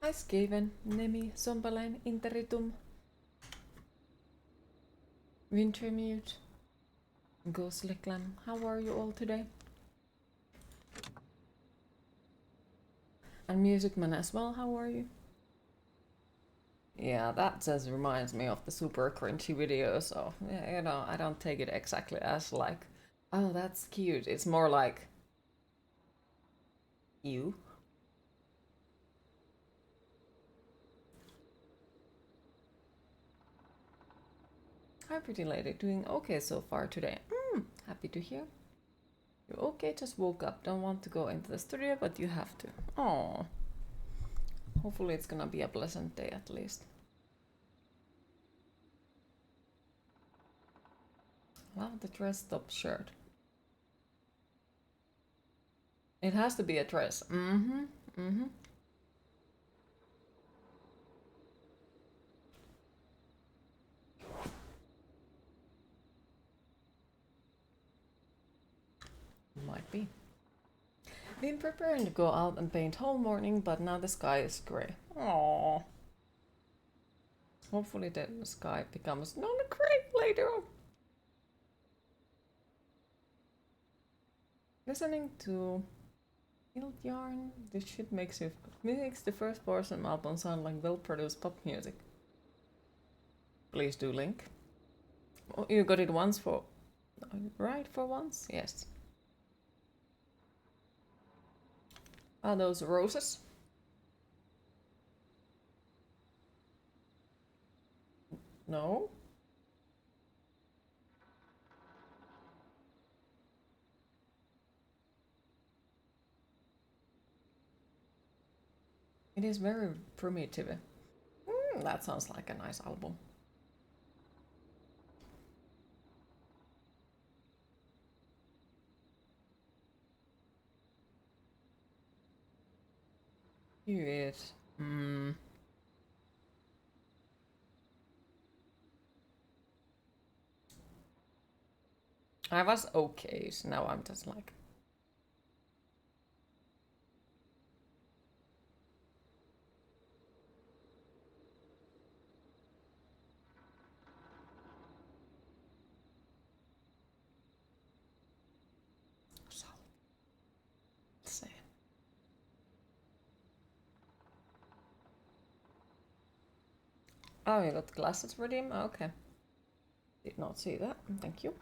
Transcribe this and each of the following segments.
Äskeivän nemi Sombalain interitum. Wintermute. Ghostly Clam. How are you all today? And Music Man as well, how are you? Yeah, that just reminds me of the super cringy video, so you know, I don't take it exactly as like, oh, that's cute. It's more like, you. Hi, pretty lady. Doing okay so far today. Happy to hear. You're okay, just woke up. Don't want to go into the studio, but you have to. Oh. Hopefully it's gonna be a pleasant day at least. Love the dress top shirt. It has to be a dress. Might be. Been preparing to go out and paint whole morning, but now the sky is grey. Aww. Hopefully the sky becomes non-grey later on. Listening to Wild yarn. This shit makes the first Porcelain album sound like well-produced pop music. Please do link. Oh, you got it once for... Right, for once? Yes. Are those roses? No? It is very primitive. That sounds like a nice album. Yes. I was okay, so now I'm just like... So... Let's see. Oh, you got glasses redeem? Okay. Did not see that. Thank you.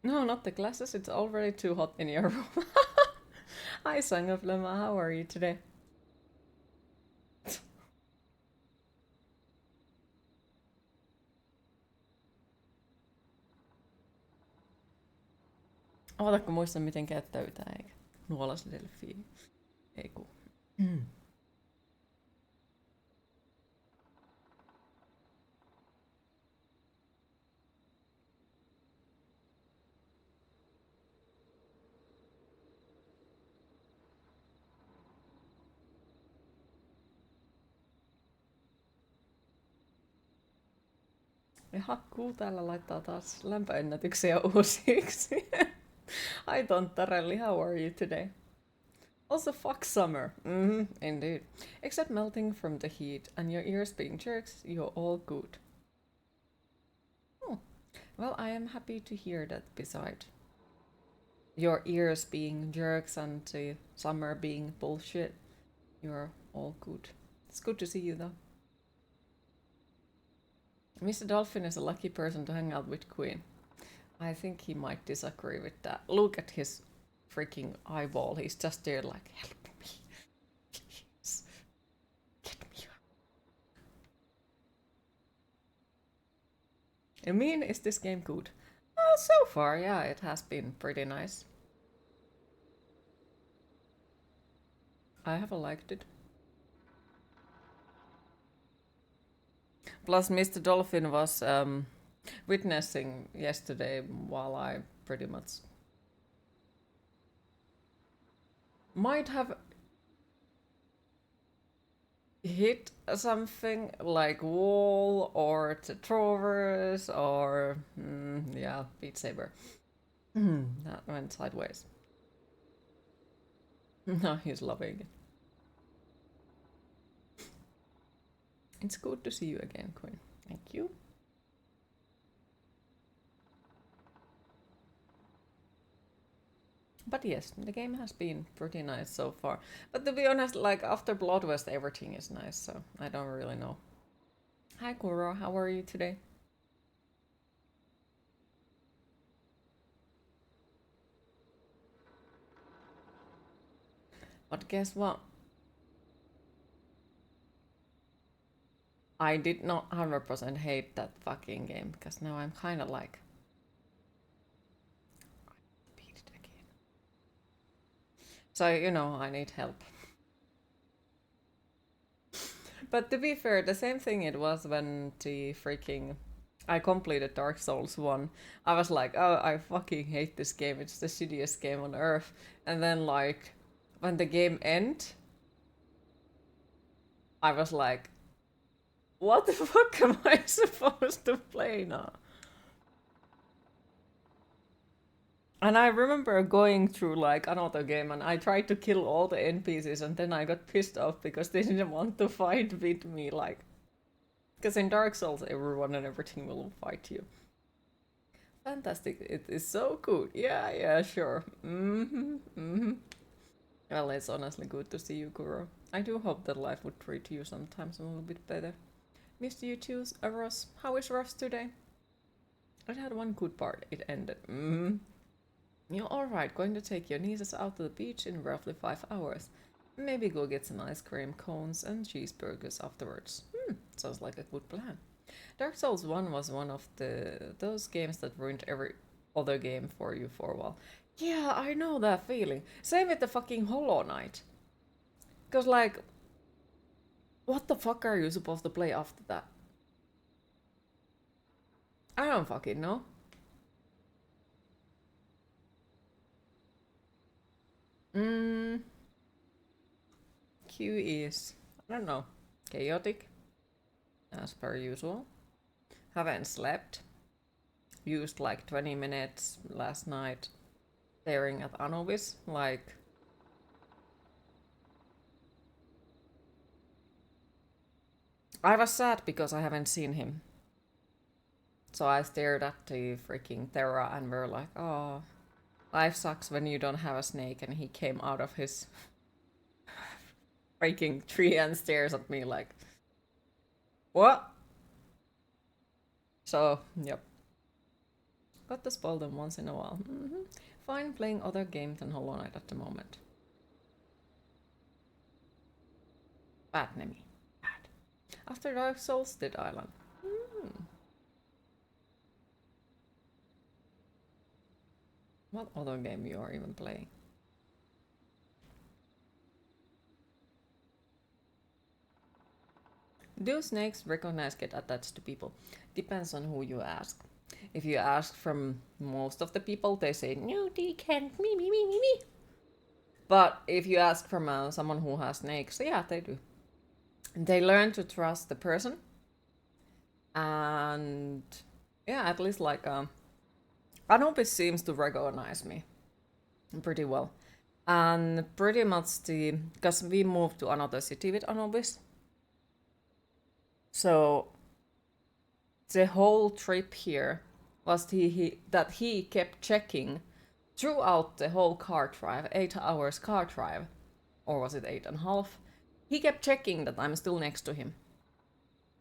No, not the glasses. It's already too hot in your room. Hi, Song of Lema. How are you today? Otatko muista, miten käyttäytää, eikä? Nuolas delfiini. Ei ku. Ja hakkuu täällä laittaa taas lämpöennätyksiä uusiksi. Hi Tontarelli, how are you today? Also fuck summer. Indeed. Except melting from the heat and your ears being jerks, you're all good. Oh. Well, I am happy to hear that beside your ears being jerks and the summer being bullshit, you're all good. It's good to see you though. Mr. Dolphin is a lucky person to hang out with Queen. I think he might disagree with that. Look at his freaking eyeball. He's just there like, help me. Please. Get me out. I mean, is this game good? So far, yeah, it has been pretty nice. I have liked it. Plus, Mr. Dolphin was witnessing yesterday while I pretty much might have hit something like wall or the drawers or yeah, Beat Saber. That went sideways. No, he's loving it. It's good to see you again, Queen. Thank you. But yes, the game has been pretty nice so far. But to be honest, like after Bloodwest, everything is nice, so I don't really know. Hi, Kuro, how are you today? But guess what? I did not 100% hate that fucking game because now I'm kind of like, beat it again. So you know, I need help. But to be fair, the same thing it was when the freaking I completed Dark Souls 1. I was like, oh, I fucking hate this game. It's the shittiest game on earth. And then, like, when the game ended, I was like, what the fuck am I supposed to play now? And I remember going through like another game and I tried to kill all the NPCs and then I got pissed off because they didn't want to fight with me. Like, because in Dark Souls, everyone and everything will fight you. Fantastic. It is so good. Yeah, yeah, sure. Well, it's honestly good to see you, Kuro. I do hope that life would treat you sometimes a little bit better. Missed you too, Ross. How is Ross today? It had one good part. It ended. You're alright, going to take your nieces out to the beach in roughly 5 hours. Maybe go get some ice cream cones and cheeseburgers afterwards. Sounds like a good plan. Dark Souls 1 was one of those games that ruined every other game for you for a while. Yeah, I know that feeling. Same with the fucking Hollow Knight. Cause like, what the fuck are you supposed to play after that? I don't fucking know. Q is, I don't know, chaotic, as per usual. Haven't slept. Used like 20 minutes last night staring at Anubis, like... I was sad because I haven't seen him. So I stared at the freaking Terra and were like, oh, life sucks when you don't have a snake, and he came out of his freaking tree and stares at me like, what? So, yep. Got to spoil them once in a while. Fine playing other games than Hollow Knight at the moment. Bad, Nemi. Bad. After Dark Souls, Dead Island. What other game you are even playing? Do snakes recognize get attached to people? Depends on who you ask. If you ask from most of the people, they say, no, they can't, me. But if you ask from someone who has snakes, yeah, they do. They learn to trust the person. And yeah, at least like Anubis seems to recognize me pretty well. And pretty much because we moved to another city with Anubis. So the whole trip here was that he kept checking throughout the whole car drive, 8 hours car drive, or was it 8.5? He kept checking that I'm still next to him.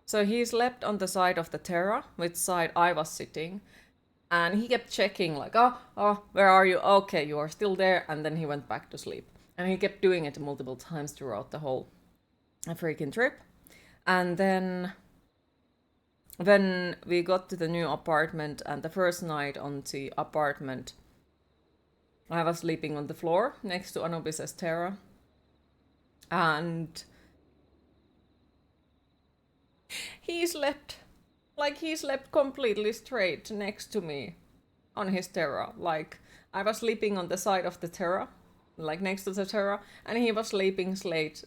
So he slept on the side of the Terra, which side I was sitting, and he kept checking like, oh, where are you? Okay, you are still there, and then he went back to sleep. And he kept doing it multiple times throughout the whole freaking trip. And then when we got to the new apartment and the first night on the apartment, I was sleeping on the floor next to Anubis' Terra. And he slept completely straight next to me on his Terra. Like, I was sleeping on the side of the Terra, like next to the Terra, and he was sleeping straight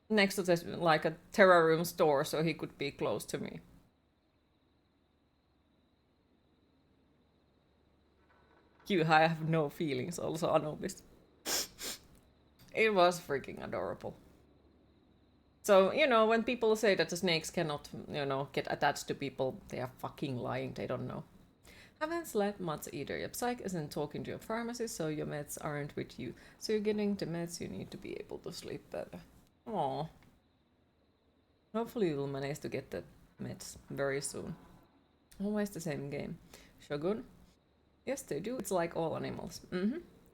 next to the, like a Terra room door, so he could be close to me. I have no feelings, also Anubis. It was freaking adorable. So, when people say that the snakes cannot, get attached to people, they are fucking lying, they don't know. Haven't slept much either. Your psych isn't talking to your pharmacist, so your meds aren't with you. So you're getting the meds you need to be able to sleep better. Aww. Hopefully you'll manage to get the meds very soon. Always the same game. Shogun? Yes, they do. It's like all animals.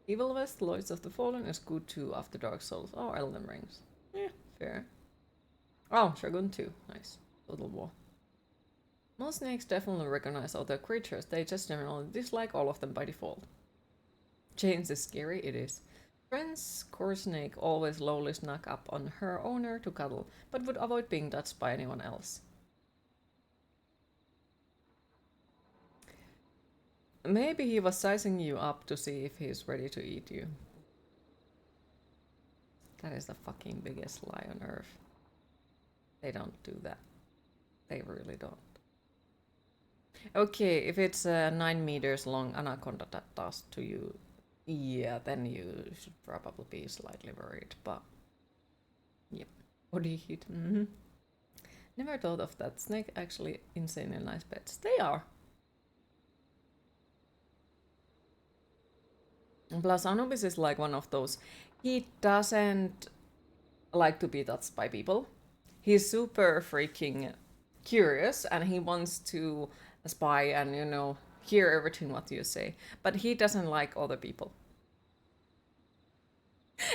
Evil West, Lords of the Fallen is good too after Dark Souls. Oh, Elden Rings. Yeah, fair. Oh, Shogun 2. Nice. Total War. Most snakes definitely recognize other creatures. They just generally dislike all of them by default. Chains is scary, it is. Friend's core snake always lowly snuck up on her owner to cuddle, but would avoid being touched by anyone else. Maybe he was sizing you up to see if he's ready to eat you. That is the fucking biggest lie on earth. They don't do that. They really don't. Okay, if it's 9 meters long anaconda that does to you, yeah, then you should probably be slightly worried, but yep. What do you eat? Never thought of that. Snake actually insanely nice pets. They are. Plus, Anubis is like one of those. He doesn't like to be touched by people. He's super freaking curious and he wants to spy and, you know, hear everything what you say. But he doesn't like other people.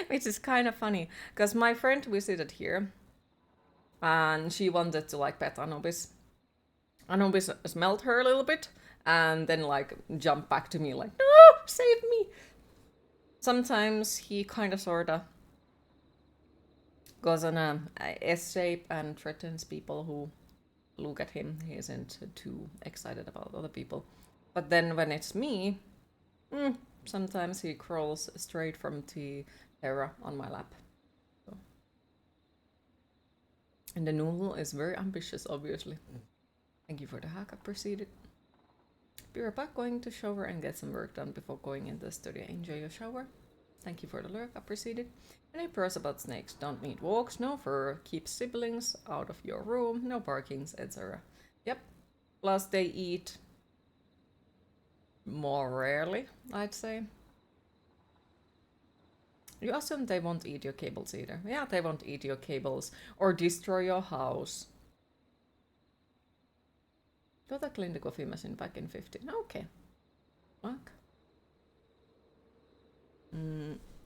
Which is kind of funny, because my friend visited here and she wanted to like pet Anubis. Anubis smelled her a little bit and then like jumped back to me like, no, save me. Sometimes he kind of sorta goes on a S shape and threatens people who look at him. He isn't too excited about other people. But then when it's me, sometimes he crawls straight from the terra on my lap. So. And the noodle is very ambitious, obviously. Thank you for the hack, appreciate it. Be right back, going to shower and get some work done before going into the studio. Enjoy your shower. Thank you for the lurk, appreciate it. Any pros about snakes? Don't need walks, no fur, keep siblings out of your room, no barkings, etc. Yep. Plus they eat more rarely, I'd say. You assume they won't eat your cables either. Yeah, they won't eat your cables or destroy your house. Gotta clean the coffee machine back in 15. Okay. Fuck.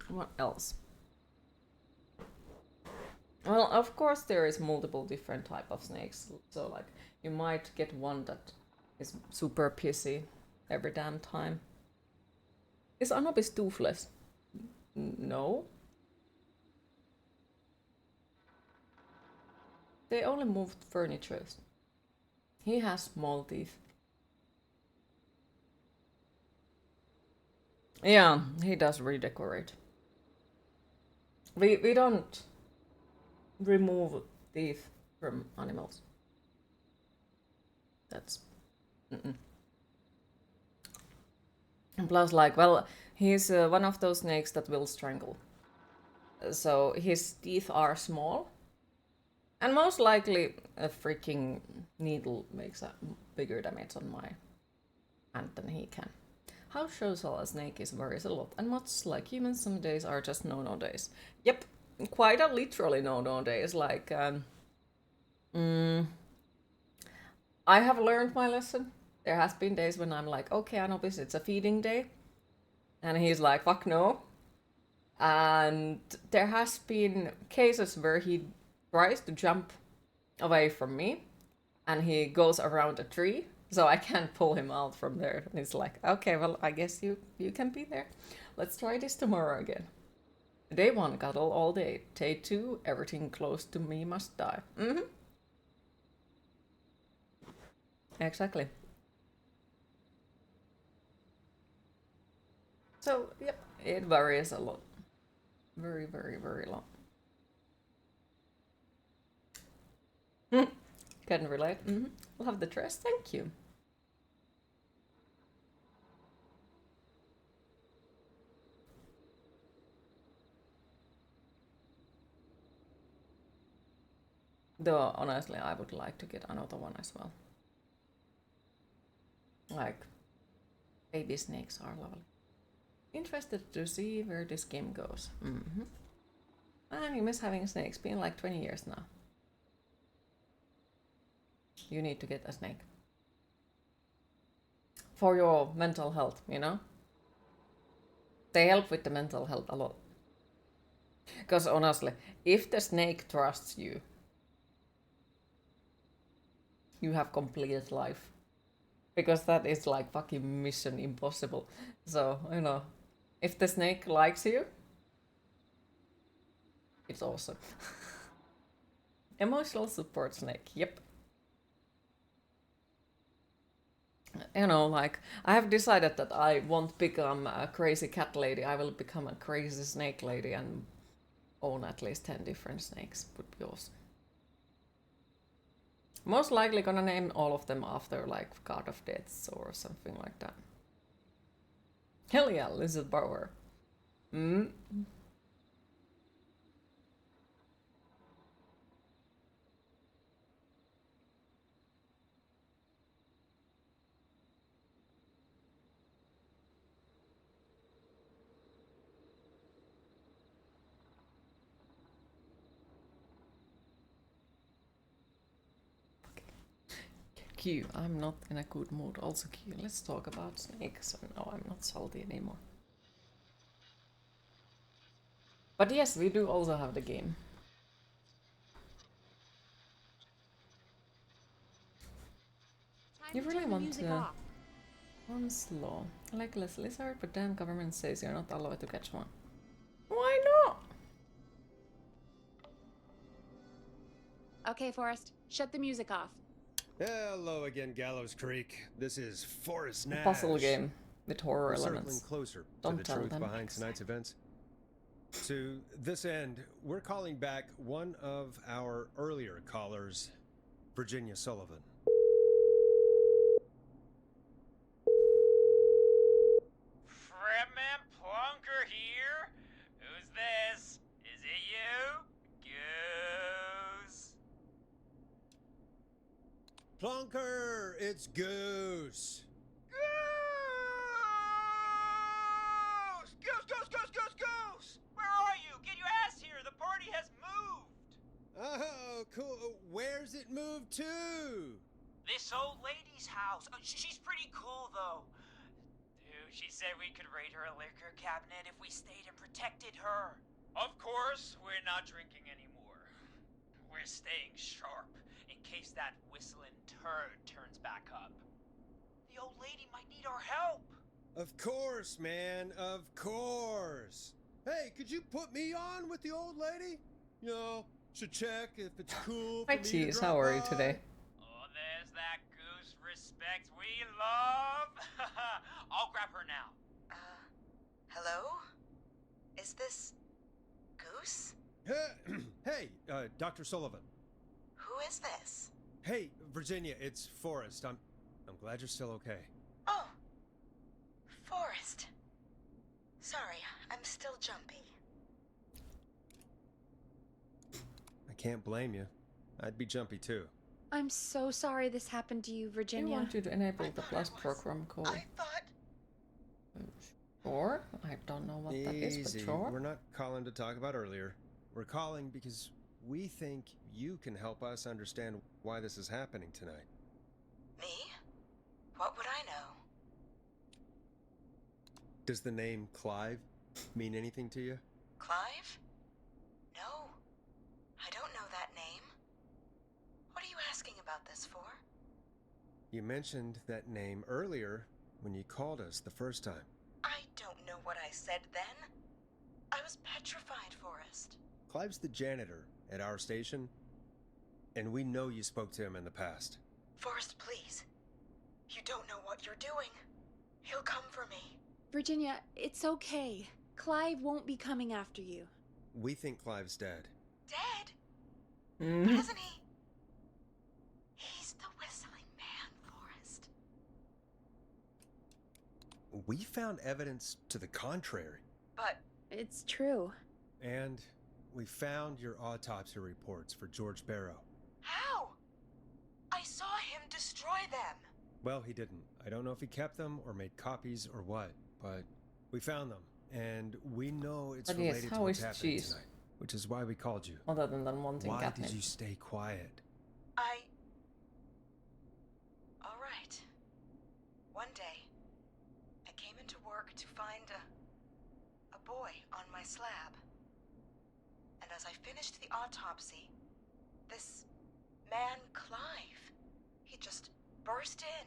What else? Well, of course there is multiple different type of snakes. So like you might get one that is super pissy every damn time. Is Anubis toothless? No. They only moved furniture. He has small teeth. Yeah, he does redecorate. We don't remove teeth from animals. That's... And plus, like, well, he's one of those snakes that will strangle. So his teeth are small. And most likely a freaking needle makes a bigger damage on my hand than he can. How social a snake is varies a lot, and much like humans, some days are just no-no days. Yep, quite a literally no-no days. Like, I have learned my lesson. There has been days when I'm like, okay, Anubis, it's a feeding day. And he's like, fuck no. And there has been cases where he tries to jump away from me and he goes around a tree, so I can't pull him out from there. And he's like, okay, well, I guess you can be there. Let's try this tomorrow again. Day 1, cuddle all day. Day 2, everything close to me must die. Exactly. So, yep, it varies a lot. Very, very, very long. Can relate. Love the dress, thank you. Though, honestly, I would like to get another one as well. Like, baby snakes are lovely. Interested to see where this game goes. And you miss having snakes. Been like 20 years now. You need to get a snake. For your mental health, you know? They help with the mental health a lot. Because honestly, if the snake trusts you, you have completed life. Because that is like fucking mission impossible. So, you know, if the snake likes you, it's awesome. Emotional support snake, yep. You know, like, I have decided that I won't become a crazy cat lady. I will become a crazy snake lady and own at least 10 different snakes. Would be awesome. Most likely gonna name all of them after, like, God of Deaths or something like that. Hell yeah, lizard power. Mm. Q, I'm not in a good mood. Also Q, let's talk about snakes. No, I'm not salty anymore. But yes, we do also have the game. You really want to... One's law. I like less lizard, but damn government says you're not allowed to catch one. Why not? Okay, Forrest, shut the music off. Hello again, Gallows Creek. This is Forrest Nash. Puzzle game with horror We're elements. circling closer Don't to the tell truth them behind exactly. tonight's events. To this end, we're calling back one of our earlier callers, Virginia Sullivan. Fretman Plunker here? Who's this? Is it you? Goose? Plunker, it's Goose. Goose! Goose! Where are you? Get your ass here! The party has moved! Oh, cool. Where's it moved to? This old lady's house. She's pretty cool, though. Dude, she said we could raid her liquor cabinet if we stayed and protected her. Of course, we're not drinking anymore. We're staying sharp in case that whistling turd turns back up. The old lady might need our help. Of course, man. Of course. Hey, could you put me on with the old lady? You know, should check if it's cool for Hi me Cheese, to drop how are you by. today? Oh, there's that goose respect we love. I'll grab her now. Hello? Is this... Goose? Hey, Dr. Sullivan. Who is this? Hey, Virginia, it's Forrest. I'm glad you're still okay. Oh, Forrest. Sorry, I'm still jumpy. I can't blame you. I'd be jumpy too. I'm so sorry this happened to you, I Virginia. want you to enable the thought plus it was- program code. I thought... Sure, I don't know what that is, but Easy. sure. We're not calling to talk about earlier. We're calling because we think you can help us understand why this is happening tonight. Me? What would I know? Does the name Clive mean anything to you? Clive? No. I don't know that name. What are you asking about this for? You mentioned that name earlier when you called us the first time. I don't know what I said then. I was petrified, Forrest. Clive's the janitor at our station, and we know you spoke to him in the past. Forrest, please. You don't know what you're doing. He'll come for me. Virginia, it's okay. Clive won't be coming after you. We think Clive's dead. Dead? Mhm. But isn't he? He's the whistling man, Forrest. We found evidence to the contrary. But It's true. And we found your autopsy reports for George Barrow. how? I saw him destroy them. Well, he didn't. I don't know if he kept them or made copies or what, but we found them. And we know it's But yes, related to how what's is happening Cheese? tonight. Which is why we called you. Other than wanting Why catnip. did you stay quiet? All right. One day, I came into work to find a boy on my slab. And as I finished the autopsy, this man, Clive, he just burst in.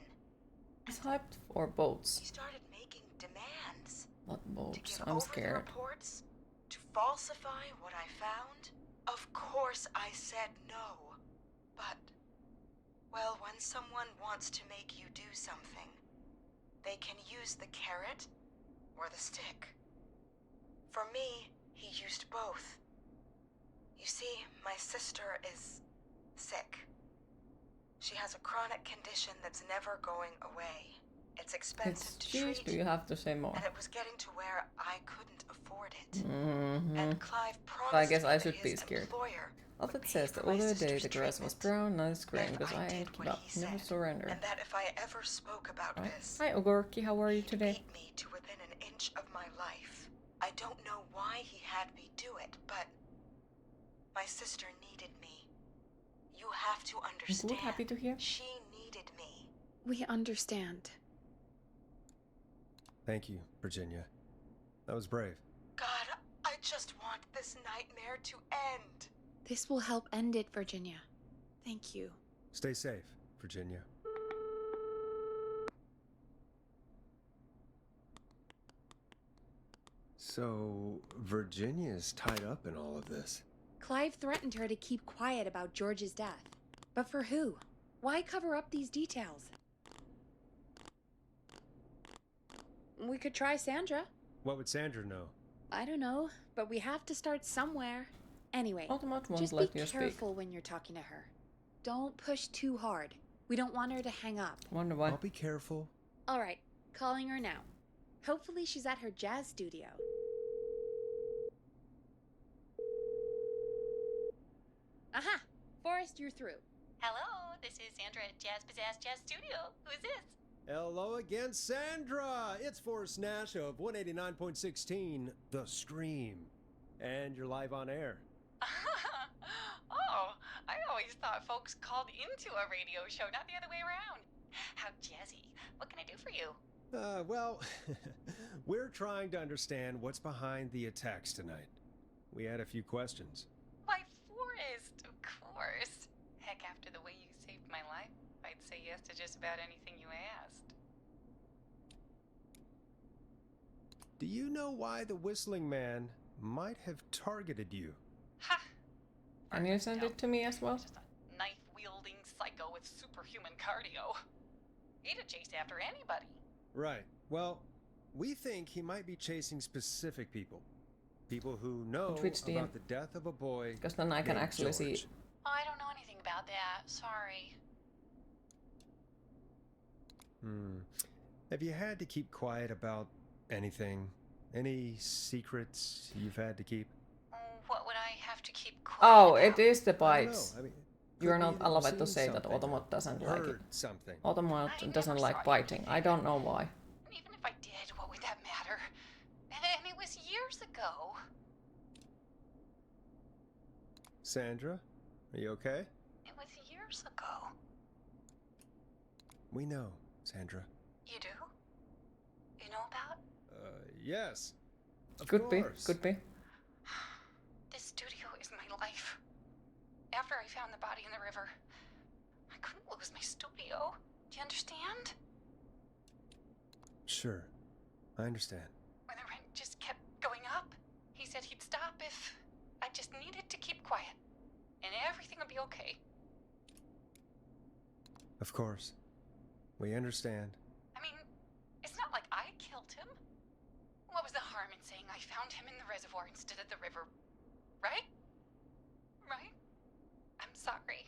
It's hyped for boats. He started making demands. What To boats? give I'm over the scared. reports, to falsify what I found. Of course I said no. But, well, when someone wants to make you do something, They can use the carrot or the stick. For me, he used both. You see, my sister is sick. She has a chronic condition that's never going away. It's expensive to Jeez, treat, do you have to say more? and it was getting to where I couldn't afford it. Mm-hmm. And Clive So I promised guess me I that should be his scared. employer would Alfred pay says the for my older day sister's the grass was treatment. brown, now it's green And because I did ain't give what up, he never said, surrender. and that if I ever spoke about Right. this, Hi Ogorki, how are you he'd today? beat me to within an inch of my life. I don't know why he had me do it, but my sister needed me. You have to understand. Good, happy to hear. She needed me. We understand. Thank you, Virginia. That was brave. God, I just want this nightmare to end. This will help end it, Virginia. Thank you. Stay safe, Virginia. So, Virginia's tied up in all of this. Clive threatened her to keep quiet about George's death. But for who? Why cover up these details? We could try Sandra. What would Sandra know? I don't know, but we have to start somewhere. Anyway, Automat won't just be let you speak. careful when you're talking to her. Don't push too hard. We don't want her to hang up. Wonder why. I'll be careful. All right, calling her now. Hopefully she's at her jazz studio. Aha! Forrest, you're through. Hello, this is Sandra at Jazz Pizzazz Jazz Studio. Who's this? Hello again, Sandra! It's Forrest Nash of 189.16, The Scream. And you're live on air. Oh, I always thought folks called into a radio show, not the other way around. How jazzy. What can I do for you? Well, we're trying to understand what's behind the attacks tonight. We had a few questions. Why, Forrest, of course. Heck, after the way you saved my life, I'd say yes to just about anything you asked. Do you know why the Whistling Man might have targeted you? Ha! Can you send it to me as well? Just a knife-wielding psycho with superhuman cardio. He'd have chased after anybody. Right. Well, we think he might be chasing specific people. People who know Which DM? about the death of a boy. Because then I can named actually see. George. Oh, I don't know anything about that. Sorry. Have you had to keep quiet about anything? Any secrets you've had to keep? What would I have to keep quiet Oh, about? it is the I don't know. bites. I mean, You are could be not that you've allowed to seen say that something, Automat doesn't like it. heard something. Automat I doesn't never like saw biting. anything. I don't know why. And even if I did, what would that matter? And it was years ago. Sandra, are you okay? It was years ago. We know, Sandra. You do? You know about? Yes. Of Could be, course. could be. This studio is my life. After I found the body in the river, I couldn't lose my studio. Do you understand? Sure, I understand. When the rent just kept going up, he said he'd stop if I just needed to keep quiet. And everything would be okay. Of course. We understand. I mean, it's not like I killed him. What was the harm in saying I found him in the reservoir instead of the river? Right? Right? I'm sorry.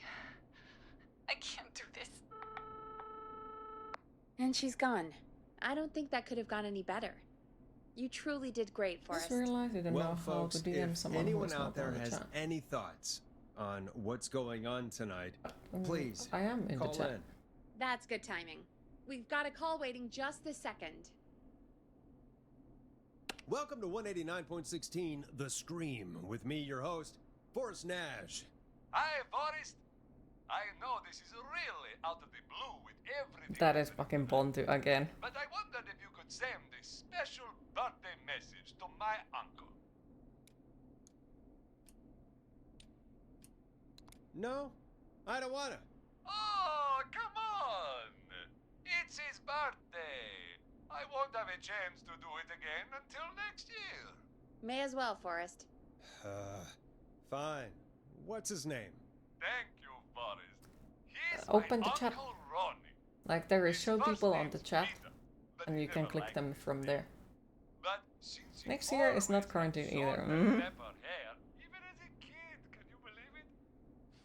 I can't do this. And she's gone. I don't think that could have gone any better. You truly did great, I Forrest. just realized I don't Well, know folks, how to DM if someone who anyone is out not there on the has chat. any thoughts on what's going on tonight, please I am in call the chat. in. That's good timing. We've got a call waiting just this second. Welcome to 189.16, The Scream, with me, your host, Forrest Nash. Hi, Forrest. I know this is really out of the blue with everything. That is fucking Bontu again. But I wondered if you could send a special birthday message to my uncle. No, I don't wanna. Oh, come on. It's his birthday. I won't have a chance to do it again until next year. May as well, Forrest. Fine. What's his name? Thank you, Forrest. He's Open my the chat. Uncle Ronnie. Like there is His show first people on the name's chat. Peter, but And you can click them from there. But since you Next year is not always quarantine had either. salt and pepper hair, even as a kid, can you believe it?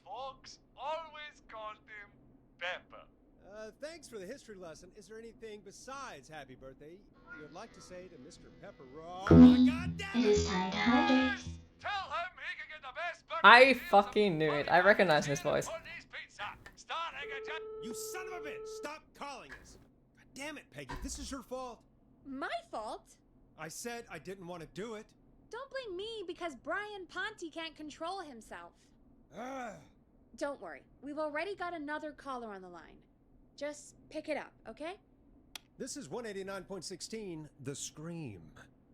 Folks always called him Pepper. Thanks for the history lesson. Is there anything besides happy birthday you would like to say to Mr. Pepper? Oh my god damn It it! is time to hydrate. Yes! Tell him he can get the best birthday I deals of fucking knew it. I recognize his voice. Ponies Pizza. Starting at just You son of a bitch! Stop calling us! God damn it, Peggy, this is your fault. My fault? I said I didn't want to do it. Don't blame me because Brian Ponte can't control himself. Ah. Don't worry, we've already got another caller on the line. Just pick it up, okay? This is 189.16, The Scream.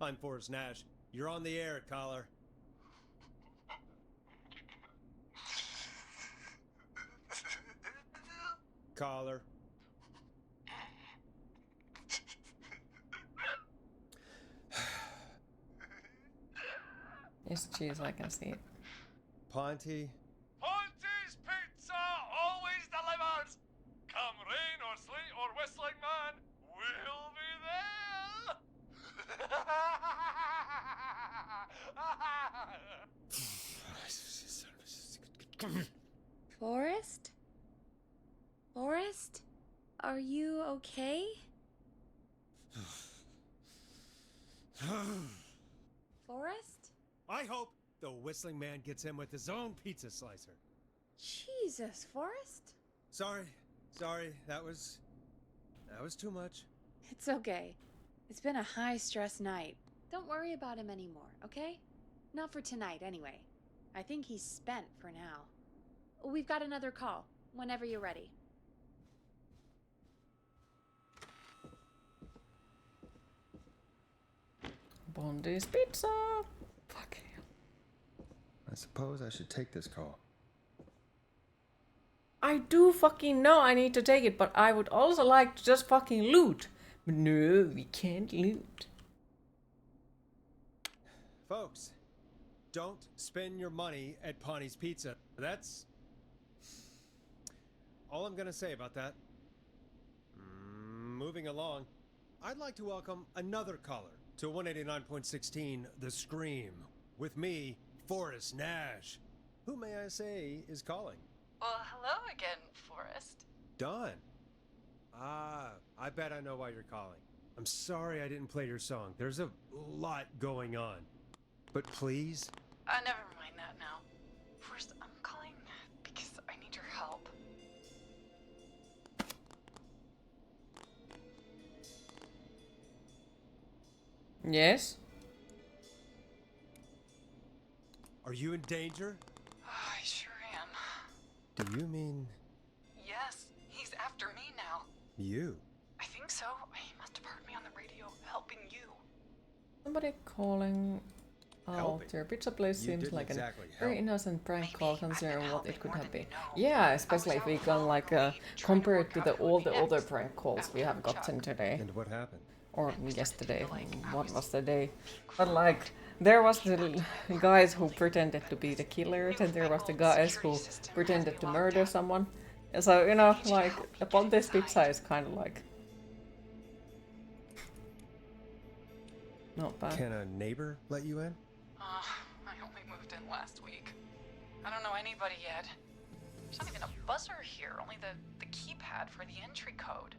I'm Forrest Nash. You're on the air, caller. Caller. Yes, cheese, I can see it. Ponte. Ponte's Pizza always delivers. Come rain or sleet or whistling man, we'll be there. Forrest? Forrest? Are you okay? Forrest? I hope the whistling man gets him with his own pizza slicer. Jesus, Forrest? Sorry, that was too much. It's okay. It's been a high-stress night. Don't worry about him anymore, okay? Not for tonight, anyway. I think he's spent for now. We've got another call, whenever you're ready. Bondi's Pizza! Fuck hell. I suppose I should take this call. I do fucking know I need to take it, but I would also like to just fucking loot. But no, we can't loot. Folks, don't spend your money at Ponte's Pizza. That's all I'm gonna say about that. Moving along, I'd like to welcome another caller to 189.16 The Scream. With me, Forrest Nash. Who may I say is calling? Well, hello again, Forrest. Don. Ah, I bet I know why you're calling. I'm sorry I didn't play your song. There's a lot going on. But please? Never mind that now. First, I'm calling because I need your help. Yes? Are you in danger? I sure am. Do you mean Yes, he's after me now. you? I think so. He must have heard me on the radio helping you. Somebody calling. Oh, Helping? their pizza place You seems didn't like exactly a very help. innocent prank Maybe call I've been considering what it helping could more have than been. you know. Yeah, especially if we gone like trying to compare work it to out the who all would the be other next prank calls we have after Chuck. gotten today. And what happened? Or I'm starting yesterday. to feel like I What was was the day? being But like, there was the guys who pretended to be the killers, and there was the guys who pretended to murder someone. So, you know, like, upon this pizza is kind of like... Not bad. Can a neighbor let you in? I only moved in last week. I don't know anybody yet. There's not even a buzzer here, only the keypad for the entry code.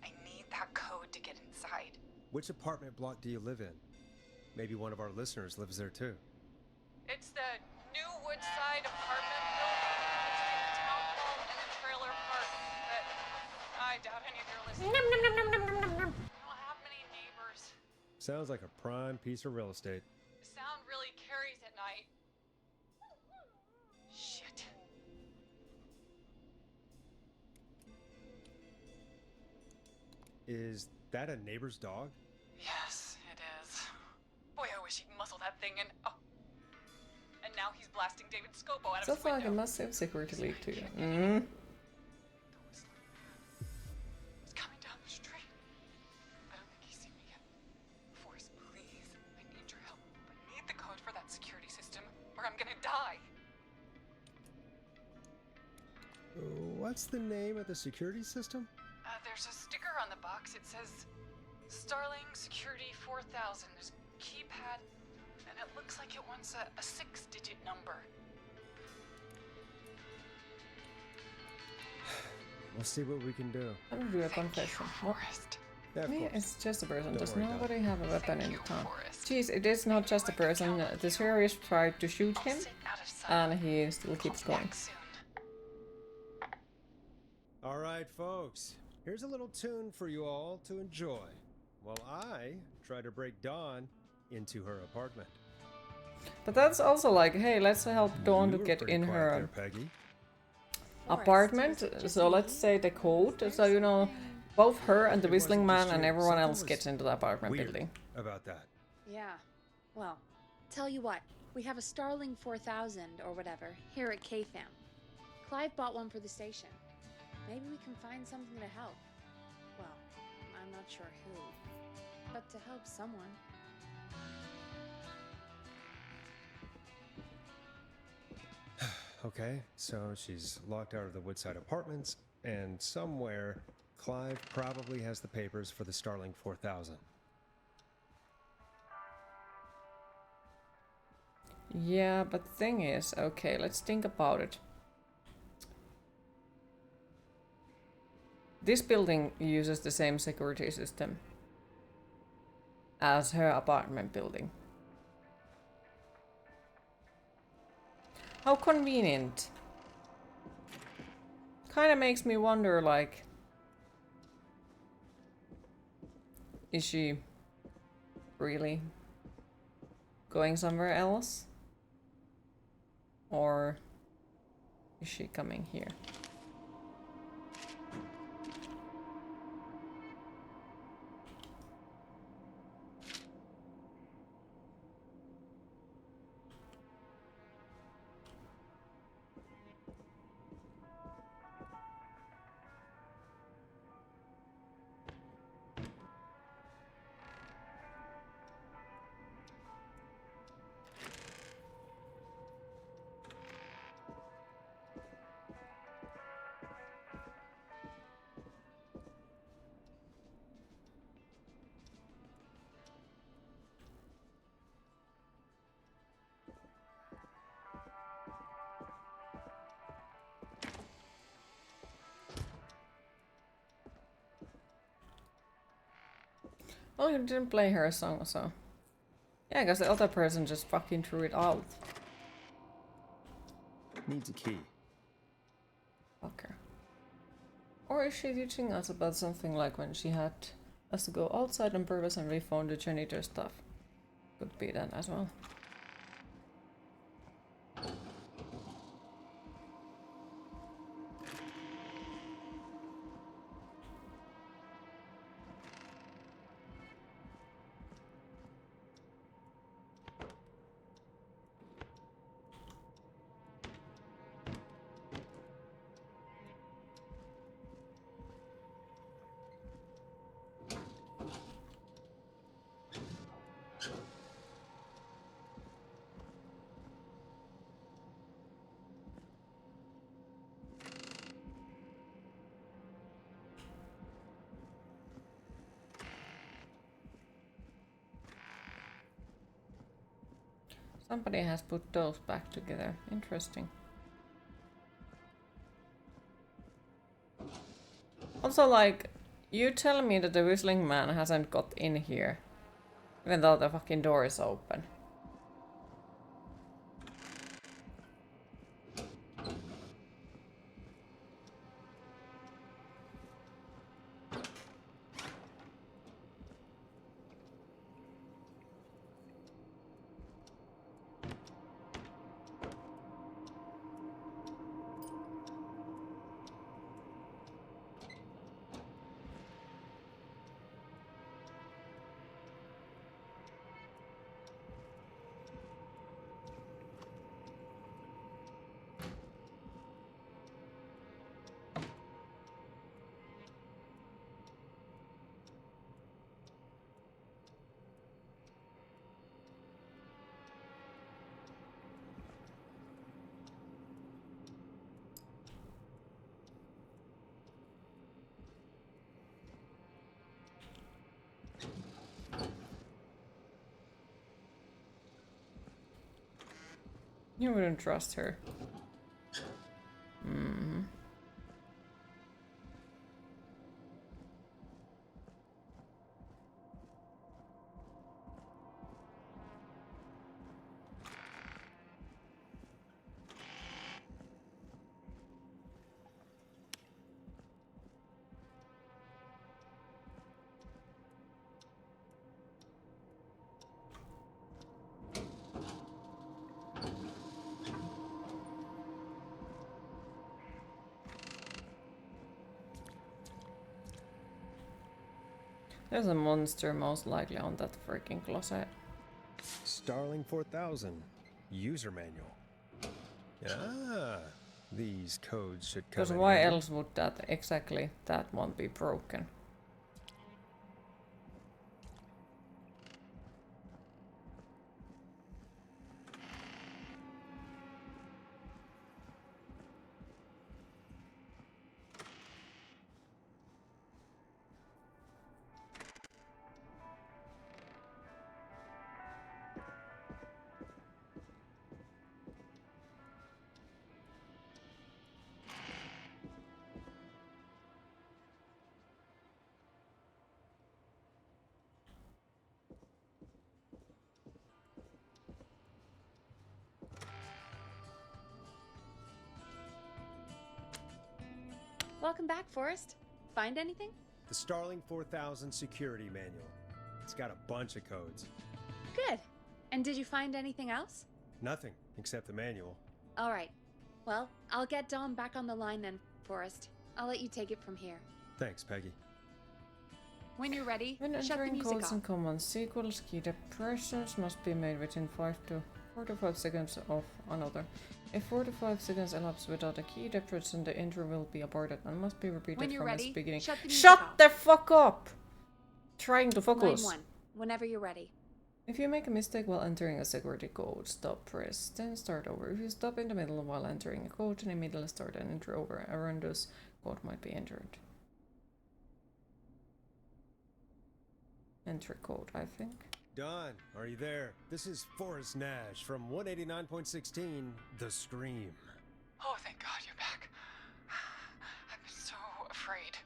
I need that code to get inside. Which apartment block do you live in? Maybe one of our listeners lives there too. It's the new Woodside apartment building between the town hall and the trailer park. But I doubt any of your listeners. I don't have many neighbors. Sounds like a prime piece of real estate. Sound really carries at night. Shit. Is that a neighbor's dog? Yes, it is. Boy, I wish he'd muzzle that thing and and now he's blasting David Scopo out of So his far, like a window. massive security leak too. He's coming down the street. I don't think he's seen me yet. Forrest, please, I need your help. I need the code for that security system, or I'm gonna die. What's the name of the security system? There's a sticker on the box. It says Starling Security 4000. There's a keypad, and it looks like it wants a 6-digit number. We'll see what we can do. I'm gonna do a Thank you, confession. What? Forrest. Yeah, of Me, course. it's just a person. Don't Does worry, Doc. nobody have a weapon Thank in you, the town? Forrest. Jeez, it is not just a person. The terrorist tried to shoot I'll him, sit out of sight. and he still I'll keeps be going. back soon. All right, folks. Here's a little tune for you all to enjoy while I try to break Dawn into her apartment. But that's also like, hey, let's help Dawn You to were get pretty in quiet her there, Peggy. Forrest, apartment. was it just So let's me? say the code. Is So there you know, something- both her and the It whistling wasn't man just and you. everyone Something else was gets into the apartment Weird building. about that. Yeah. Well, tell you what, we have a Starling 4000 or whatever here at KFAM. Clive bought one for the station. Maybe we can find something to help. Well, I'm not sure who, but to help someone. Okay, so she's locked out of the Woodside Apartments, and somewhere Clive probably has the papers for the Starling 4000. Yeah, but the thing is, okay, let's think about it. This building uses the same security system as her apartment building. How convenient. Kinda makes me wonder, like, is she really going somewhere else? Or is she coming here? Well, you didn't play her song, so... Yeah, because the other person just fucking threw it out. Needs a key. Fucker. Or is she teaching us about something like when she had us to go outside on purpose and we found the janitor stuff? Could be that as well. Somebody has put those back together. Interesting. Also, like, you tell me that the whistling man hasn't got in here, even though the fucking door is open. You wouldn't trust her. Hmm. There's a monster most likely on that freaking closet. Starling 4000 user manual. Ah, these codes should come Because in why handy. else would that exactly that one be broken? Welcome back, Forrest. Find anything? The Starling 4000 security manual. It's got a bunch of codes. Good. And did you find anything else? Nothing except the manual. All right. Well, I'll get Dom back on the line then, Forrest. I'll let you take it from here. Thanks, Peggy. When you're ready, When shut the entering music codes off. and commands, sequels key depressions must be made within 4 to 5 seconds of another. If 4 to 5 seconds elapse without a key depression, the intro will be aborted and must be repeated When you're from its ready, beginning. shut the music Shut off. the fuck up! Trying to focus. Line 1. Whenever you're ready. If you make a mistake while entering a security code, stop, press, then start over. If you stop in the middle while entering a code, then immediately start and enter over. A random code might be entered. Enter code, I think. Don, are you there? This is Forrest Nash from 189.16, The Scream. Oh, thank God you're back. I'm so afraid.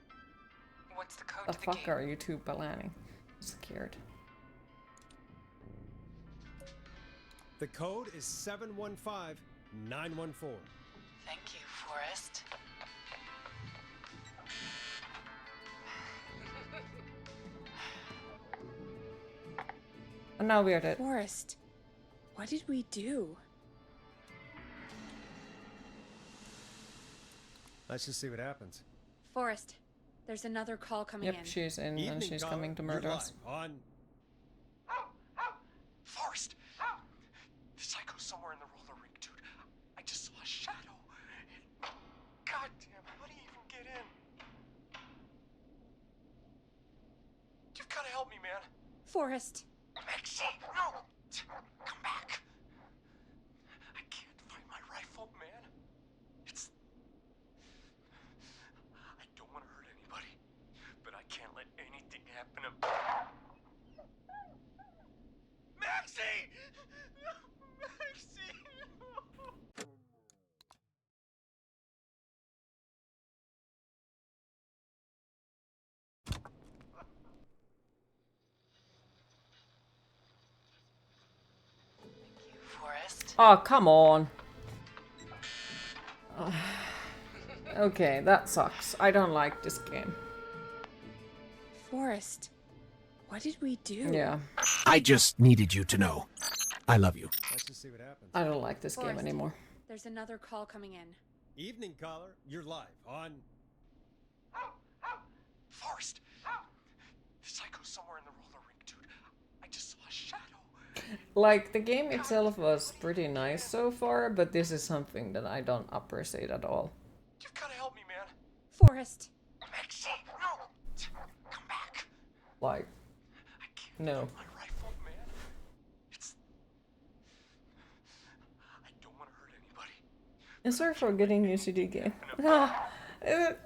What's the code The to the fuck gate? are you two planning? I'm scared. The code is 715914. Thank you, Forrest. And now we are dead. Forrest, what did we do? Let's just see what happens. Forrest, there's another call coming Yep, in. she's in Evening, and she's caller. coming to You're murder us. live on. Forrest! The psycho's somewhere in the roller rink, dude. I just saw a shadow. God damn, how do you even get in? You've gotta help me, man. Forrest, Maxie, no! Come back. I can't find my rifle, man. It's... I don't want to hurt anybody, but I can't let anything happen to... Maxie! Maxie! Forrest. Oh, come on. Okay, that sucks. I don't like this game. Forrest, what did we do? Yeah, I just needed you to know. I love you. Let's just see what happens. I don't like this game Forrest. anymore. There's another call coming in. Evening, caller. You're live on. Forrest! The psycho's somewhere in the roller rink, dude. I just saw a shadow. Like, the game itself was pretty nice so far, but this is something that I don't appreciate at all. You've gotta help me, man. Forrest, Maxie, no! Come back. Like, I can't no. find my rifle, man. It's... I don't want to hurt anybody. And sorry for getting used to the game.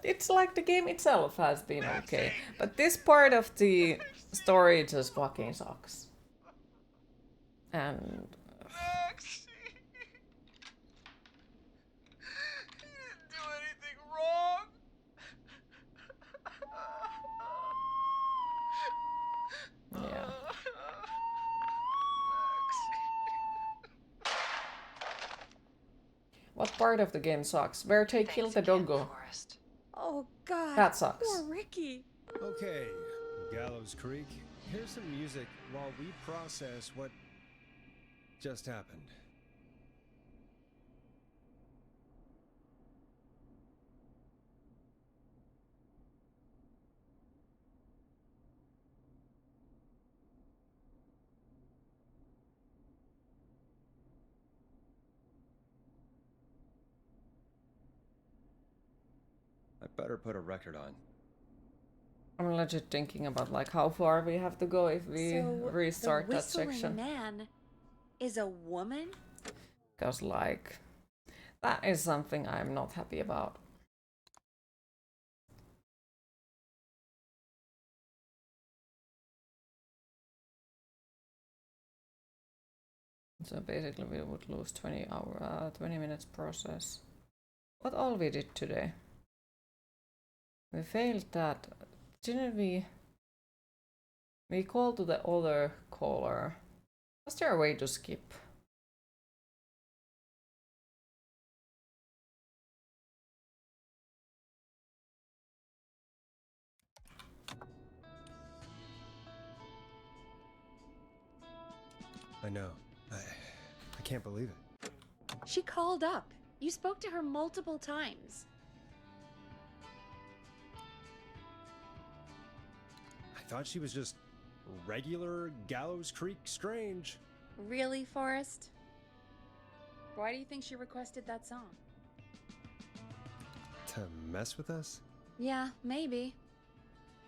It's like the game itself has been okay, but this part of the story just fucking sucks. And Maxie! Yeah. What part of the game sucks? Where they kill the doggo. Oh, God. That sucks. Poor Ricky. Okay, Gallows Creek, here's some music while we process what just happened. I better put a record on. I'm legit thinking about like how far we have to go if we So, restart the that whistling section. man is a woman? Because like that is something I'm not happy about. So basically we would lose 20 minutes process. What all we did today? We failed that. Didn't we? We called to the other caller. Was there a way to skip? I know. I can't believe it. She called up. You spoke to her multiple times. I thought she was just regular Gallows Creek Strange. Really, Forrest? Why do you think she requested that song? To mess with us? Yeah, maybe.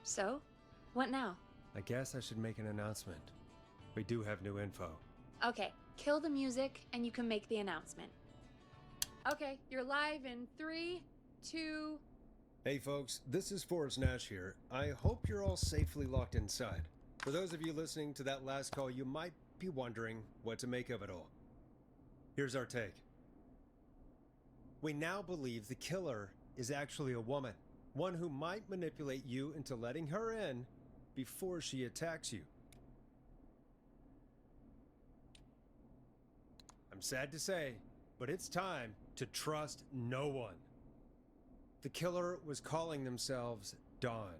So, what now? I guess I should make an announcement. We do have new info. Okay, kill the music and you can make the announcement. Okay, you're live in 3, 2... Hey folks, this is Forrest Nash here. I hope you're all safely locked inside. For those of you listening to that last call, you might be wondering what to make of it all. Here's our take. We now believe the killer is actually a woman. One who might manipulate you into letting her in before she attacks you. I'm sad to say, but it's time to trust no one. The killer was calling themselves Dawn.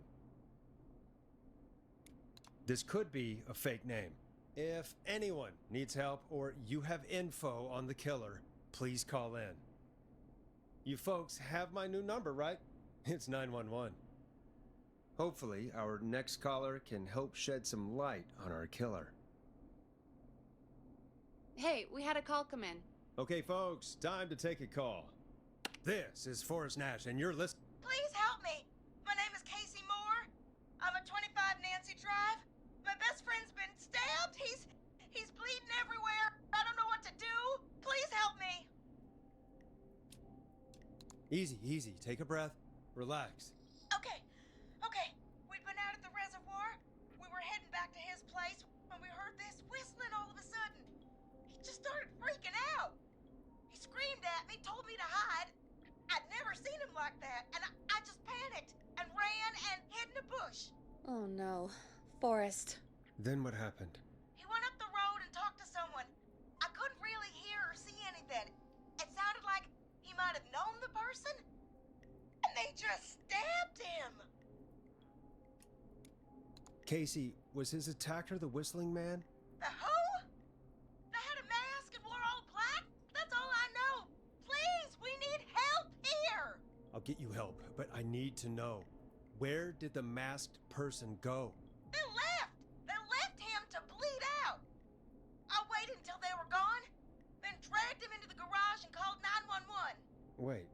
This could be a fake name. If anyone needs help or you have info on the killer, please call in. You folks have my new number, right? It's 911. Hopefully, our next caller can help shed some light on our killer. Hey, we had a call come in. Okay, folks, time to take a call. This is Forrest Nash, and you're listening. Please help me. My name is Casey Moore. I'm at 25 Nancy Drive. My best friend's been stabbed. He's bleeding everywhere. I don't know what to do. Please help me. Easy, easy. Take a breath. Relax. Okay. We'd been out at the reservoir. We were heading back to his place when we heard this whistling all of a sudden. He just started freaking out. He screamed at me, told me to hide. I'd never seen him like that, and I just panicked and ran and hid in a bush. Oh no. Forrest. Then what happened? He went up the road and talked to someone. I couldn't really hear or see anything. It sounded like he might have known the person, and they just stabbed him. Casey, was his attacker the whistling man? The who? They had a mask and wore all black? That's all I know. Please, we need help here. I'll get you help, but I need to know. Where did the masked person go? They left. They left him to bleed out. I waited until they were gone, then dragged him into the garage and called 911. Wait,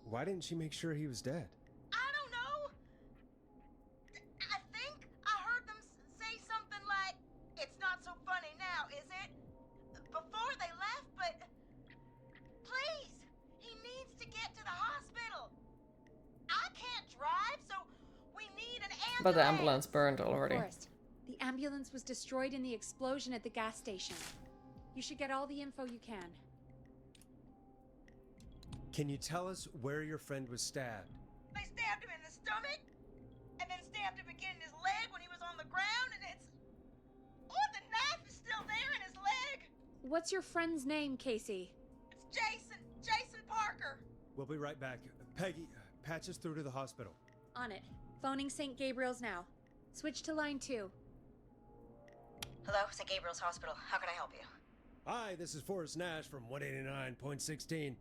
why didn't she make sure he was dead? I don't know. I think I heard them say something like, "It's not so funny now, is it?" before they left, but please, he needs to get to the hospital. I can't drive, so we need an ambulance. But the ambulance burned already. Forrest, the ambulance was destroyed in the explosion at the gas station. You should get all the info you can. Can you tell us where your friend was stabbed? They stabbed him in the stomach, and then stabbed him again in his leg when he was on the ground, and What's your friend's name, Casey? It's Jason! Jason Parker! We'll be right back. Peggy, patch us through to the hospital. On it. Phoning St. Gabriel's now. Switch to line 2. Hello, St. Gabriel's Hospital. How can I help you? Hi, this is Forrest Nash from 189.16.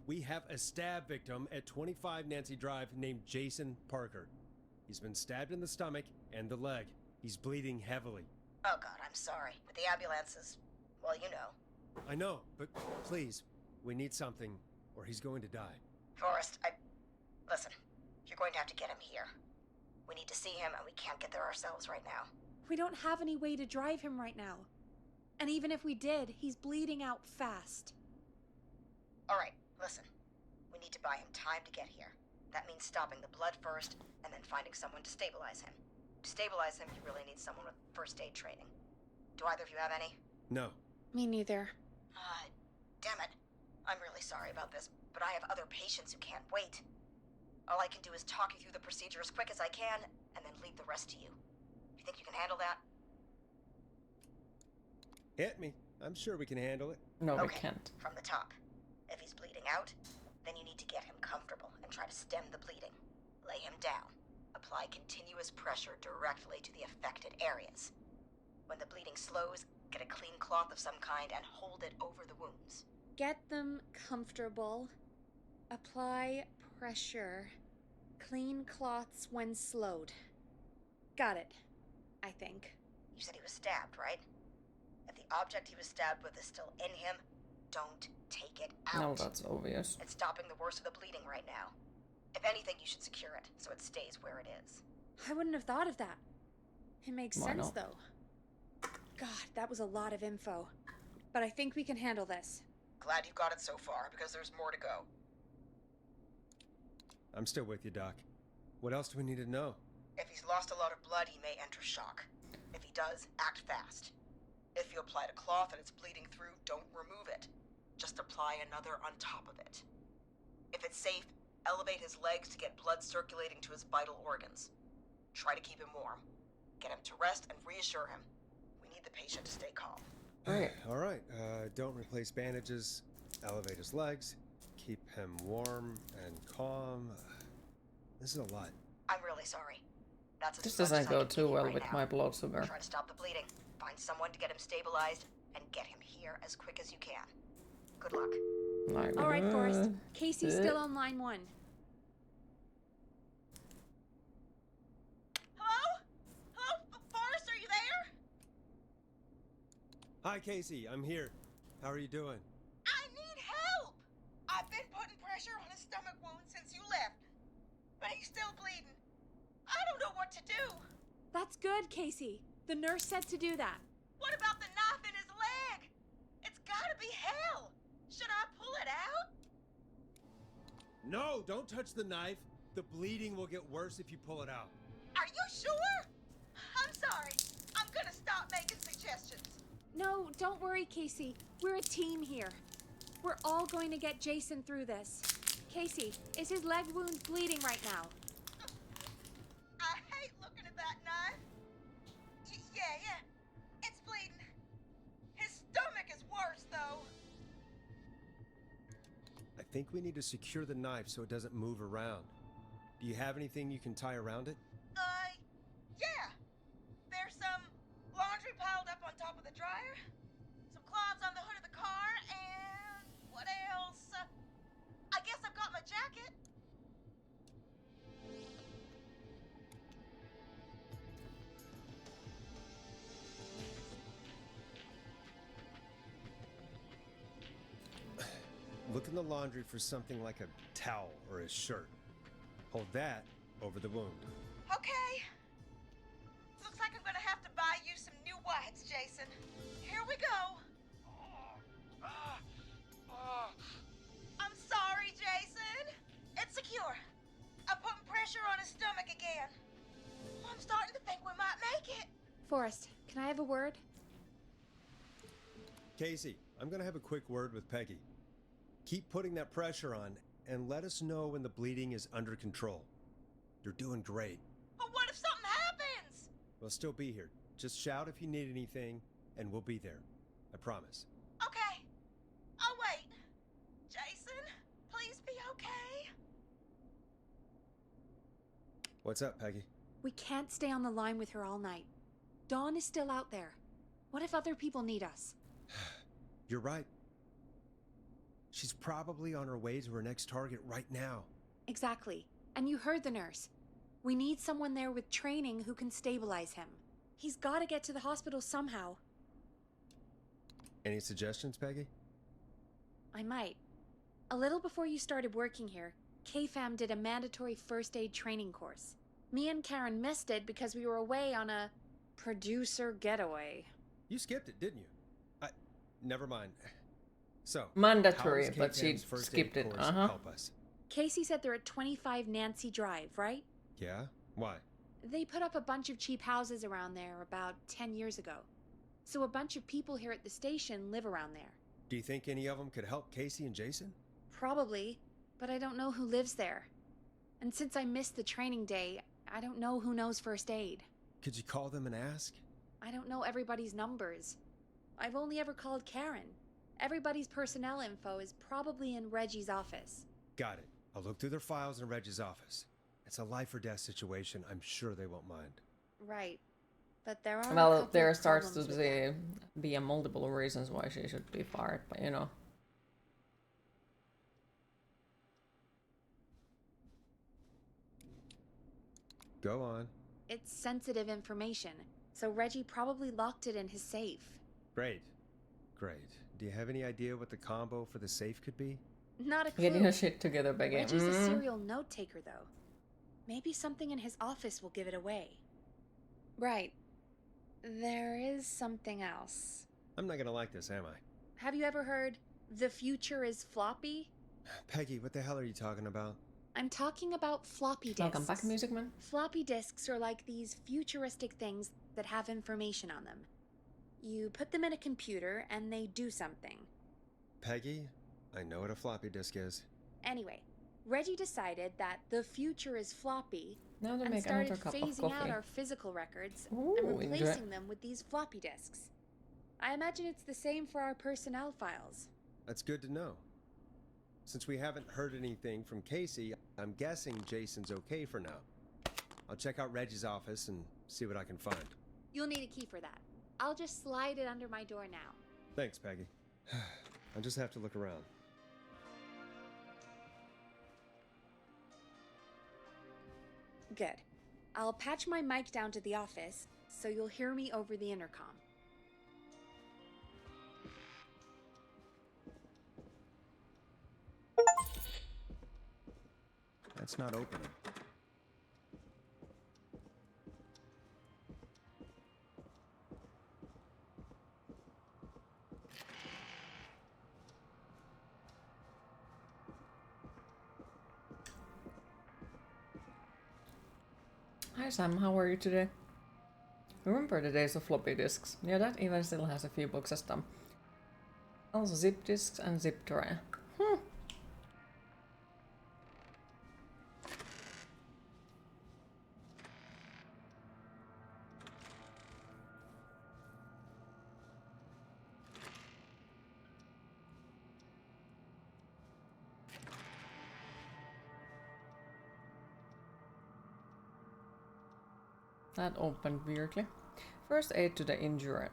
We have a stab victim at 25 Nancy Drive named Jason Parker. He's been stabbed in the stomach and the leg. He's bleeding heavily. Oh God, I'm sorry. But the ambulance is, well, you know. I know, but please, we need something or he's going to die. Forrest, listen, you're going to have to get him here. We need to see him and we can't get there ourselves right now. We don't have any way to drive him right now. And even if we did, he's bleeding out fast. All right, listen. We need to buy him time to get here. That means stopping the blood first and then finding someone to stabilize him. To stabilize him, you really need someone with first aid training. Do either of you have any? No. Me neither. Damn it. I'm really sorry about this, but I have other patients who can't wait. All I can do is talk you through the procedure as quick as I can, and then leave the rest to you. You think you can handle that? Hit me. I'm sure we can handle it. No, we Okay, can't. from the top. If he's bleeding out, then you need to get him comfortable and try to stem the bleeding. Lay him down. Apply continuous pressure directly to the affected areas. When the bleeding slows, get a clean cloth of some kind and hold it over the wounds. Get them comfortable. Apply pressure. Clean cloths when slowed. Got it, I think. You said he was stabbed, right? If the object he was stabbed with is still in him, don't take it out. No, that's obvious. It's stopping the worst of the bleeding right now. If anything, you should secure it so it stays where it is. I wouldn't have thought of that. It makes Why sense, not? though. God, that was a lot of info. But I think we can handle this. Glad you got it so far, because there's more to go. I'm still with you, Doc. What else do we need to know? If he's lost a lot of blood, he may enter shock. If he does, act fast. If you applied a cloth and it's bleeding through, don't remove it. Just apply another on top of it. If it's safe, elevate his legs to get blood circulating to his vital organs. Try to keep him warm. Get him to rest and reassure him. We need the patient to stay calm. Right. All right. Don't replace bandages. Elevate his legs. Keep him warm and calm. This is a lot. I'm really sorry. That's as This much as doesn't I go can too give you well right with now. my blood sugar. Try to stop the bleeding. Find someone to get him stabilized and get him here as quick as you can. Good luck. Like, All right, Forrest. Casey's still on line 1. Hello? Hello, Forrest, are you there? Hi, Casey. I'm here. How are you doing? I need help! I've been putting pressure on his stomach wound since you left, but he's still bleeding. I don't know what to do. That's good, Casey. The nurse said to do that. What about the knife in his leg? It's gotta be hell. Should I pull it out? No, don't touch the knife. The bleeding will get worse if you pull it out. Are you sure? I'm sorry. I'm gonna stop making suggestions. No, don't worry, Casey. We're a team here. We're all going to get Jason through this. Casey, is his leg wound bleeding right now? I hate looking at that knife. Yeah. It's bleeding. His stomach is worse, though. I think we need to secure the knife so it doesn't move around. Do you have anything you can tie around it? Yeah. There's some laundry piled up on top of the dryer, some cloths on the hood of the car, and what else? I guess I've got my jacket. Look in the laundry for something like a towel or a shirt. Hold that over the wound. Okay. Looks like I'm gonna have to buy you some new whites, Jason. Here we go. I'm sorry, Jason. It's secure. I'm putting pressure on his stomach again. I'm starting to think we might make it. Forrest, can I have a word? Casey, I'm going to have a quick word with Peggy. Keep putting that pressure on and let us know when the bleeding is under control. You're doing great. But what if something happens? We'll still be here. Just shout if you need anything, and we'll be there. I promise. What's up, Peggy? We can't stay on the line with her all night. Dawn is still out there. What if other people need us? You're right. She's probably on her way to her next target right now. Exactly. And you heard the nurse. We need someone there with training who can stabilize him. He's got to get to the hospital somehow. Any suggestions, Peggy? I might. A little before you started working here, KFAM did a mandatory first aid training course. Me and Karen missed it because we were away on a producer getaway. You skipped it, didn't you? Never mind. So, Mandatory, how does but she KFAM's first skipped aid it. course help us? Casey said they're at 25 Nancy Drive, right? Yeah? Why? They put up a bunch of cheap houses around there about 10 years ago. So a bunch of people here at the station live around there. Do you think any of them could help Casey and Jason? Probably, but I don't know who lives there. And since I missed the training day, I don't know who knows first aid. Could you call them and ask? I don't know everybody's numbers. I've only ever called Karen. Everybody's personnel info is probably in Reggie's office. Got it. I'll look through their files in Reggie's office. It's a life or death situation. I'm sure they won't mind. Right. But there are Well, there starts to be a multiple reasons why she should be fired, but you know. Go on. It's sensitive information, so Reggie probably locked it in his safe. Great. Great. Do you have any idea what the combo for the safe could be? Not a clue. Getting her shit together, Becky. Reggie's a serial note taker, though. Maybe something in his office will give it away. Right. There is something else. I'm not gonna like this, am I? Have you ever heard, the future is floppy? Peggy, what the hell are you talking about? I'm talking about floppy disks. Welcome back, Music Man. Floppy disks are like these futuristic things that have information on them. You put them in a computer and they do something. Peggy, I know what a floppy disk is. Anyway, Reggie decided that the future is floppy Now to and make started another cup of phasing out coffee. our physical records Ooh, and enjoy. replacing them with these floppy disks. I imagine it's the same for our personnel files. That's good to know. Since we haven't heard anything from Casey, I'm guessing Jason's okay for now. I'll check out Reggie's office and see what I can find. You'll need a key for that. I'll just slide it under my door now. Thanks, Peggy. I'll just have to look around. Good. I'll patch my mic down to the office, so you'll hear me over the intercom. That's not opening. Hi Sam, how are you today? Remember the days of floppy disks? Yeah, that even still has a few boxes done. Also zip disks and zip tray. That opened weirdly. First aid to the injured.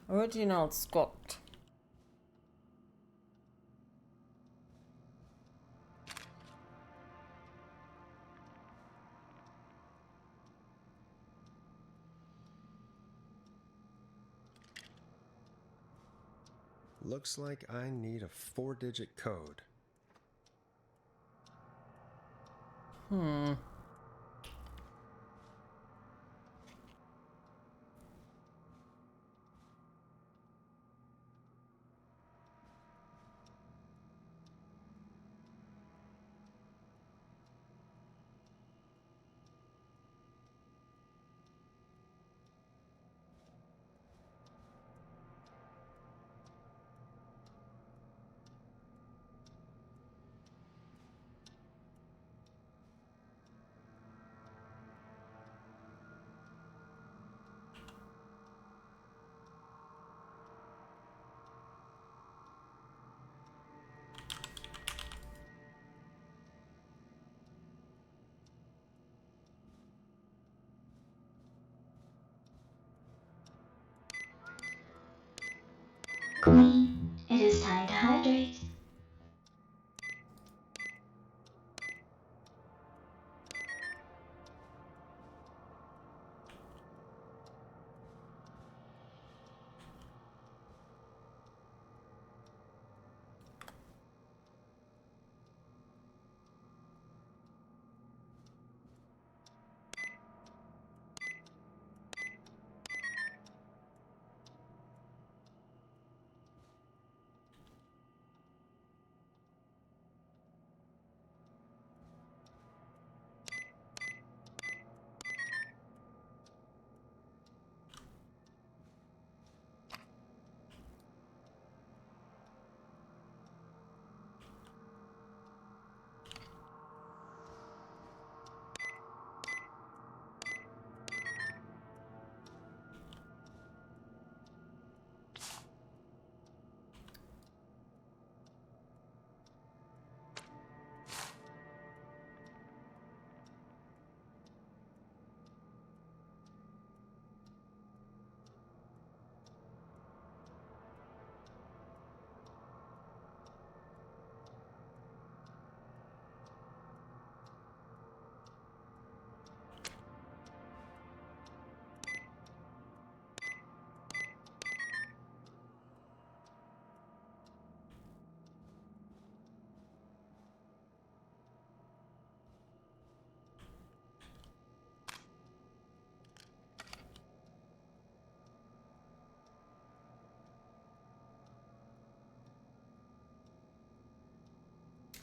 Original Scott. Looks like I need a 4-digit code. days.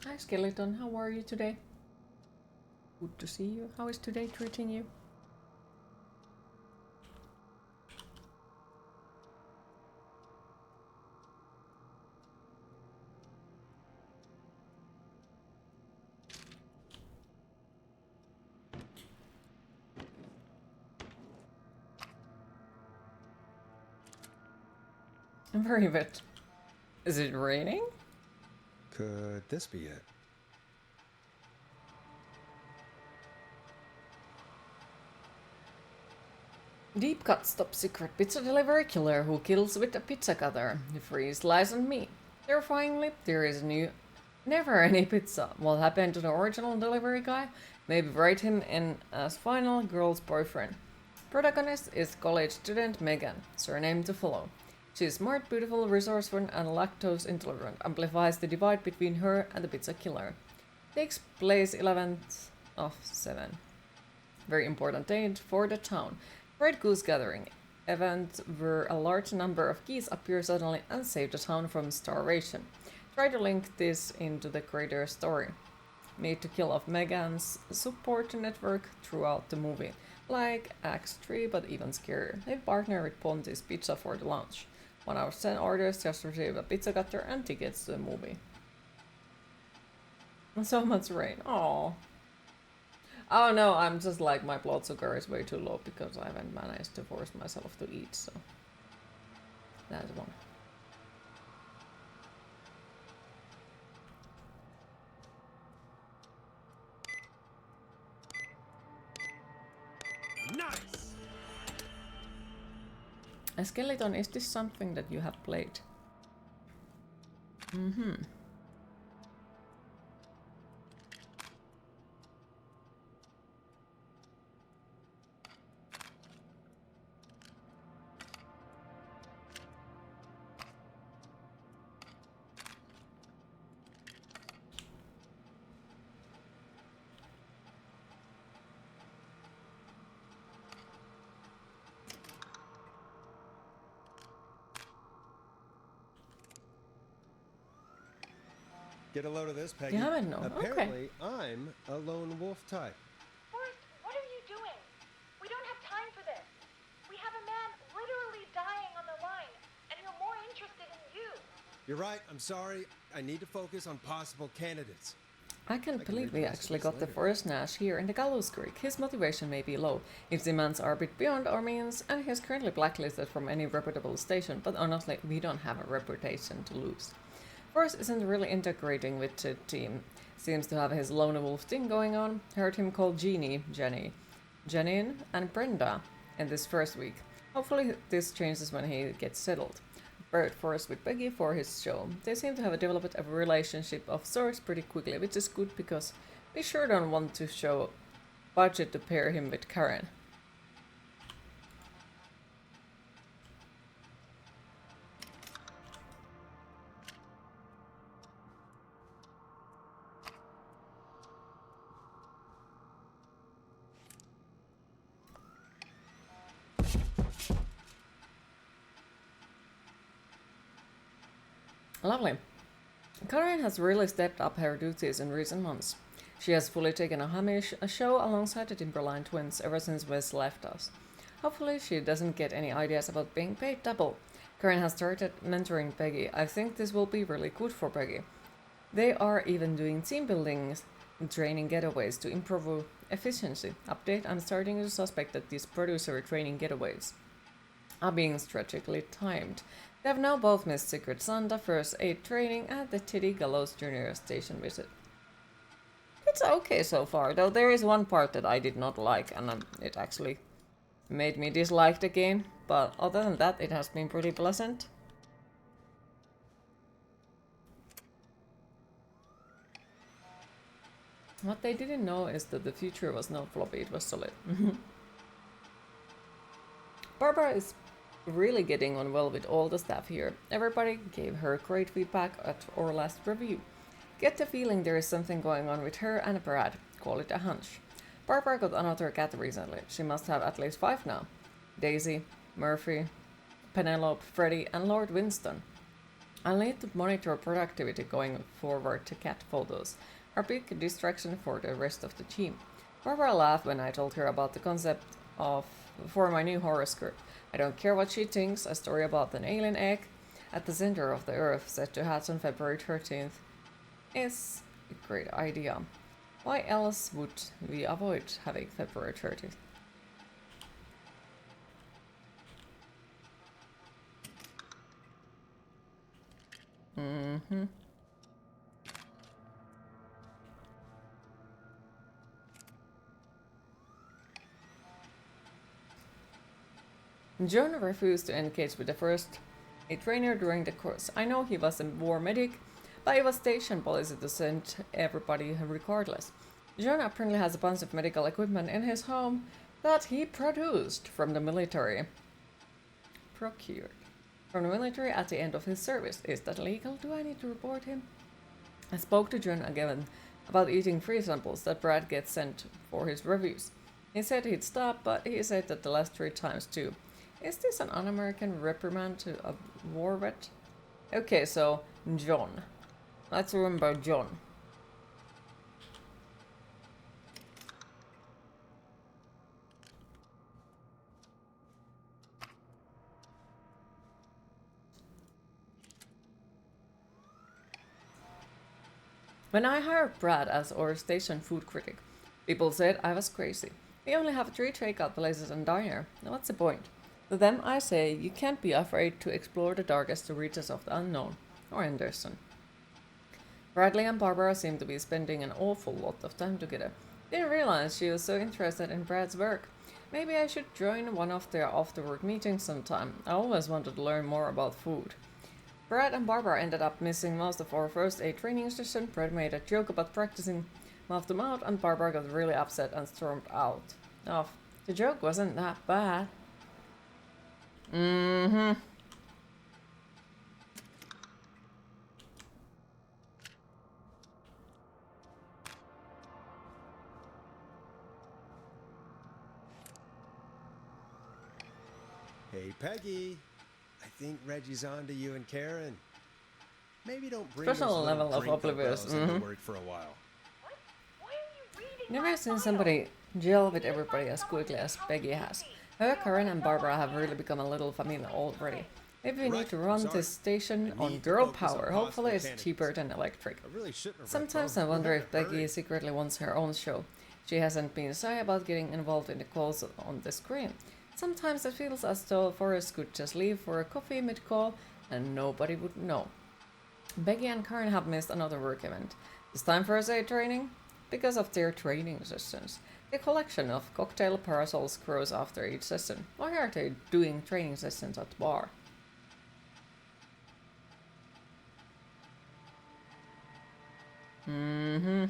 Hi Skeleton, how are you today? Good to see you. How is today treating you? I'm very wet. Is it raining? Could this be it? Deep Cut's top secret pizza delivery killer who kills with a pizza cutter. The freeze lies on me. Terrifyingly, there is never any pizza. What happened to the original delivery guy? Maybe write him in as final girl's boyfriend. Protagonist is college student Megan, surname to follow. She is smart, beautiful, resourceful, and lactose intolerant. Amplifies the divide between her and the pizza killer. Takes place 11th of 7. Very important date for the town. Red Goose Gathering event where a large number of geese appear suddenly and save the town from starvation. Try to link this into the greater story. Meet to kill off Megan's support network throughout the movie. Like Act 3, but even scarier. They partner with Ponti's Pizza for the launch. 1 out of 10 orders just receive a pizza cutter and tickets to the movie. And so much rain. Aww. Oh no, I'm just like my blood sugar is way too low because I haven't managed to force myself to eat, so that's one. Nice! A skeleton, is this something that you have played? Mm-hmm. Get a load of this, Peggy. You haven't known. Apparently, I'm a lone wolf type. Forrest, what are you doing? We don't have time for this. We have a man literally dying on the line, and you're more interested in you. You're right, I'm sorry. I need to focus on possible candidates. I can't believe we actually got the Forest Nash here in the Gallows Creek. His motivation may be low, his demands are a bit beyond our means, and he is currently blacklisted from any reputable station, but honestly, we don't have a reputation to lose. Forrest isn't really integrating with the team. Seems to have his lone wolf thing going on. Heard him call Jenny, and Brenda in this first week. Hopefully this changes when he gets settled. Bird Forest with Peggy for his show. They seem to have developed a relationship of sorts pretty quickly, which is good because we sure don't want to show budget to pair him with Karen. Lovely. Karen has really stepped up her duties in recent months. She has fully taken a Hamish show alongside the Timberline twins ever since Wes left us. Hopefully she doesn't get any ideas about being paid double. Karen has started mentoring Peggy. I think this will be really good for Peggy. They are even doing team building training getaways to improve efficiency. Update, I'm starting to suspect that these producer training getaways are being strategically timed. They have now both missed Secret Santa, first aid training, and the Titty Gallows Jr. station visit. It's okay so far, though there is one part that I did not like, and it actually made me dislike the game, but other than that, it has been pretty pleasant. What they didn't know is that the future was not floppy, it was solid. Barbara is really getting on well with all the staff here. Everybody gave her great feedback at our last review. Get the feeling there is something going on with her and Brad. Call it a hunch. Barbara got another cat recently. She must have at least 5 now. Daisy, Murphy, Penelope, Freddy, and Lord Winston. I'll need to monitor productivity going forward to cat photos. A big distraction for the rest of the team. Barbara laughed when I told her about the concept for my new horoscope. I don't care what she thinks, a story about an alien egg at the center of the earth set to hatch on February 13th is a great idea. Why else would we avoid having February 30th? John refused to engage with the first aid trainer during the course. I know he was a war medic, but it was station policy to send everybody regardless. John apparently has a bunch of medical equipment in his home that he produced from the military. Procured from the military at the end of his service. Is that legal? Do I need to report him? I spoke to John again about eating free samples that Brad gets sent for his reviews. He said he'd stop, but he said that the last 3 times too. Is this an un-American reprimand to a war vet? Okay, so John. Let's remember John. When I hired Brad as our station food critic, people said I was crazy. We only have 3 takeout places and diner. What's the point? To them I say you can't be afraid to explore the darkest reaches of the unknown. Or Anderson. Bradley and Barbara seem to be spending an awful lot of time together. Didn't realize she was so interested in Brad's work. Maybe I should join one of their after-work meetings sometime. I always wanted to learn more about food. Brad and Barbara ended up missing most of our first aid training session. Brad made a joke about practicing mouth to mouth, and Barbara got really upset and stormed out. Oh, the joke wasn't that bad. Hey, Peggy. I think Reggie's on to you and Karen. Maybe don't bring Special those little level of drink oblivious. bells into work for a while. Never seen somebody gel with everybody as quickly as Peggy has. Her, Karen, and Barbara have really become a little familiar already. Maybe we need to run this station on girl power. Hopefully it's cheaper than electric. Sometimes I wonder if Peggy secretly wants her own show. She hasn't been shy about getting involved in the calls on the screen. Sometimes it feels as though Forrest could just leave for a coffee mid-call and nobody would know. Peggy and Karen have missed another work event. This time first aid training? Because of their training sessions. The collection of cocktail parasols grows after each session. Why are they doing training sessions at the bar? Mm-hmm.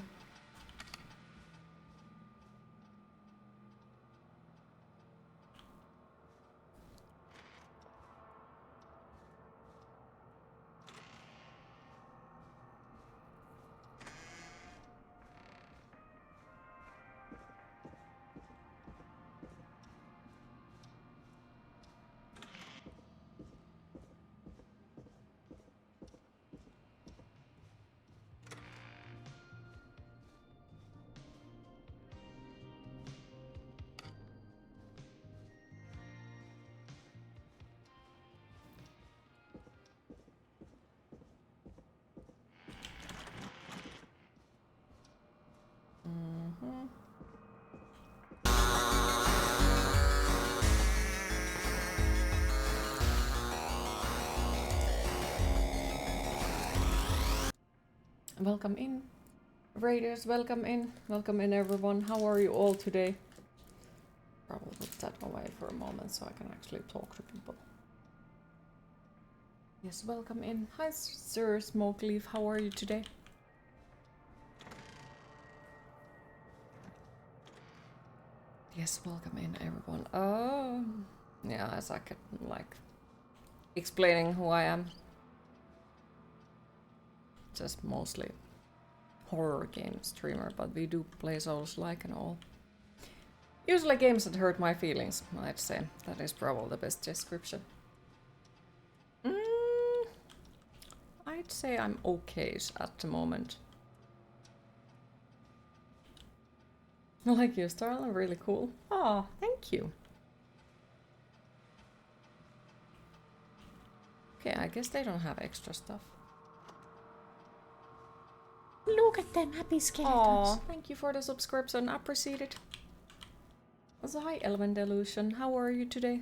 Mm-hmm. Welcome in, Raiders. Welcome in. Welcome in, everyone. How are you all today? Probably put that away for a moment so I can actually talk to people. Yes, welcome in. Hi, Sir Smokeleaf. How are you today? Yes, welcome in, everyone. Oh, yeah, as I can, like, explaining who I am. Just mostly horror game streamer, but we do play Souls-like and all. Usually games that hurt my feelings, I'd say. That is probably the best description. I'd say I'm okay at the moment. I like your style, really cool. Oh, thank you. Okay, I guess they don't have extra stuff. Look at them happy skeletons. Aw, thank you for the subscription, appreciate it. So hi Elven Delusion, how are you today?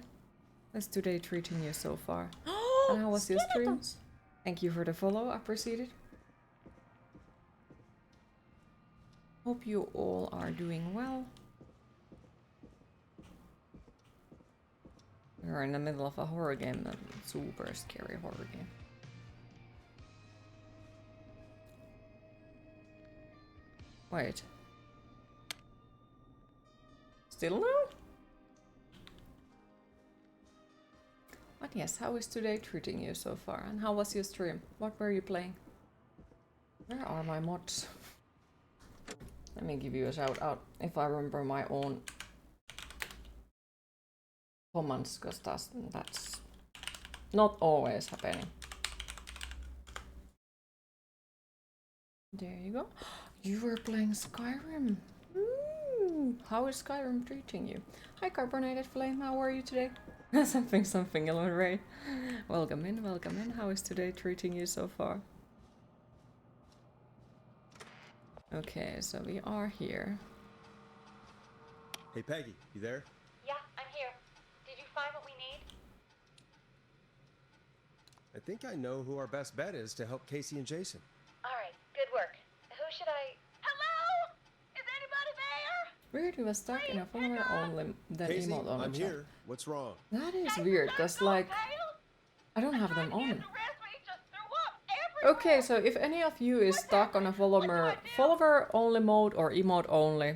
How's today treating you so far? And how was your stream? Thank you for the follow, appreciate it. Hope you all are doing well. We're in the middle of a horror game, a super scary horror game. Wait. Still no? But yes, how is today treating you so far? And how was your stream? What were you playing? Where are my mods? Let me give you a shout out if I remember my own commands, because that's not always happening. There you go. You were playing Skyrim. How is Skyrim treating you? Hi Carbonated Flame, how are you today? something, Ellen Ray. Welcome in, welcome in. How is today treating you so far? Okay, so we are here. Hey Peggy, you there? Yeah, I'm here. Did you find what we need? I think I know who our best bet is to help Casey and Jason. Alright, good work. Who should I... Hello? Is anybody there? Weird, you were stuck in a follower only, then Casey, emote on I'm the chat. here. What's wrong? That is weird, because like, I don't have them on. Okay, so if any of you is stuck on a follower only mode or emote only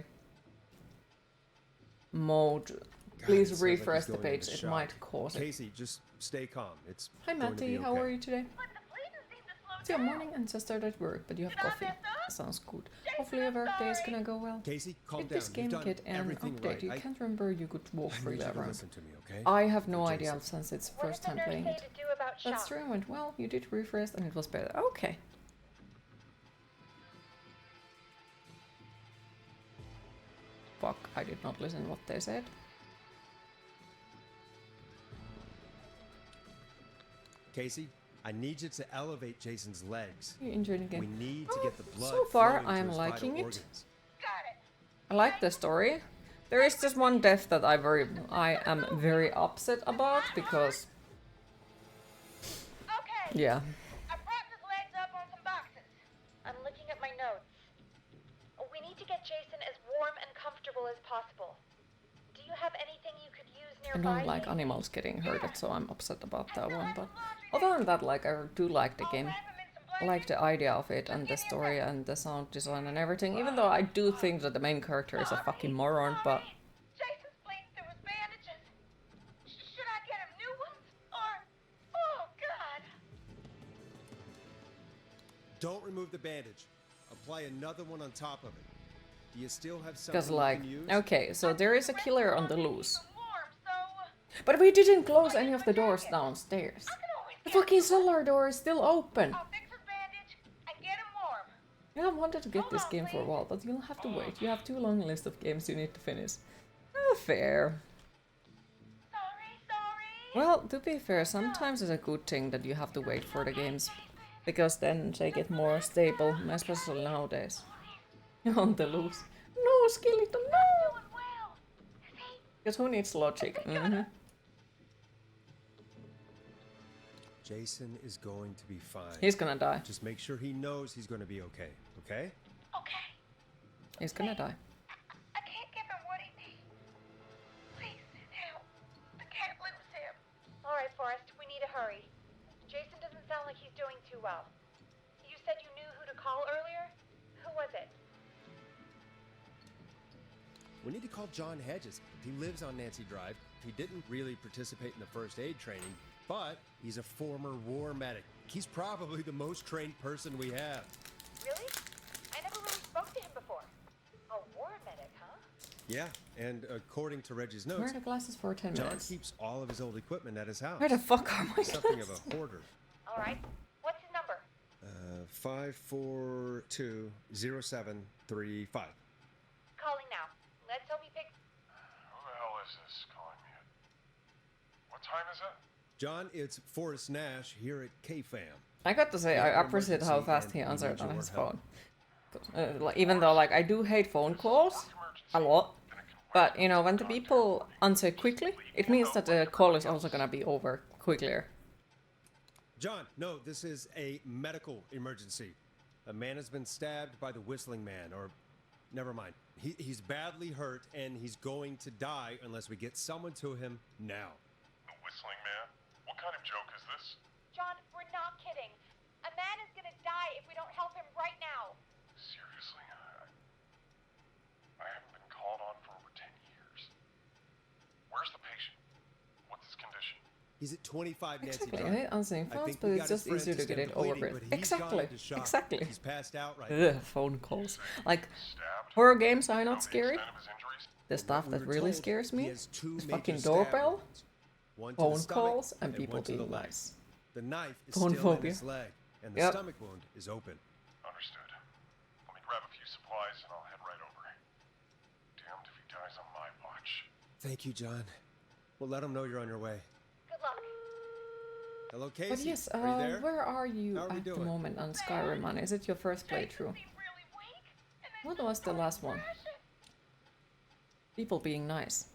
mode, please sounds like refresh he's the going page, into it shock. might cause it. Casey, just stay calm. It's Hi going to be Matty, okay. how are you today? It's your morning and just started work, but you have coffee. Sounds good. Hopefully your workday is gonna go well. Casey, calm Did down. this You've game done get an everything update? right. You can't remember you could walk I need freely you to around. listen to me, okay? I have no For idea Jason. since it's What first did the time nurse playing say it. to do about That shock? stream went well, you did refresh and it was better. Okay. Fuck, I did not listen what they said. Casey, I need you to elevate Jason's legs. You enjoyed the game? We need to get the blood So far, flowing to I am his liking vital it. organs. I like the story. There is just one death that I am very upset about because Okay. yeah. I propped his legs up on some boxes. I'm looking at my notes. We need to get Jason as warm and comfortable as possible. Do you have anything you could use I nearby? don't like animals getting hurted, so I'm upset about that one. But other than that, like I do like the game. Wrap him in some like the idea of it and the story and the sound design and everything, even though I do think that the main character is a fucking moron, but... Jason's bleeding through his bandages. Should I get him new ones? Or... Oh, God. Don't remove the bandage. Apply another one on top of it. Do you still have something Because, you like, can use? okay, so there is a killer on the loose. Warm, so... But we didn't close any of the doors downstairs. The fucking cellar door is still open. I'll fix his bandage and get him warm. You know, I wanted to get this game for a while, but you'll have to wait. You have too long a list of games you need to finish. Fair. Sorry. Well, to be fair, sometimes it's a good thing that you have to wait for the games. Because then they get more stable, especially nowadays. On the loose. No, skeleton, no! Doing well. Because who needs logic? Jason is going to be fine. He's gonna die. Just make sure he knows he's going to be okay. Okay? Okay. He's gonna die. I can't give him what he needs. Please, help. I can't lose him. All right, Forrest, we need to hurry. Jason doesn't sound like he's doing too well. You said you knew who to call earlier? Who was it? We need to call John Hedges. He lives on Nancy Drive. He didn't really participate in the first aid training, but he's a former war medic. He's probably the most trained person we have. Really? I never really spoke to him before. A war medic, huh? Yeah, and according to Reggie's Where notes, are the glasses for 10 John minutes? keeps all of his old equipment at his house. Where the fuck are my Something glasses? of a hoarder. All right. What's his number? 5420735. Calling now. Let's hope he picks. Who the hell is this calling me at? What time is it? John, it's Forrest Nash here at KFAM. I got to say, Yeah, I appreciate how emergency fast he and we answered need on your his help. phone. Like, even though, like, I do hate phone calls a lot, but you know, when the people answer quickly, it means that the call is also gonna be over quicker. John, no, this is a medical emergency. A man has been stabbed by the Whistling Man, or never mind. He's badly hurt and he's going to die unless we get someone to him now. The Whistling Man? What kind of joke is this? John, we're not kidding. A man is gonna die if we don't help him right now. Seriously? I haven't been called on for over 10 years. Where's the patient? What's his condition? He's at 25 Nancy Exactly, I Drive. hate answering I phones, think but we it's got his just friend easier to stem get it the over bleeding, with. but he's gone Exactly, into shock. exactly. He's passed out right Ugh, phone calls. Like, Stabbed? horror games are Know not the scary. extent of his injuries? The stuff We that were really told scares he me has two is major fucking stab doorbell, wounds. One to the phone stomach calls, and people one to the being leg. nice. The knife is Phone still phobia. in his leg, and the Yep. stomach wound is open. Understood. Let me grab a few supplies and I'll head right over. Damned if he dies on my watch. Thank you, John. We'll let him know you're on your way. Good luck. Hello, Casey. But yes, are you there? where are you How are we at the doing? moment on Skyrim, man? Is it your first playthrough? What was the last one? People being nice.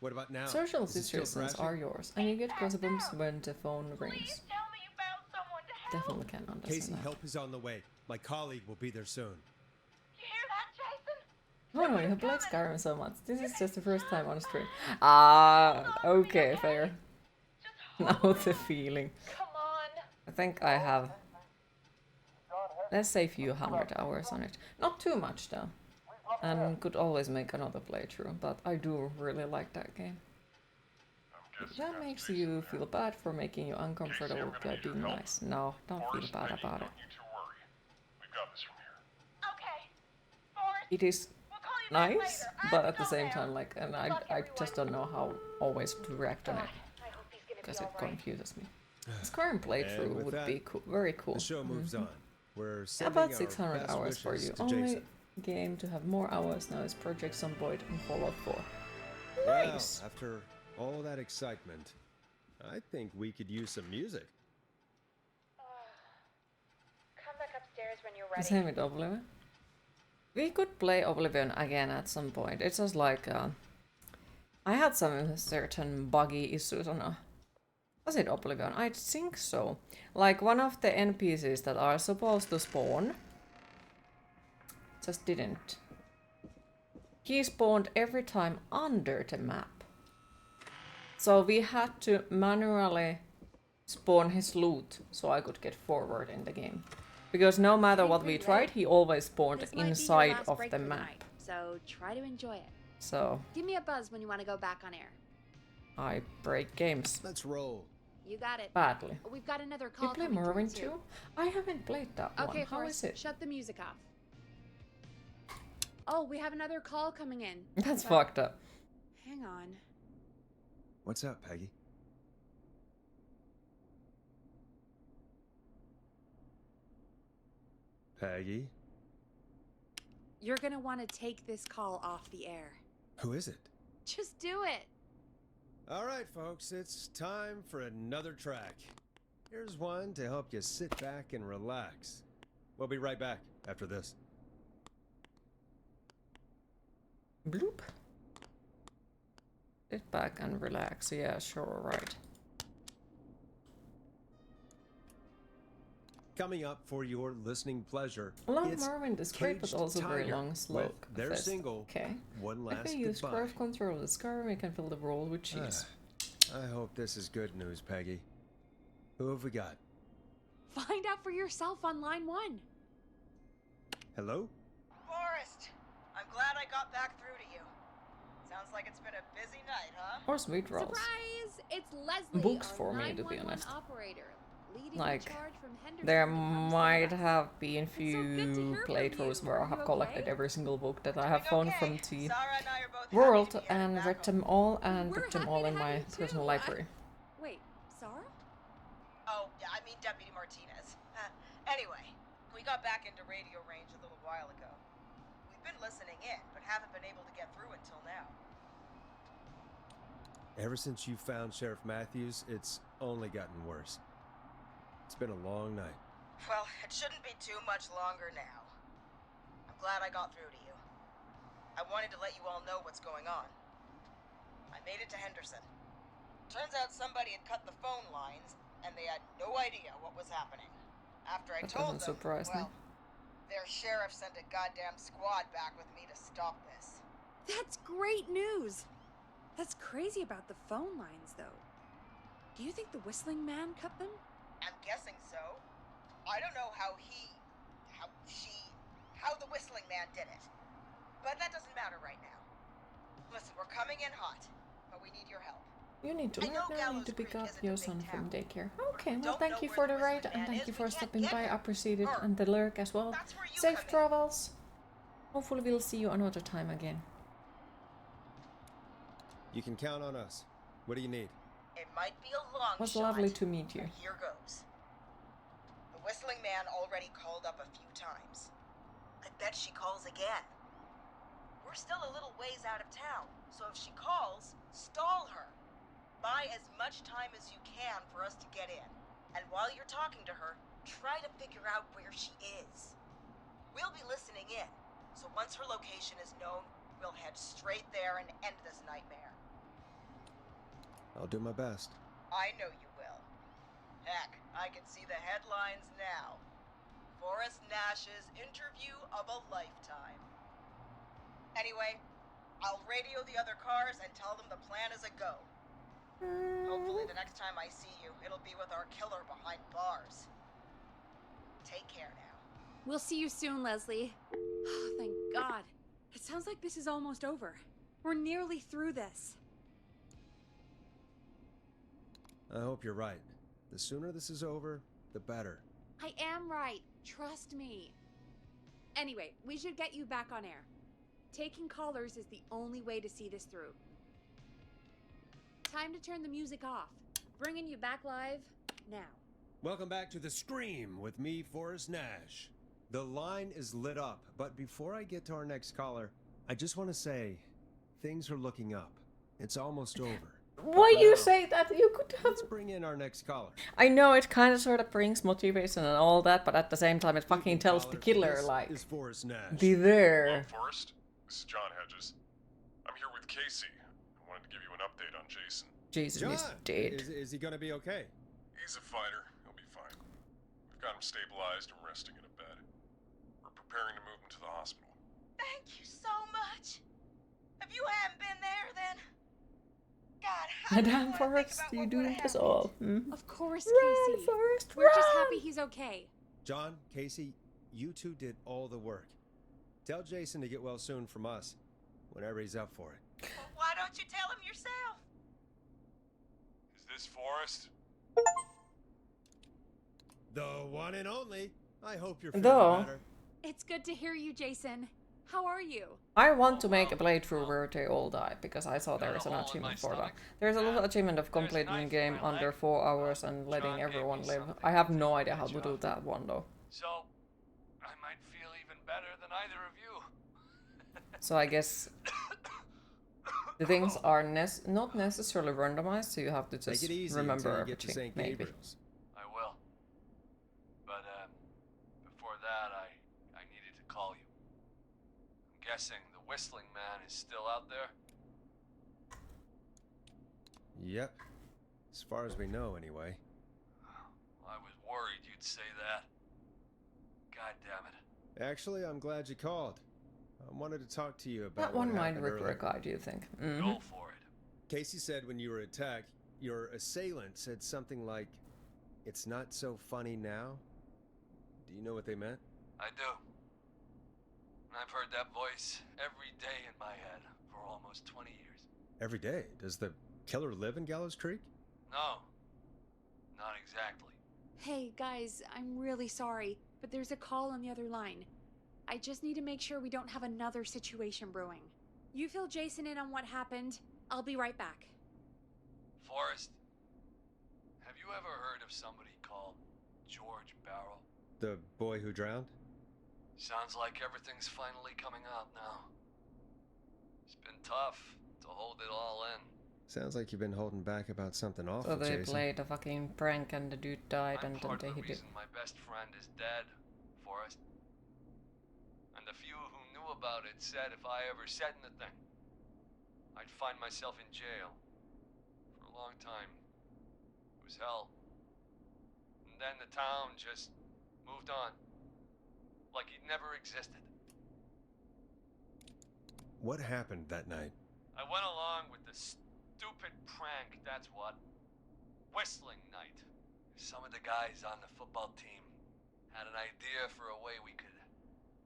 What about now? Social Is it still situations crashing? are yours, and you get goosebumps when the phone rings. Tell me you found someone to help. Definitely can understand Casey, that. help is on the way. My colleague will be there soon. You hear that, Jason? Oh, you have played Skyrim so much. This is just the first time on stream. Ah, okay, fair. Now the feeling. Come on. I think I have, let's say, a few hundred hours on it. Not too much though. And could always make another playthrough, but I do really like that game. That makes you feel bad for making you uncomfortable by being nice. No, don't feel bad about it. Don't you two worry. We've got this from here. Okay. Forrest, It is we'll call you back nice, later. I but have at to the go same now. time, like, and Good luck, I just don't know how always to react on it, I hope he's gonna because be it all right. confuses me. This current playthrough And with would that, be cool, very cool. The show moves on. We're sending About our 600 best hours for wishes you. to Only Jason. game to have more hours now is Project Zomboid and Fallout 4. Well, Nice! after all that excitement, I think we could use some music. Come back upstairs when you're The ready. same with Oblivion. We could play Oblivion again at some point. It's just like, I had some certain buggy issues on was it Oblivion? I think so. Like one of the NPCs that are supposed to spawn just didn't. He spawned every time under the map. So we had to manually spawn his loot so I could get forward in the game. Because no matter what we Pretty tried, late. he always spawned This might be your inside last of break the for map. night, so try to enjoy it. So Give me a buzz when you want to go back on air. I break games Let's roll. You got it. badly. We've got another You call play coming through, Morrowind too? I haven't played that Okay, one. How Forrest, is it? shut the music off. Oh, we have another call coming in. That's But- fucked up. Hang on. What's up, Peggy? Peggy? You're gonna want to take this call off the air. Who is it? Just do it. All right, folks, it's time for another track. Here's one to help you sit back and relax. We'll be right back after this. Bloop. Sit back and relax. Yeah, sure, right. Coming up for your listening pleasure, Long it's Morrowind is great, but Caged also very Tiger long, slow. with their single, Okay. One If Last we use Goodbye. curve control with Skyrim, we can fill the world with cheese. I hope this is good news, Peggy. Who have we got? Find out for yourself on line 1. Hello? Forrest, I'm glad I got back through to you. Sounds like it's been a busy night, huh? Or sweet rolls. Surprise! It's Leslie, Books our for me, to be 911 honest. operator, leading Like, the charge from Henderson there to come might save us. have been so good to few hear from playthroughs you. where I Are have you collected okay? every single book that I Doing have found okay. from the Sarah and I are both happy world to be headed and back read home. them all and We're put them happy all to in have my you too. personal library. Wait, Sarah? Oh, yeah, I mean Deputy Martinez. Anyway, we got back into radio range a little while ago. We've been listening in, but haven't been able to get through until now. Ever since you found Sheriff Matthews, it's only gotten worse. It's been a long night. Well, it shouldn't be too much longer now. I'm glad I got through to you. I wanted to let you all know what's going on. I made it to Henderson. Turns out somebody had cut the phone lines, and they had no idea what was happening. After I That told doesn't them, surprise me. well, their sheriff sent a goddamn squad back with me to stop this. That's great news. That's crazy about the phone lines, though. Do you think the Whistling Man cut them? I'm guessing so. I don't know how the Whistling Man did it. But that doesn't matter right now. Listen, we're coming in hot, but we need your help. You need to I learn know now. You Gallows need to pick Creek up isn't a your big son from town. daycare. Okay, well Don't thank know you where for the the ride Whistling and Man thank is. you We for can't stopping get by. him. Appreciate it. Or- And the lurk as well. That's where you Safe come in. travels. Hopefully we'll see you another time again. You can count on us. What do you need? It might be a long It was shot, lovely to meet you. but here goes. The Whistling Man already called up a few times. I bet she calls again. We're still a little ways out of town, so if she calls, stall her. Buy as much time as you can for us to get in. And while you're talking to her, try to figure out where she is. We'll be listening in, so once her location is known, we'll head straight there and end this nightmare. I'll do my best. I know you will. Heck, I can see the headlines now. Forrest Nash's interview of a lifetime. Anyway, I'll radio the other cars and tell them the plan is a go. Hopefully the next time I see you, it'll be with our killer behind bars. Take care now. We'll see you soon, Leslie. Oh, thank God. It sounds like this is almost over. We're nearly through this. I hope you're right. The sooner this is over, the better. I am right. Trust me. Anyway, we should get you back on air. Taking callers is the only way to see this through. Time to turn the music off. Bringing you back live now. Welcome back to The Scream with me, Forrest Nash. The line is lit up, but before I get to our next caller, I just want to say, things are looking up. It's almost over. Why you Wow. say that? You could have... Let's bring in our next caller. I know it kind of sort of brings motivation and all that, but at the same time it fucking tells the killer, This like, is Forrest Nash. be there. Hello, Forrest. This is John Hedges. I'm here with Casey. I wanted to give you an update on Jason. Jason is John, dead. is he gonna be okay? He's a fighter. He'll be fine. We've got him stabilized and resting in a bed. We're preparing to move him to the hospital. Thank you so much. If you hadn't been there, then... God, Madame Forrest, you doomed us all. Hmm? Of course, Run, Casey. Forrest, We're just run! happy he's okay. John, Casey, you two did all the work. Tell Jason to get well soon from us, whenever he's up for it. Well, why don't you tell him yourself? Is this Forrest? The one and only. I hope you're Though- feeling better. It's good to hear you, Jason. How are you? I want to make a playthrough where they all die, because I saw there is an achievement for that. There's a little achievement of completing the game under 4 hours and letting everyone live. I have no idea how to do that one though. So, I might feel even better than either of you. So I guess the things are not necessarily randomized, so you have to Take just it easy remember until you get to everything, St. maybe. Gabriel's. I will. But, before that, I needed to call you. I'm guessing the Whistling Man is still out there? Yep. As far as we know, anyway. I was worried you'd say that. God damn it. Actually, I'm glad you called. I wanted to talk to you about That one what might happened require a earlier. guide, do you think? Go for it. Casey said when you were attacked, your assailant said something like, "It's not so funny now." Do you know what they meant? I do. And I've heard that voice every day in my head for almost 20 years. Every day. Does the killer live in Gallows Creek? No. Not exactly. Hey, guys, I'm really sorry, but there's a call on the other line. I just need to make sure we don't have another situation brewing. You fill Jason in on what happened. I'll be right back. Forrest, have you ever heard of somebody called George Barrow? The boy who drowned? Sounds like everything's finally coming out now. It's been tough to hold it all in. Sounds like you've been holding back about something awful, So they Jason. played a fucking prank and the dude died I'm and then part they of the hit it. reason my best friend is dead, Forrest. And the few who knew about it said if I ever said anything, I'd find myself in jail. For a long time. It was hell. And then the town just moved on. Like he'd never existed. What happened that night? I went along with the stupid prank, that's what. Whistling night. Some of the guys on the football team had an idea for a way we could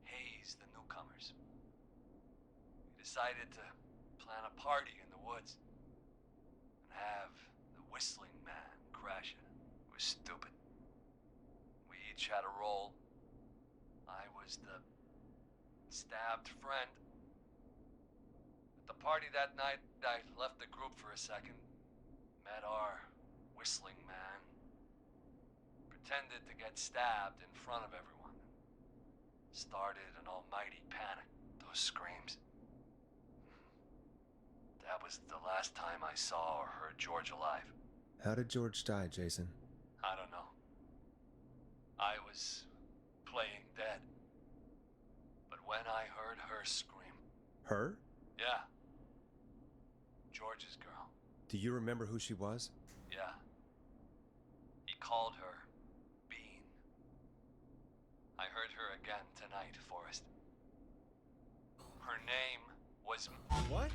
haze the newcomers. We decided to plan a party in the woods and have the Whistling Man crash it. It was stupid. We each had a role. I was the stabbed friend. At the party that night, I left the group for a second, met our Whistling Man, pretended to get stabbed in front of everyone. Started an almighty panic. Those screams. That was the last time I saw or heard George alive. How did George die, Jason? I don't know. I was playing dead. But when I heard her scream... Her? Yeah. George's girl. Do you remember who she was? Yeah. He called her Bean. I heard her again tonight, Forrest. Her name was... What?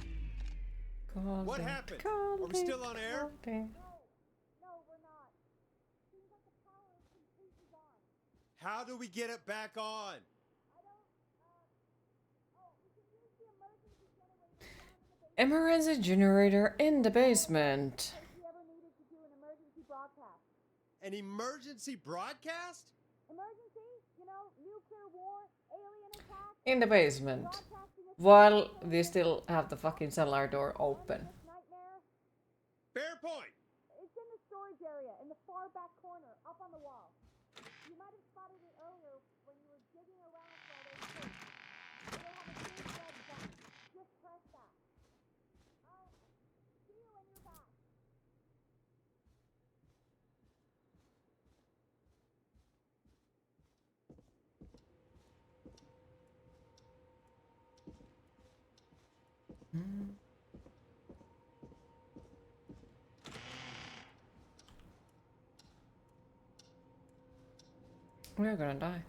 Called What it, happened? called Are we still it, on air? called it. No, we're not. Seems like the power is completely gone. How do we get it back on? Emergency generator in the basement. If you ever needed to do an emergency broadcast. An emergency broadcast? Emergency? You know, nuclear war, alien attack. In the basement. Broadcasting a While we still have the fucking cellar door open. nightmare. Fair point. It's in the storage area, in the far back corner, up on the wall. You might have spotted it earlier when you were digging around for all those things. It'll have a big red button. Just press that. I'll see you when you're back. We're gonna die.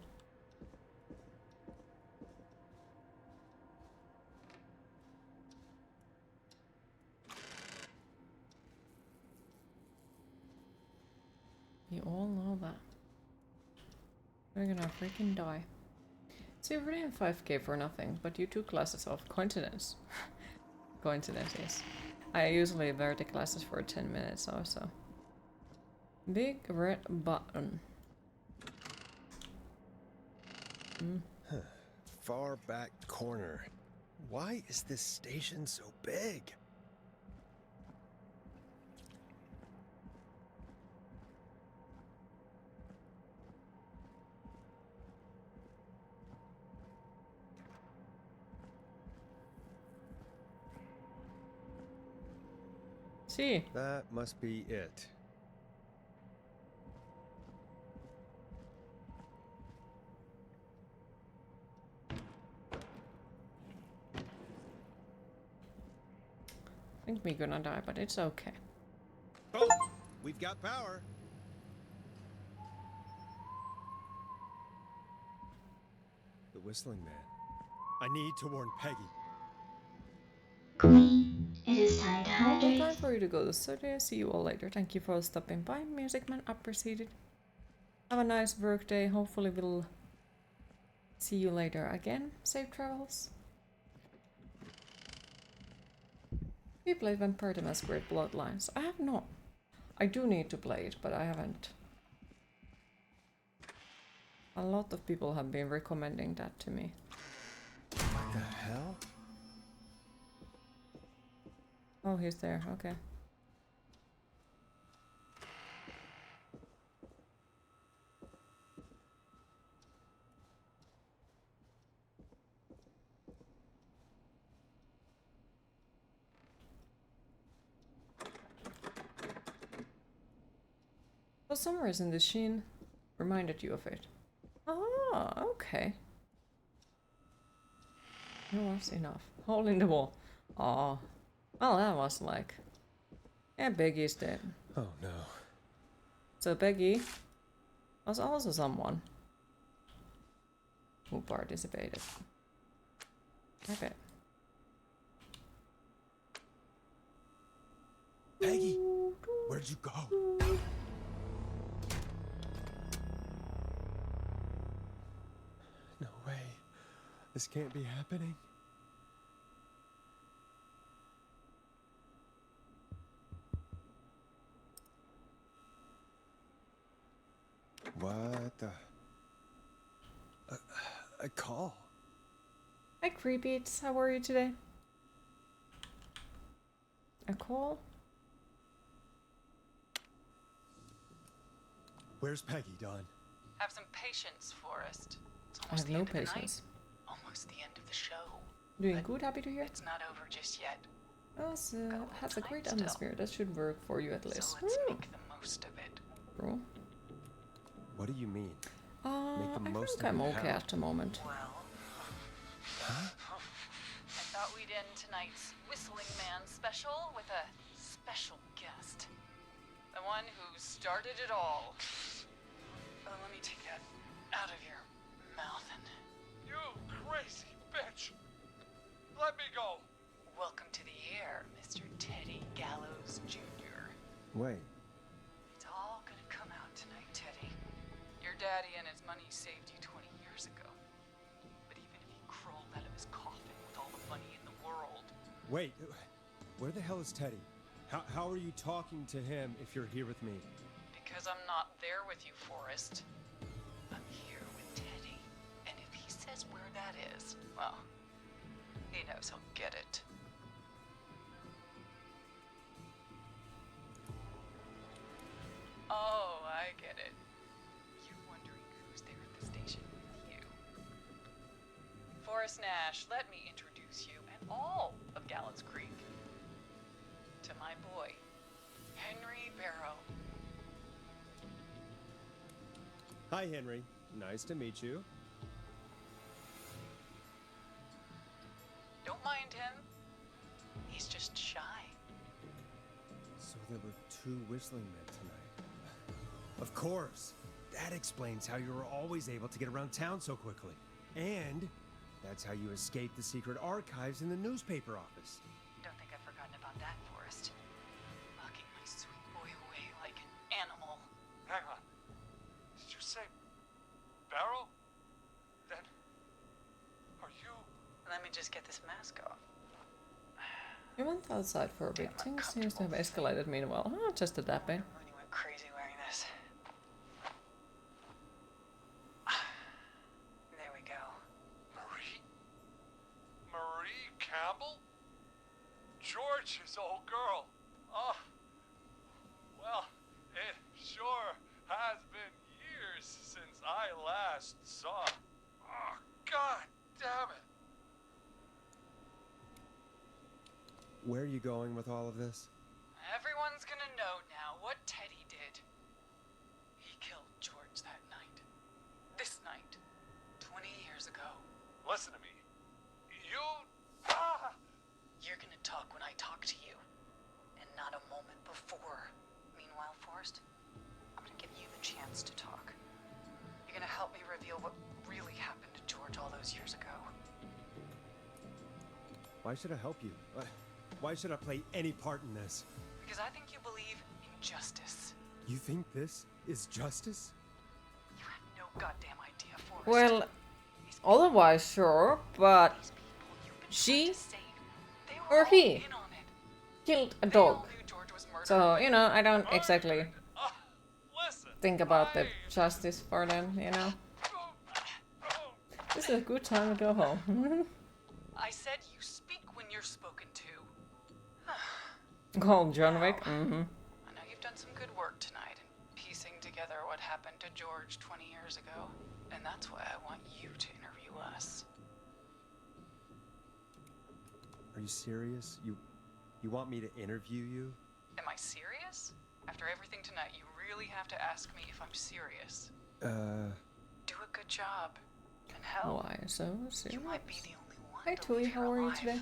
We're gonna freaking die. So you're running 5k for nothing, but you took classes off. Coincidence. Coincidence, yes. I usually wear the classes for 10 minutes or so. Big red button. Far back corner. Why is this station so big? See. That must be it. I think we're gonna die, but it's okay. Oh, we've got power. The whistling man. I need to warn Peggy. Queen, it is time to Well, hydrate. time for you to go to study. See you all later. Thank you for stopping by, Music Man. Appreciated. Have a nice work day. Hopefully we'll see you later again. Safe travels. We played Vampire the Masquerade Bloodlines. I have not. I do need to play it, but I haven't. A lot of people have been recommending that to me. What the hell? Oh, he's there. Okay. For some reason, the sheen reminded you of it. Ah, okay. That was enough. Hole in the wall. Ah. Well, that was like... Yeah, Peggy's dead. Oh no. So Peggy was also someone who participated. Okay. Peggy, where'd you go? No way. This can't be happening. What the? A call? Hi, Creepyts. How are you today? A call? Where's Peggy, Don? Have some patience, Forrest. It's I almost have the no end of the night. patience. Almost the end of the show. Doing But good, happy to hear. It's not over just yet. Has a great time still. atmosphere. That should work for you at least. So let's make the most of it. Bro. What do you mean? I the most think of I'm it okay how? at the moment. Well, I thought we'd end tonight's Whistling Man special with a special guest. The one who started it all. Let me take that out of your mouth and... You crazy bitch! Let me go! Welcome to the air, Mr. Teddy Gallows Jr. Wait. It's all gonna come out tonight, Teddy. Your daddy and his money saved you 20 years ago. But even if he crawled out of his coffin with all the money in the world... Wait. Where the hell is Teddy? How are you talking to him if you're here with me? Because I'm not there with you, Forrest. I'm here with Teddy. And if he says where that is, well, he knows he'll get it. Oh, I get it. You're wondering who's there at the station with you. Forrest Nash, let me introduce you and all of Gallows Creek to my boy, Henry Barrow. Hi, Henry. Nice to meet you. Don't mind him. He's just shy. So there were two whistling men tonight. Of course. That explains how you were always able to get around town so quickly. And that's how you escaped the secret archives in the newspaper office. Don't think I've forgotten about that, Forrest. Locking my sweet boy away like an animal. Hang on. Did you say Barrow? just get this mask off. We went outside for a bit. Things seems to have escalated meanwhile. Oh, just a dapping. When you went crazy wearing this. There we go. Marie? Marie Campbell? George's old girl. Oh. Well, it sure has been years since I last saw. Oh, God damn it. Where are you going with all of this? Everyone's gonna know now what Teddy did. He killed George that night. This night. 20 years ago. Listen to me. You... You're gonna talk when I talk to you. And not a moment before. Meanwhile, Forrest, I'm gonna give you the chance to talk. You're gonna help me reveal what really happened to George all those years ago. Why should I help you? Why should I play any part in this? Because I think you believe in justice. You think this is justice? You have no goddamn idea, Forrest. Well, otherwise, sure, but she or he killed a dog. So, you know, I don't exactly think about the justice for them, you know. This is a good time to go home. I said you speak when you're spoken to. Call John Wick. I know you've done some good work tonight in piecing together what happened to George 20 years ago. And that's why I want you to interview us. Are you serious? You want me to interview you? Am I serious? After everything tonight, you really have to ask me if I'm serious. Do a good job. And hell, Why so serious? you might be the only one. Hi Tui, how are you today?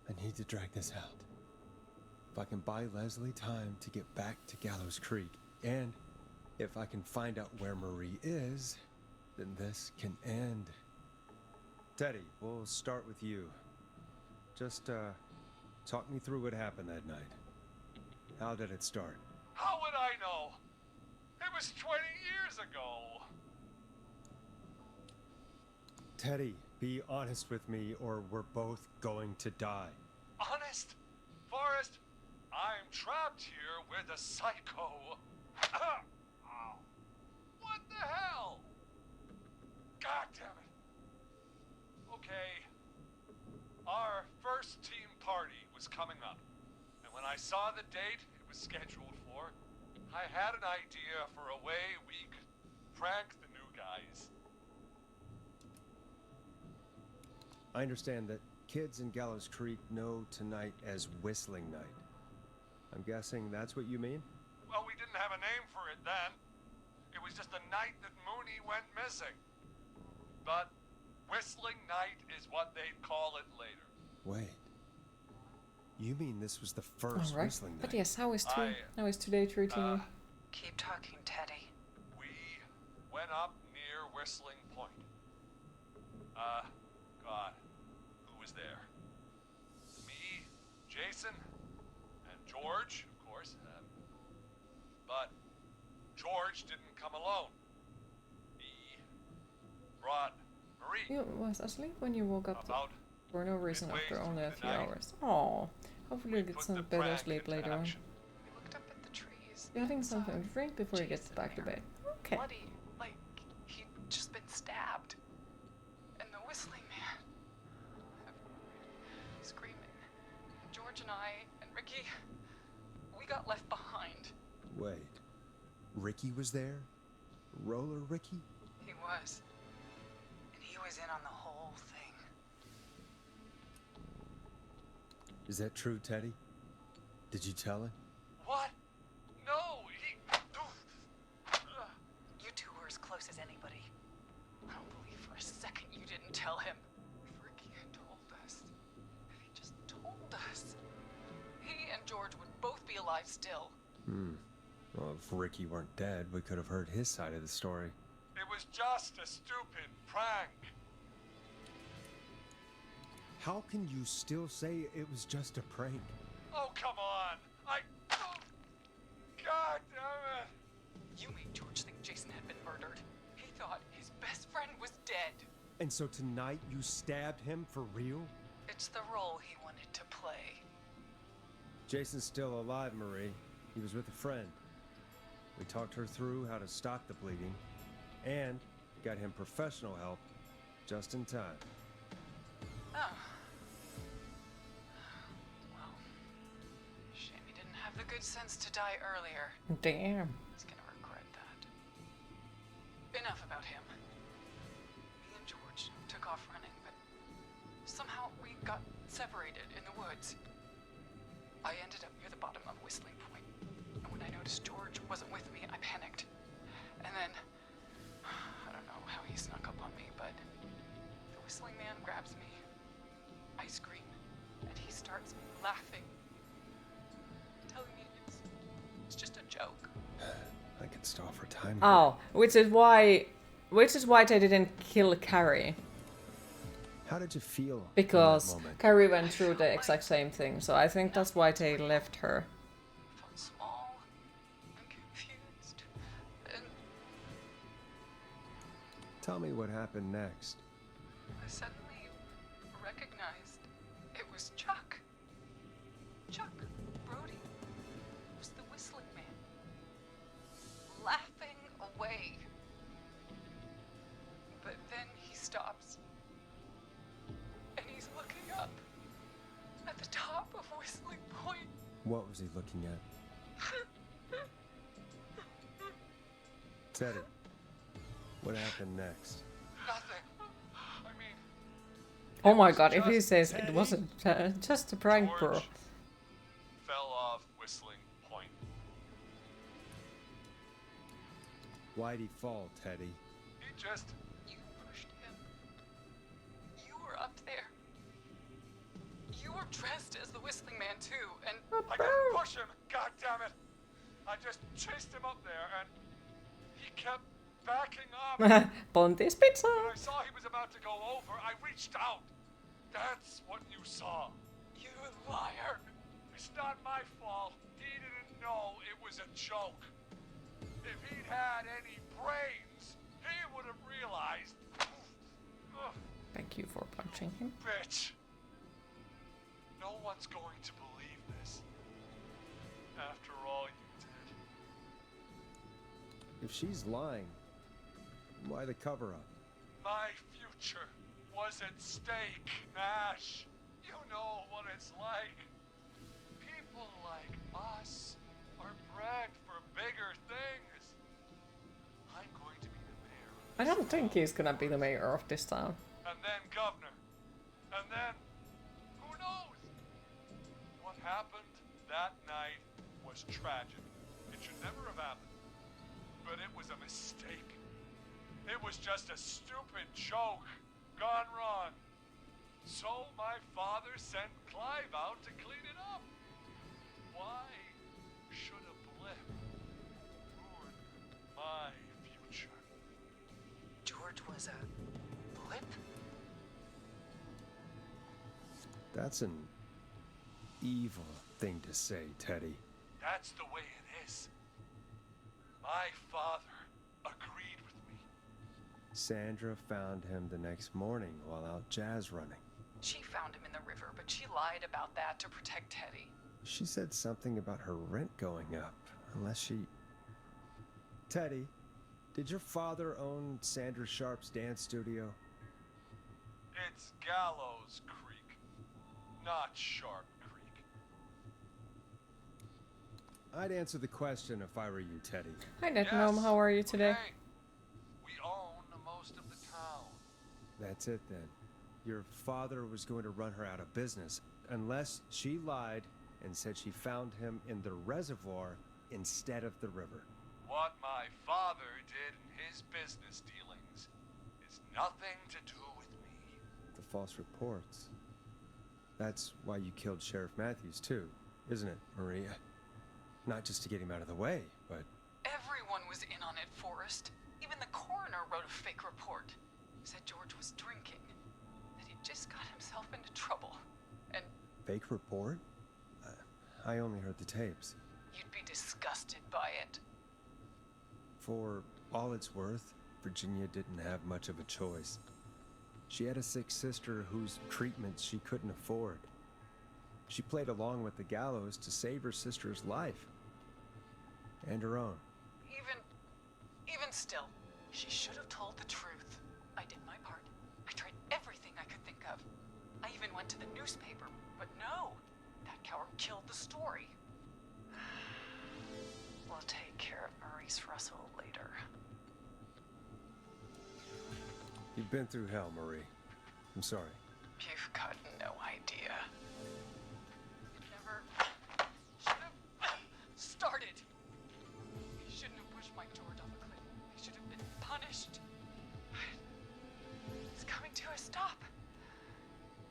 I need to drag this out. If I can buy Leslie time to get back to Gallows Creek, and if I can find out where Marie is, then this can end. Teddy, we'll start with you. Just, talk me through what happened that night. How did it start? How would I know? It was 20 years ago. Teddy, be honest with me or we're both going to die. Honest? Forrest, I'm trapped here with a psycho. What the hell? God damn it. Okay. Our first team party was coming up. And when I saw the date it was scheduled for, I had an idea for a way we could prank the new guys. I understand that kids in Gallows Creek know tonight as Whistling Night. I'm guessing that's what you mean? Well, we didn't have a name for it then. It was just the night that Mooney went missing. But Whistling Night is what they'd call it later. Wait. You mean this was the first Alright, Whistling Night? but yes, how is today treating you? Keep talking, Teddy. We went up near Whistling Point. God, who was there? Me, Jason, and George, of course. But George didn't come alone. He brought Marie. You was asleep when you woke up About for no reason midway after only a through few the night, hours. Oh, hopefully you get put some the better prank sleep into later on. action. We looked up at the trees. You're having and saw something to drink before you get Jason back to there, bed. Okay. Bloody, like he'd just been stabbed. And the Whistling Man. Screaming. George and I and Ricky, we got left behind. Wait. Ricky was there? Roller Ricky? He was. And he was in on the whole thing. Is that true, Teddy? Did you tell him? What? No, he... You two were as close as anybody. I don't believe for a second you didn't tell him. If Ricky had told us, if he just told us, he and George would both be alive still. Well, if Ricky weren't dead, we could have heard his side of the story. It was just a stupid prank. How can you still say it was just a prank? Oh, come on. God damn it. You made George think Jason had been murdered. He thought his best friend was dead. And so tonight you stabbed him for real? It's the role he wanted to play. Jason's still alive, Marie. He was with a friend. We talked her through how to stop the bleeding, and got him professional help just in time. Oh. Well, shame he didn't have the good sense to die earlier. Damn. He's gonna regret that. Enough about him. Me and George took off running, but somehow we got separated in the woods. I ended up near the bottom of Whistling Point, and when I noticed George wasn't with me, I panicked. And then, I don't know how he snuck up on me, but the Whistling Man grabs me. I scream, and he starts laughing, telling me it's just a joke. I could stall for time. Oh, which is why they didn't kill Carrie. How did you feel in Because that moment? Carrie went through the exact same thing, so I think that's why they left her. I felt small and confused, and Tell me what happened next. I suddenly recognized it was Chuck. Chuck Brody was the Whistling Man, laughing away. But then he stops, and he's looking up at the top of Whistling Point. What was he looking at? Teddy, what happened next? Nothing. I mean, Oh my god, if he just says Teddy. it wasn't just a prank, bro. George fell off Whistling Point. Why'd he fall, Teddy? He just You pushed him. You were up there. You were dressed as the Whistling Man too, and I didn't push him, god damn it! I just chased him up there and he kept backing up. Ponti's pizza. When I saw he was about to go over, I reached out. That's what you saw. you liar. It's not my fault. He didn't know it was a joke. If he'd had any brains, he would have realized. Ugh, Thank you for punching him. bitch. No one's going to believe this. After all you did. If she's lying, why the cover-up? My future was at stake, Nash. You know what it's like. People like us are bred for bigger things. I'm going to be the mayor. of I this don't think town. he's gonna be the mayor of this town. And then governor. And then, who knows? What happened that night was tragic. It should never have happened. But it was a mistake. It was just a stupid joke gone wrong. So my father sent Clive out to clean it up. Why should a blip ruin my future? George was a blip? That's an evil thing to say, Teddy. That's the way it is. My father agreed with me. Sandra found him the next morning while out jazz running. She found him in the river, but she lied about that to protect Teddy. She said something about her rent going up, unless she... Teddy, did your father own Sandra Sharp's dance studio? It's Gallows Creek, not Sharp Creek. I'd answer the question if I were you, Teddy. Hi, Netgnome, how are you today? Okay. We own most of the town. That's it then. Your father was going to run her out of business, unless she lied and said she found him in the reservoir instead of the river. What my father did in his business dealings is nothing to do with me. The false reports. That's why you killed Sheriff Matthews too, isn't it, Maria? Not just to get him out of the way, but... Everyone was in on it, Forrest. Even the coroner wrote a fake report. Said George was drinking. That he just got himself into trouble. And Fake report? I only heard the tapes. you'd be disgusted by it. For all it's worth, Virginia didn't have much of a choice. She had a sick sister whose treatment she couldn't afford. She played along with the gallows to save her sister's life. And her own. Even still, she should have told the truth. I did my part. I tried everything I could think of. I even went to the newspaper, but no. That coward killed the story. We'll take care of Maurice Russell later. You've been through hell, Marie. I'm sorry. You've got no idea. You never should have started. You shouldn't have pushed my George off a cliff. He should have been punished. It's coming to a stop.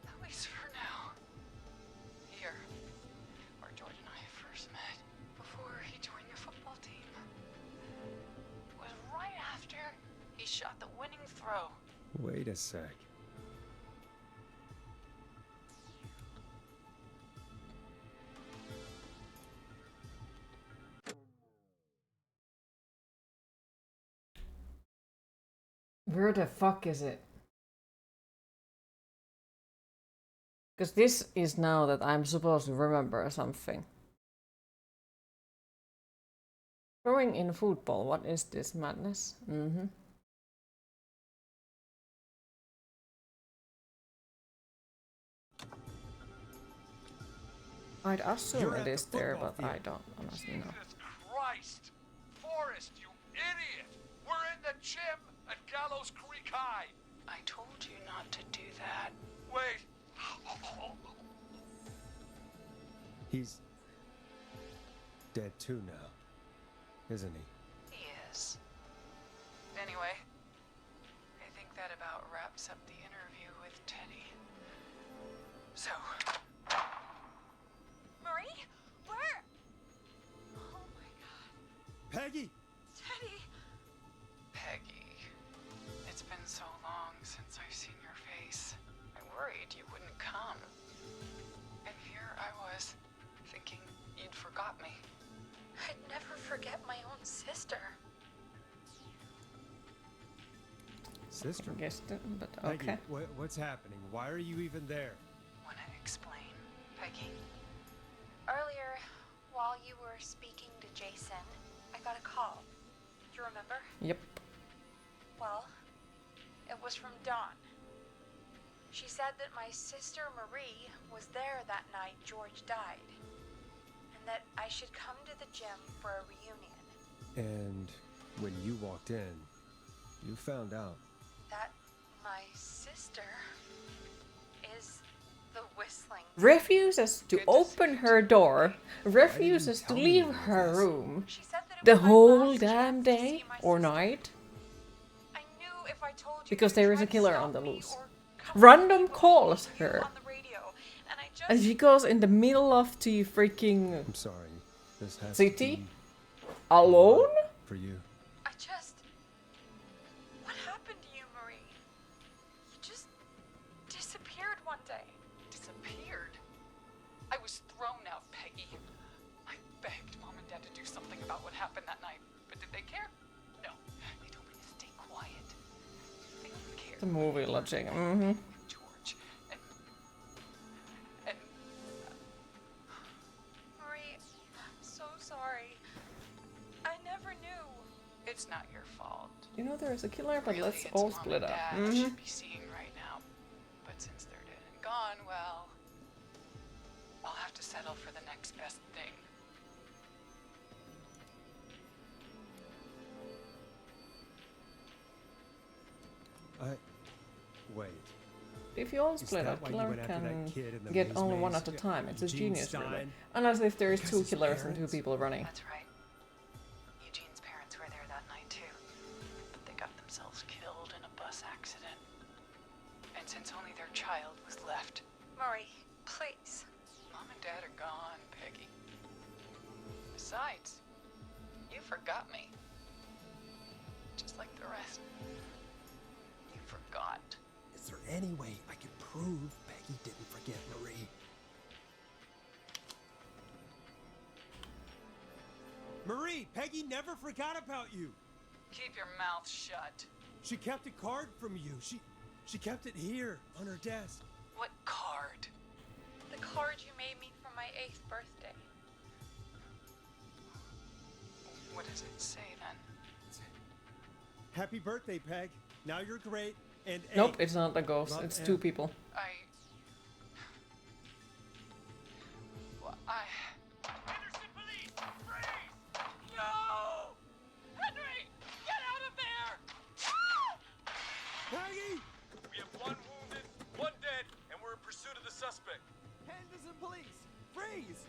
At least for now. Here, where George and I first met, before he joined the football team. It was right after he shot the winning throw. Wait a sec. Where the fuck is it? Because this is now that I'm supposed to remember something. Throwing in football, what is this madness? I'd assume it is there, but I don't honestly know. Jesus Christ! Forrest, you idiot! We're in the gym at Gallows Creek High! I told you not to do that. Wait! He's dead too now, isn't he? He is. Anyway, I think that about wraps up the interview with Teddy. So... Marie? Where? Oh my god. Peggy! Teddy! Peggy, it's been so long since I've seen your face. I worried you wouldn't come. And here I was, thinking you'd forgot me. I'd never forget my own sister. Sister? Guessed it, but Peggy, okay. what's happening? Why are you even there? Wanna explain, Peggy? Earlier, while you were speaking to Jason, I got a call. Do you remember? Yep. Well, it was from Dawn. She said that my sister Marie was there that night George died, and that I should come to the gym for a reunion. And when you walked in, you found out. That my sister is the whistling. Refuses to Good to open see her door, refuses to tell me leave any of her this? room She said that it the was my whole last damn chance to day see my or sister. night. I knew if I told you Because you'd there is try a to killer stop on the me loose. or come Random for me calls when you her. on the radio, and I just... And she goes in the middle of the freaking I'm sorry. This has to city be alone? for you. I just... What happened to you, Marie? You just disappeared one day. Disappeared. I was thrown out, Peggy. I begged Mom and Dad to do something about what happened that night, but did they care? No. They told me to stay quiet. They only cared. The movie logic. George. And Marie, I'm so sorry. I never knew. it's not your fault. You know there is a killer, but Really, let's it's all Mom split and up. Dad I should be seeing right now. But since they're dead and gone, well, I'll have to settle for the next best thing. Wait. If you all Is split that up, why you killer went after can that kid in the get maze only one maze? at a time. It's a Eugene genius, really. Stein? Unless if there is Because two his killers and two parents? people running. That's right. Eugene's parents were there that night too, but they got themselves killed in a bus accident. And since only their child was left, Marie, please. Mom and Dad are gone, Peggy. Besides, you forgot me. Just like the rest. You forgot. Is there any way I can prove Peggy didn't forget Marie? Marie, Peggy never forgot about you. Keep your mouth shut. She kept a card from you. She kept it here on her desk. What card? The card you made me for my 8th birthday. What does it say then? Happy birthday, Peg. Now you're great. And Nope, it's not a ghost. Love It's M. 2 people. Henderson police! Freeze! No! Henry! Get out of there! Peggy! We have 1 wounded, 1 dead, and we're in pursuit of the suspect. Henderson police! Freeze!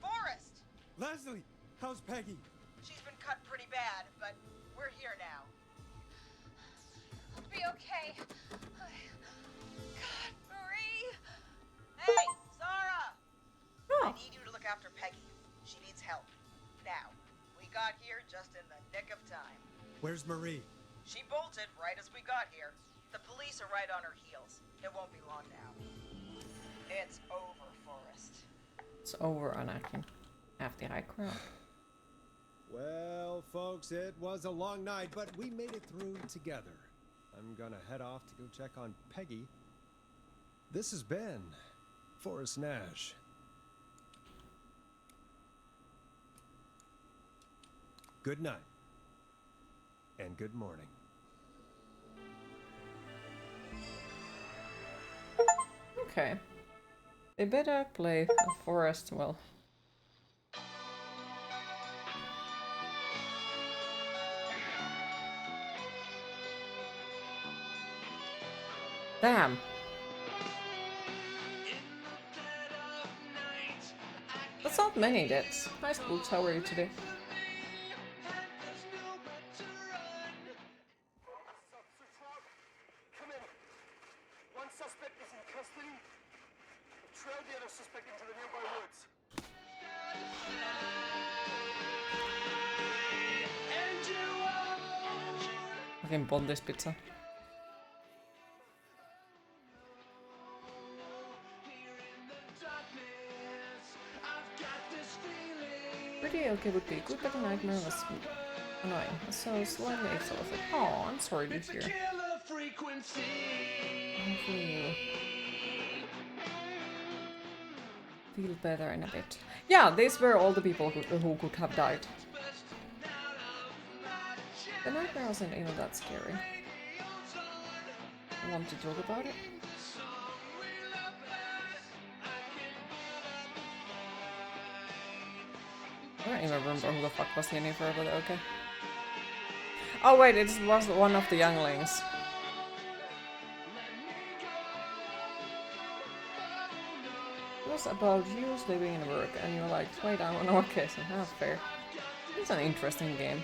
Forrest! Leslie, how's Peggy? She's been cut pretty bad, but we're here now. I'll be okay. God, Marie! Hey, Zara! Oh. I need you to look after Peggy. She needs help. Now, we got here just in the nick of time. Where's Marie? She bolted right as we got here. The police are right on her heels. It won't be long now. It's over, Forrest. It's over, Anakin. After I crowd. Well, folks, it was a long night, but we made it through together. I'm gonna head off to go check on Peggy. This has been Forrest Nash. Good night. And good morning. Okay. They better play Forrest well. Damn. That's not many deaths. Nice boots, how are you today? Come in. One suspect is in custody. Trail the other suspect into the nearby woods. Fucking Bondis pizza. Pretty okay would be good, but the nightmare was annoying. So slightly exhausted. Oh, I'm sorry to hear. Hopefully you feel better in a bit. Yeah, these were all the people who could have died. The nightmare wasn't even that scary. I want to talk about it. I don't even remember who the fuck was Jennifer, but okay. Oh wait, it was one of the younglings. It was about you sleeping in work, and you're like, wait, I'm on okay, so that's fair. It's an interesting game.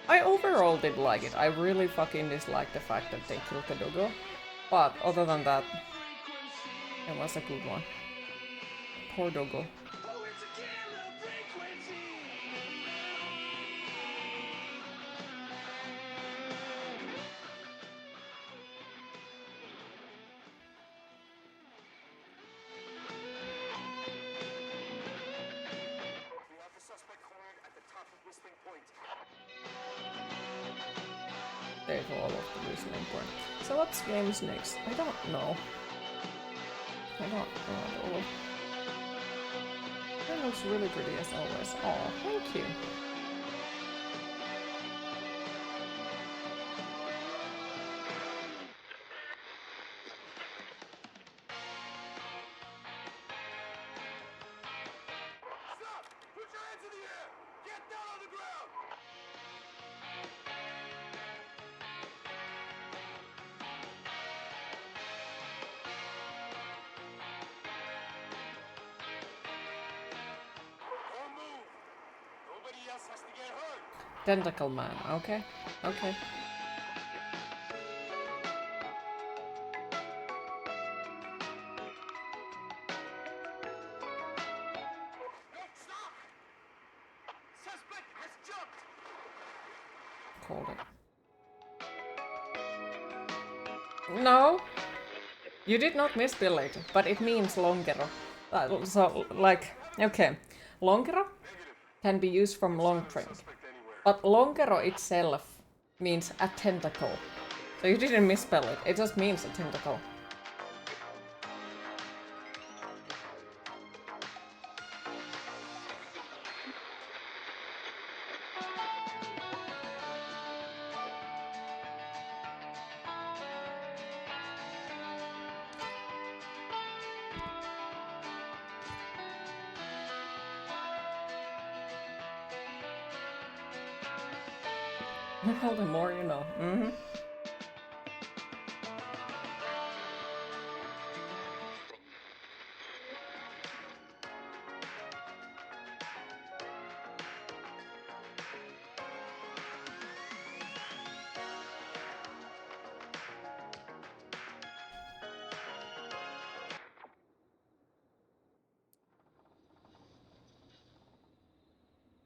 I overall did like it. I really fucking disliked the fact that they killed the doggo. But other than that, it was a good one. Poor doggo. There's all of the listening point. So what's games next? I don't know. I don't know at all. That looks really pretty as always. Oh, thank you. Stop! Put your hands in the air! Get down on the ground! Don't move! Nobody else has to get hurt! Tentacle man, okay. Okay. No, stop! Suspect has jumped! Called it. No! You did not misspell it, but it means longero. So, like, okay. Longero can be used from long drink. But longero itself means a tentacle. So you didn't misspell it. It just means a tentacle. Well, the more you know. Mm-hmm.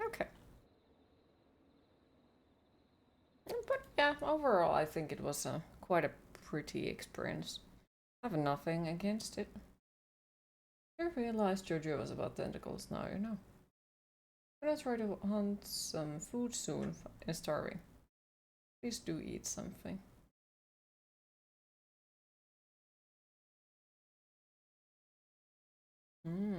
Okay. But yeah, overall, I think it was quite a pretty experience. I have nothing against it. I realized Jojo was about tentacles, now you know. I'm gonna try to hunt some food soon and starving. Please do eat something. Hmm.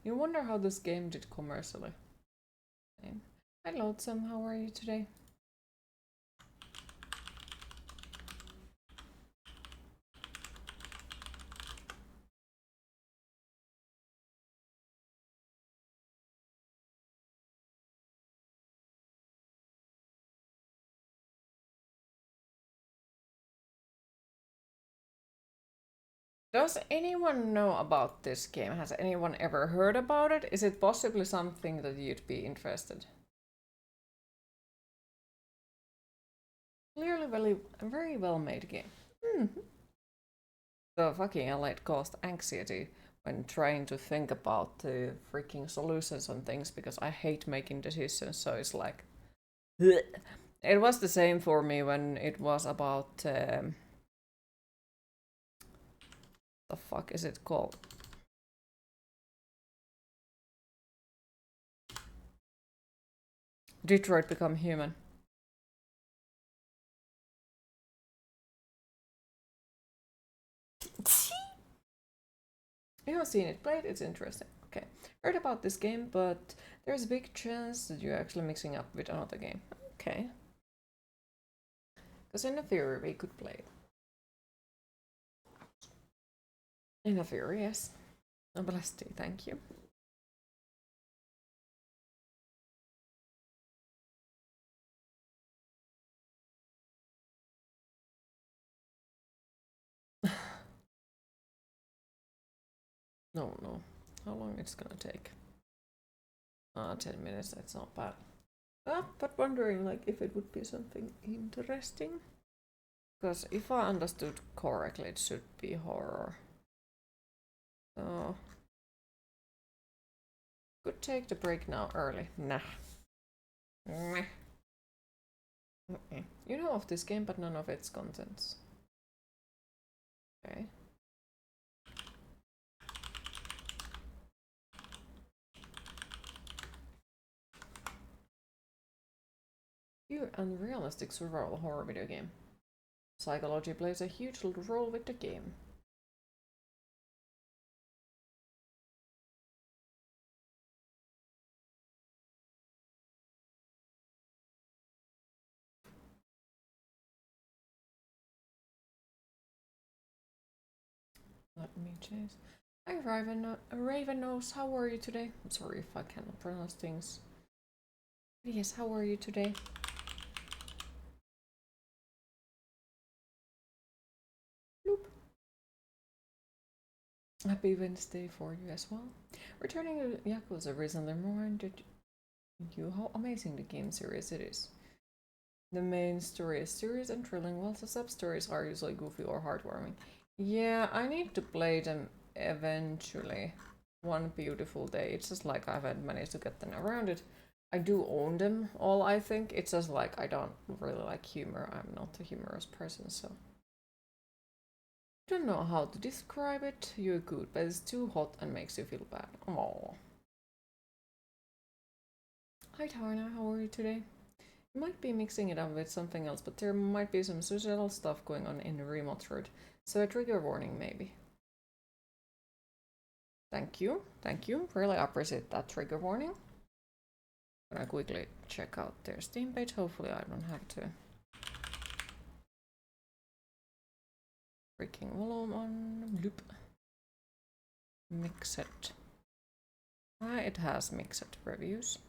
You wonder how this game did commercially. Hi Loadsome, how are you today? Does anyone know about this game? Has anyone ever heard about it? Is it possibly something that you'd be interested? Clearly very well made game. So fucking hell, it caused anxiety when trying to think about the freaking solutions on things because I hate making decisions, so it's like... bleh. It was the same for me when it was about... the fuck is it called? Detroit Become Human. You haven't seen it played, it's interesting. Okay, heard about this game, but there's a big chance that you're actually mixing up with another game. Okay. Because in a theory we could play it. In a theory, yes. Oh, blessed you, thank you. No. How long it's gonna take? 10 minutes, that's not bad. But wondering like if it would be something interesting. Because if I understood correctly, it should be horror. So could take the break now early. Nah. Meh. You know of this game, but none of its contents. Okay. Pure unrealistic survival horror video game. Psychology plays a huge role with the game. Let me chase. Hi Raven Nose, how are you today? I'm sorry if I cannot pronounce things. Yes, how are you today? Bloop. Happy Wednesday for you as well. Returning to Yakuza recently reminded you how amazing the game series it is. The main story is serious and thrilling, while the sub-stories are usually goofy or heartwarming. Yeah, I need to play them eventually. One beautiful day. It's just like I haven't managed to get them around it. I do own them all, I think. It's just like I don't really like humor. I'm not a humorous person, so. Don't know how to describe it. You're good, but it's too hot and makes you feel bad. Oh. Hi Tarna, how are you today? You might be mixing it up with something else, but there might be some social stuff going on in the remote road. So a trigger warning maybe. Thank you, thank you. Really appreciate that trigger warning. I'm gonna quickly check out their Steam page. Hopefully I don't have to. Freaking volume on loop. Mixed. It has mixed reviews.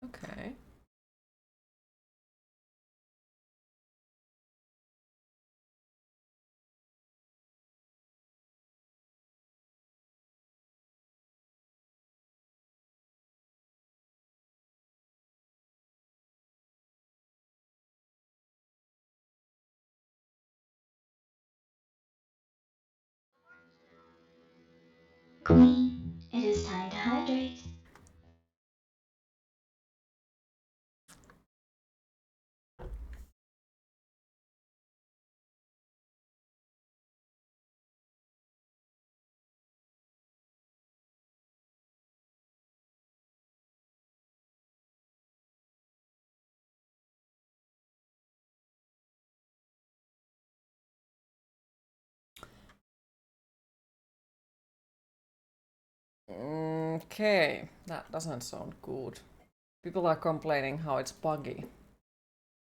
Okay. Queen, it is time to hydrate. Okay, that doesn't sound good. People are complaining how it's buggy.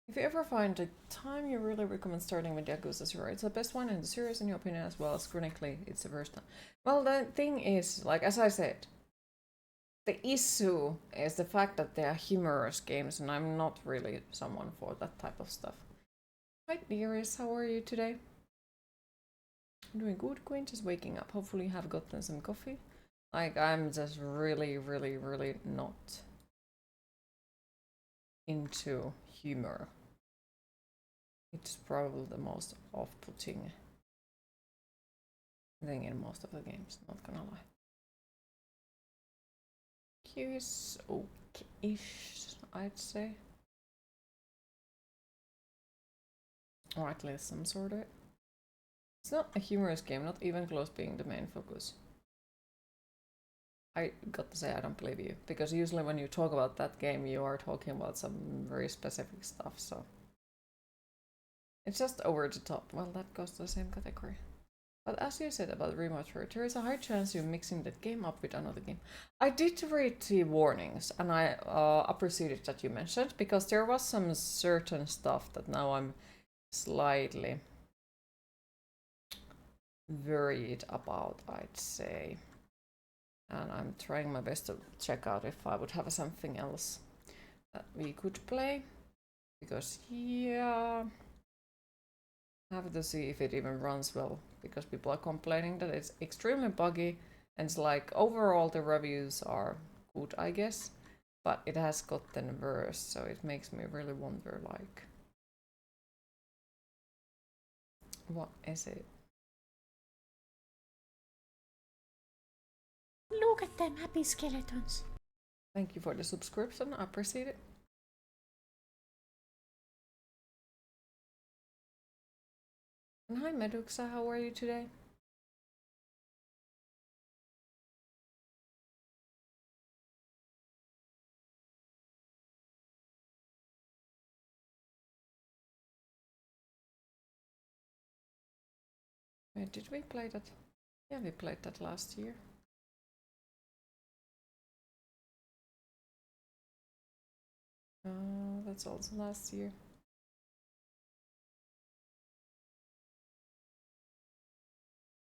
If you ever find a time, you really recommend starting with Yakuza 0. It's the best one in the series in your opinion, as well as chronically it's the worst one. Well, the thing is, like as I said, the issue is the fact that they are humorous games, and I'm not really someone for that type of stuff. Hi dearest, how are you today? I'm doing good, Queen, just waking up. Hopefully you have gotten some coffee. Like, I'm just really not into humor. It's probably the most off-putting thing in most of the games, not gonna lie. Q is okay-ish, I'd say. Or at least some sort of it. It's not a humorous game, not even close being the main focus. I got to say I don't believe you, because usually when you talk about that game you are talking about some very specific stuff, so it's just over the top. Well, that goes to the same category. But as you said about remaster, there is a high chance you're mixing that game up with another game. I did read the warnings, and I appreciated that you mentioned, because there was some certain stuff that now I'm slightly worried about, I'd say. And I'm trying my best to check out if I would have something else that we could play. Because, yeah, I have to see if it even runs well. Because people are complaining that it's extremely buggy. And it's like, overall the reviews are good, I guess. But it has gotten worse, so it makes me really wonder, like, what is it? Look at them happy skeletons. Thank you for the subscription, I appreciate it. And hi Meduxa, how are you today? Wait, did we play that? Yeah, we played that last year. That's also last year.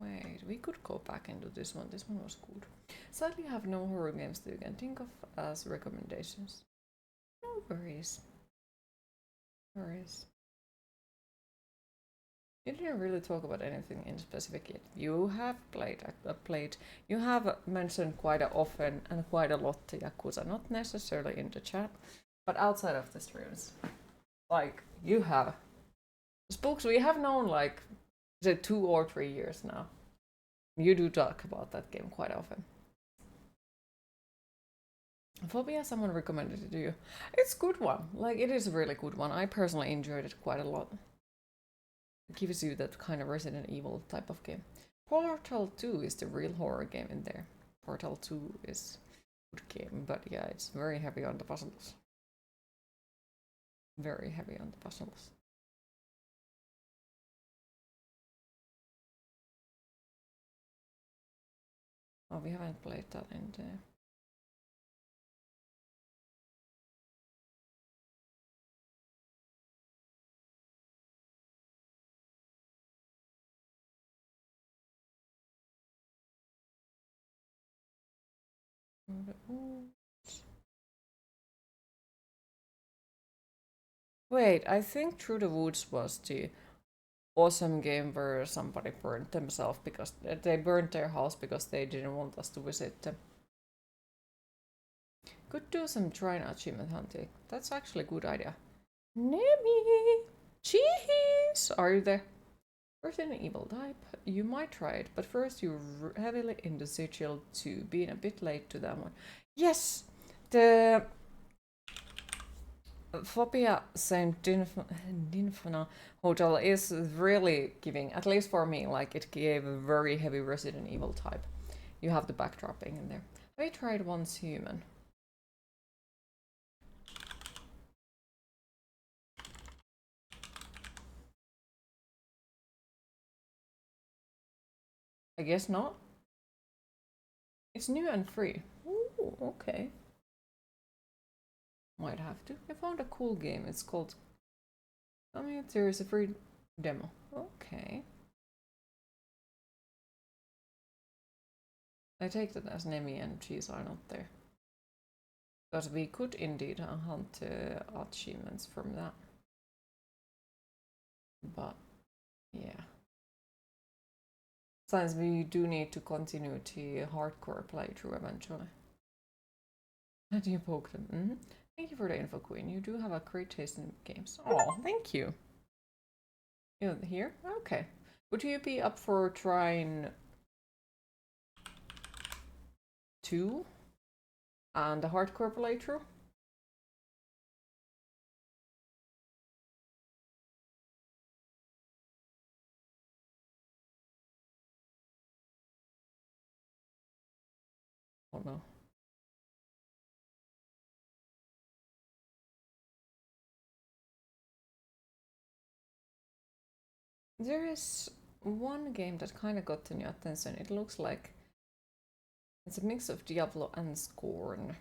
Oh, Wait, we could go back into this one. This one was good. Sadly, I have no horror games that you can think of as recommendations. No worries. Worries. You didn't really talk about anything in specific yet. You have played. You have mentioned quite often and quite a lot to Yakuza, not necessarily in the chat, but outside of the streams. Like, you have. Spooks, we have known like, is it 2 or 3 years now? You do talk about that game quite often. Phobia, someone recommended it to you. It's a good one. Like, it is a really good one. I personally enjoyed it quite a lot. It gives you that kind of Resident Evil type of game. Portal 2 is the real horror game in there. Portal 2 is a good game, but yeah, it's very heavy on the puzzles. Very heavy on the puzzles. Oh, we haven't played that in there. Wait, I think Through the Woods was the awesome game where somebody burned themselves because they burned their house because they didn't want us to visit them. Could do some Trine achievement hunting. That's actually a good idea. Nemi! Cheese! Are you there? Resident Evil type. You might try it, but first you're heavily into Sigil 2, being a bit late to that one. Yes! The Phobia St. Dinfana Hotel is really giving, at least for me, like it gave a very heavy Resident Evil type. You have the backdropping in there. Have you tried Once Human? I guess not. It's new and free. Ooh, okay. Might have to. I found a cool game. It's called... I mean, there is a free demo. Okay. I take that as Nemi and Cheese are not there. Because we could indeed hunt achievements from that. But, yeah. Since we do need to continue the hardcore playthrough eventually. How do you poke them? Mm-hmm. Thank you for the info, Queen. You do have a great taste in games. Oh, thank you. You here? Okay. Would you be up for trying 2 and the hardcore playthrough? Oh no. There is one game that kind of got your attention. It looks like it's a mix of Diablo and Scorn,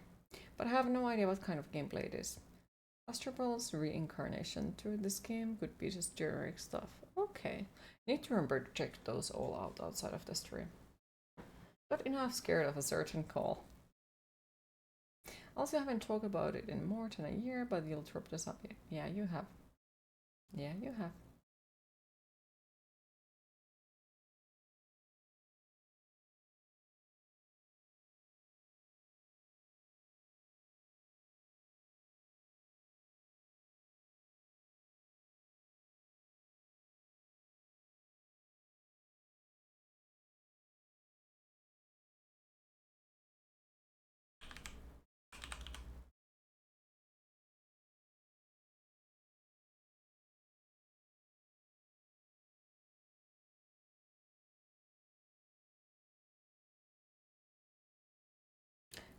but I have no idea what kind of gameplay it is. Astroball's reincarnation through this game could be just generic stuff. Okay, need to remember to check those all out outside of the stream. Got enough scared of a certain call. Also, I haven't talked about it in more than a year, but you'll drop this up yet. Yeah, you have. Yeah, you have.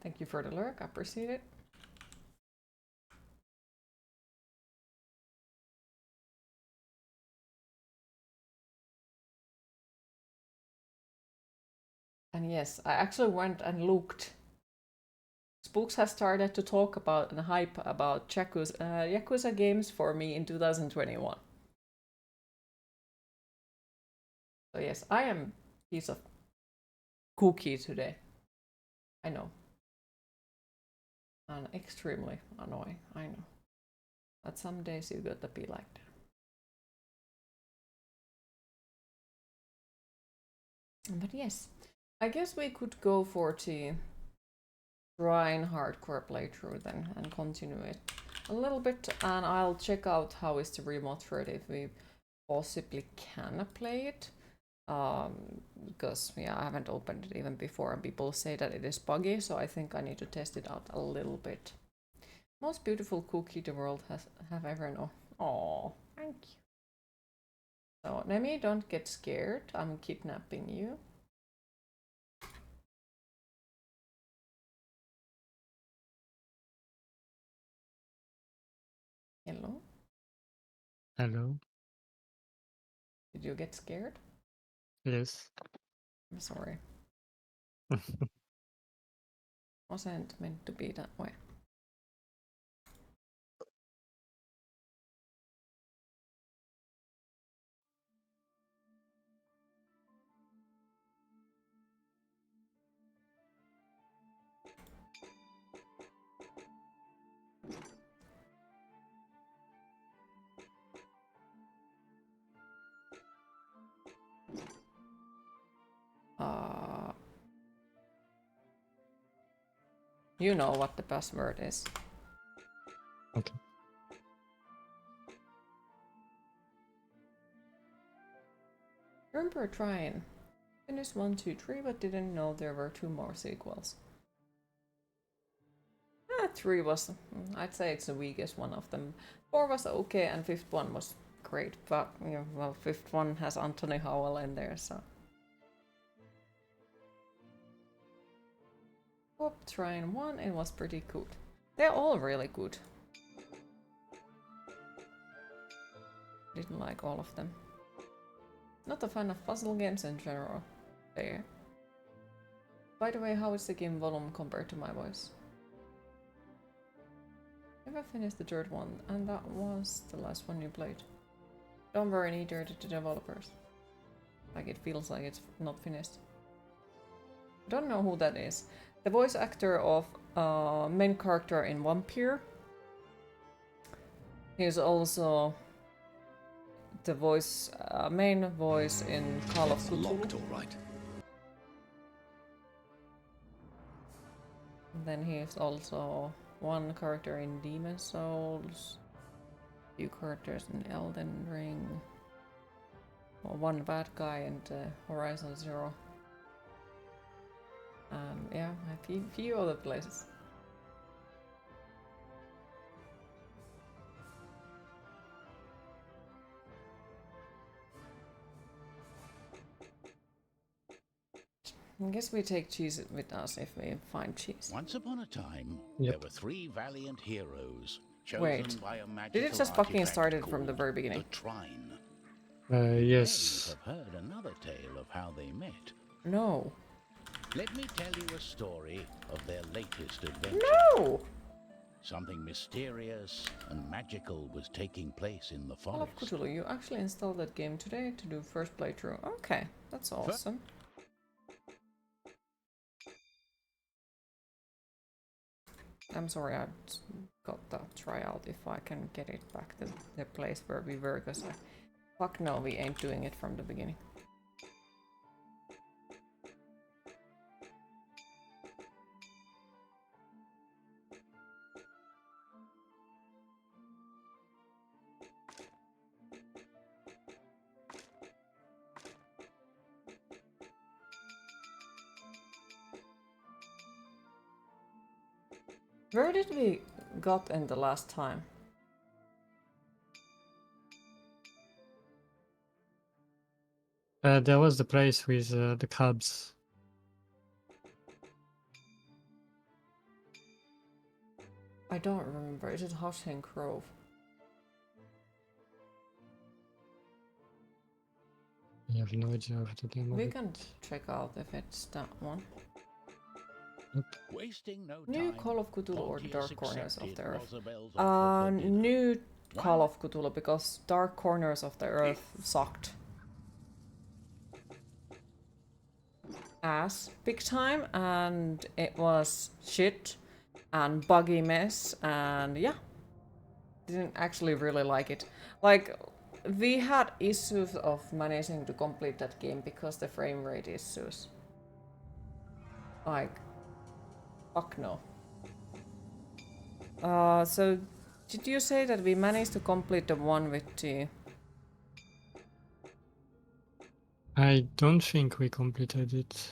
Thank you for the lurk, I appreciate it. And yes, I actually went and looked. Spooks has started to talk about and hype about Yakuza games for me in 2021. So yes, I am piece of cookie today. I know. And extremely annoying, I know. But some days you gotta be like that. But yes, I guess we could go for the Trine hardcore playthrough then and continue it a little bit, and I'll check out how is the remote thread if we possibly can play it. Because yeah, I haven't opened it even before and people say that it is buggy, so I think I need to test it out a little bit. Most beautiful cookie the world have ever known. Oh, thank you. So Nemi, don't get scared. I'm kidnapping you. Hello. Hello. Did you get scared? Yes. I'm sorry. Wasn't meant to be that way. You know what the password is. Okay. Remember Trine. Finished 1, 2, 3, but didn't know there were 2 more sequels. 3 was, I'd say it's the weakest one of them. 4 was okay, and 5th one was great, but you know, well, 5th one has Anthony Howell in there, so. Trine 1, it was pretty good. They're all really good. Didn't like all of them. Not a fan of puzzle games in general. There. By the way, how is the game volume compared to my voice? Never finished the 3rd one, and that was the last one you played. Don't worry, neither did the developers. Like, it feels like it's not finished. Don't know who that is. The voice actor of main character in Vampire. He's also the voice, main voice in Call of Cthulhu. Locked, all right. And then he's also one character in Demon Souls, few characters in Elden Ring, one bad guy in Horizon Zero. Yeah, a few other places. I guess we take cheese with us if we find cheese. Once upon a time, there were 3 valiant heroes chosen by a magical did it just fucking start it from the called very beginning? the Trine. Yes. You may have heard another tale of how they met. No. Let me tell you a story of their latest adventure. No! Something mysterious and magical was taking place in the Call of forest. Cthulhu, you actually installed that game today to do first playthrough. Okay, that's awesome. I'm sorry, I got that tryout if I can get it back to the place where we were, because fuck no, we ain't doing it from the beginning. Where did we got in the last time? There was the place with the cubs. I don't remember. Is it Hushing Grove? I have no idea of the name of We it. can check out if it's that one. Wasting no New time, Call of Cthulhu or the Pontius Dark Corners of accepted the Earth? Rosabel's offer for dinner. New Call of Cthulhu, because Dark Corners of the Earth sucked. ass big time, and it was shit and buggy mess, and yeah, didn't actually really like it. Like, we had issues of managing to complete that game because the frame rate issues. Like, fuck no. So did you say that we managed to complete the one with two? I don't think we completed it.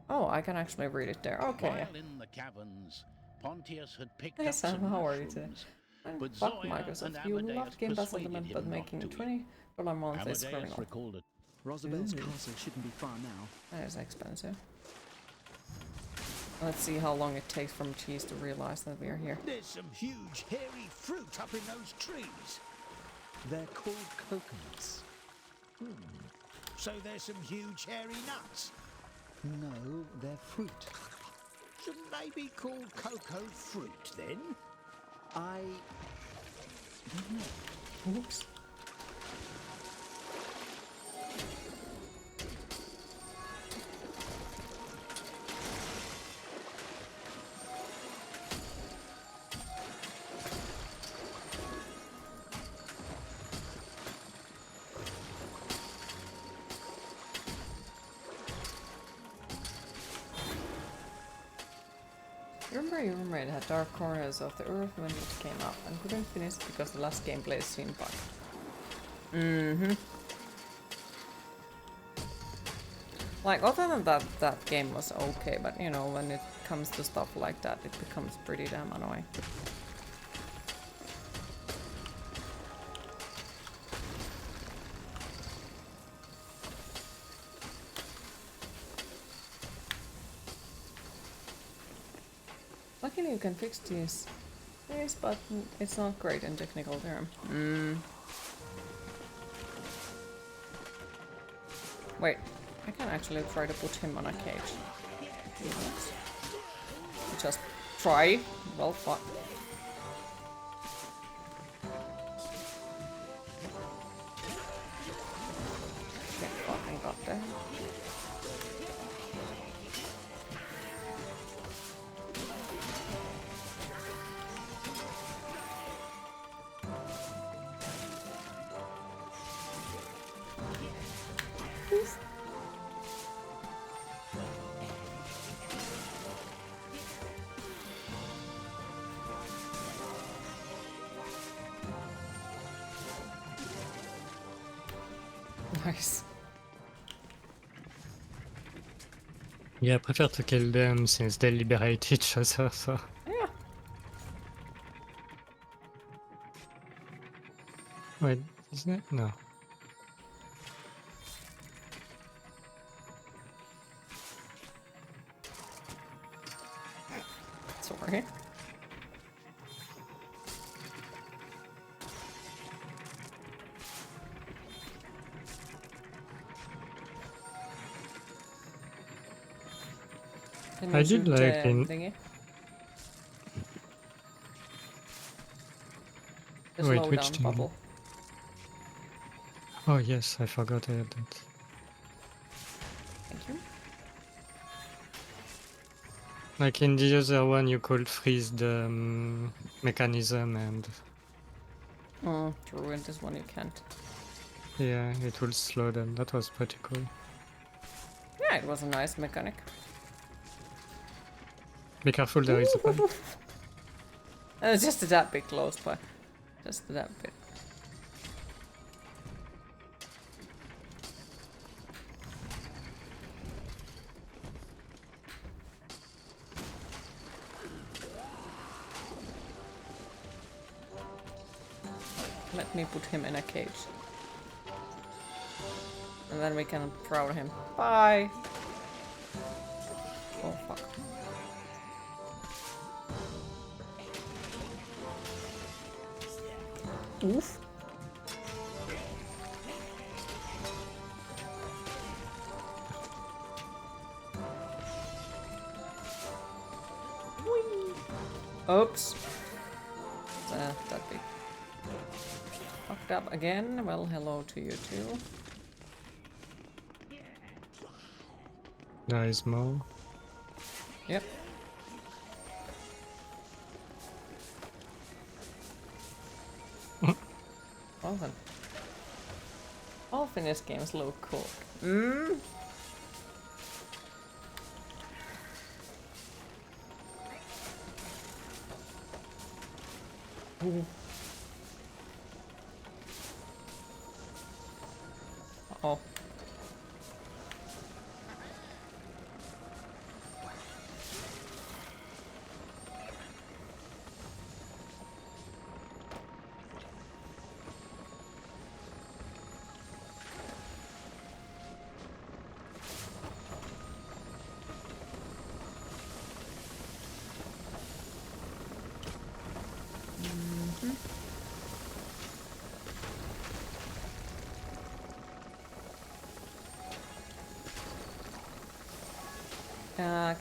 Oh, I can actually read it there. Okay. While in the caverns, Pontius had picked Hey up Sam, some how are you today? mushrooms, And but fuck Zoya Microsoft. and You Amadeus loved Game Pass persuaded Ultimate, but him not making to $20 a month is Amadeus criminal. recalled it. Rosabelle's castle shouldn't be far now. That is expensive. Let's see how long it takes from Cheese to realize that we are here. There's some huge hairy fruit up in those trees. They're called coconuts. So there's some huge hairy nuts. No, they're fruit. Shouldn't they be called cocoa fruit then? I don't know. Oops. You remember it had dark corners of the earth when it came up and couldn't finish because the last gameplay seemed bugged. Like, other than that, that game was okay, but you know, when it comes to stuff like that, it becomes pretty damn annoying. Luckily you can fix this, but it's not great in technical term. Wait, I can actually try to put him on a cage. Just try. Well, fuck. Get fucking got there. Nice. Yeah, I prefer to kill them since they liberate each other, so... Yeah. Wait, isn't it? No. Sorry. I did like in... Thingy? The Wait, slowdown which thing? bubble. Oh yes, I forgot I had that. Thank you. Like in the other one you could freeze the mechanism and... True, in this one you can't. Yeah, it will slow them. That was pretty cool. Yeah, it was a nice mechanic. Be careful, there is a pipe. Just that bit close, but just that bit. Let me put him in a cage. And then we can throw him. Bye! Oh fuck. Oof. Whee. Oops. That big. Fucked up again. Well, hello to you too. There is more. Yep. Well then. All Finnish games look cool. Mm. Ooh. Uh-oh.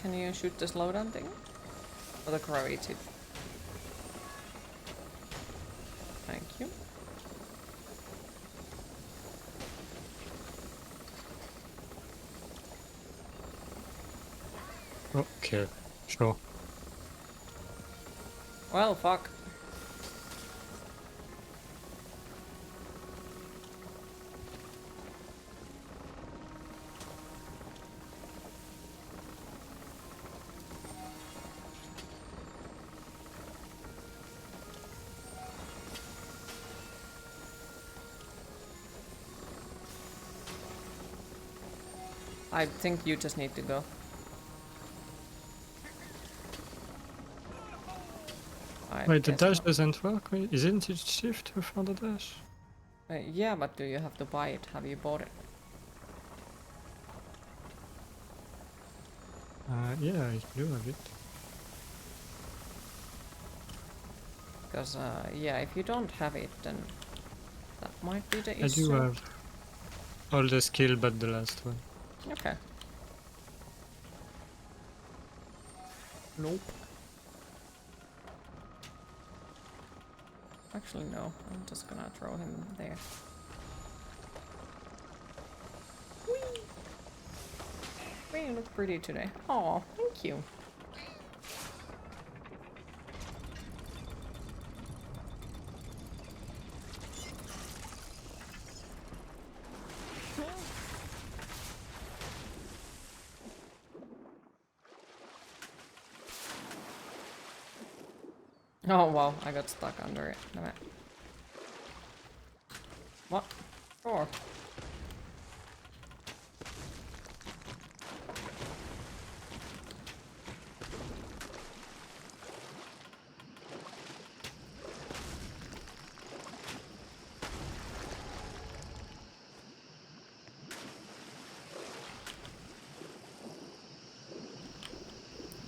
Can you shoot the slowdown thing? Or the gravity? Thank you. Okay, sure. Well, fuck. I think you just need to go. Wait, the dash doesn't work? Wait, isn't it shift for the dash? Yeah, but do you have to buy it? Have you bought it? Yeah, I do have it. Because, yeah, if you don't have it, then that might be the issue. I do have all the skill but the last one. Okay. Nope. Actually, no. I'm just gonna throw him there. Whee! Whee, you look pretty today. Aw, thank you. Oh wow, I got stuck under it. Damn it. What? Oh.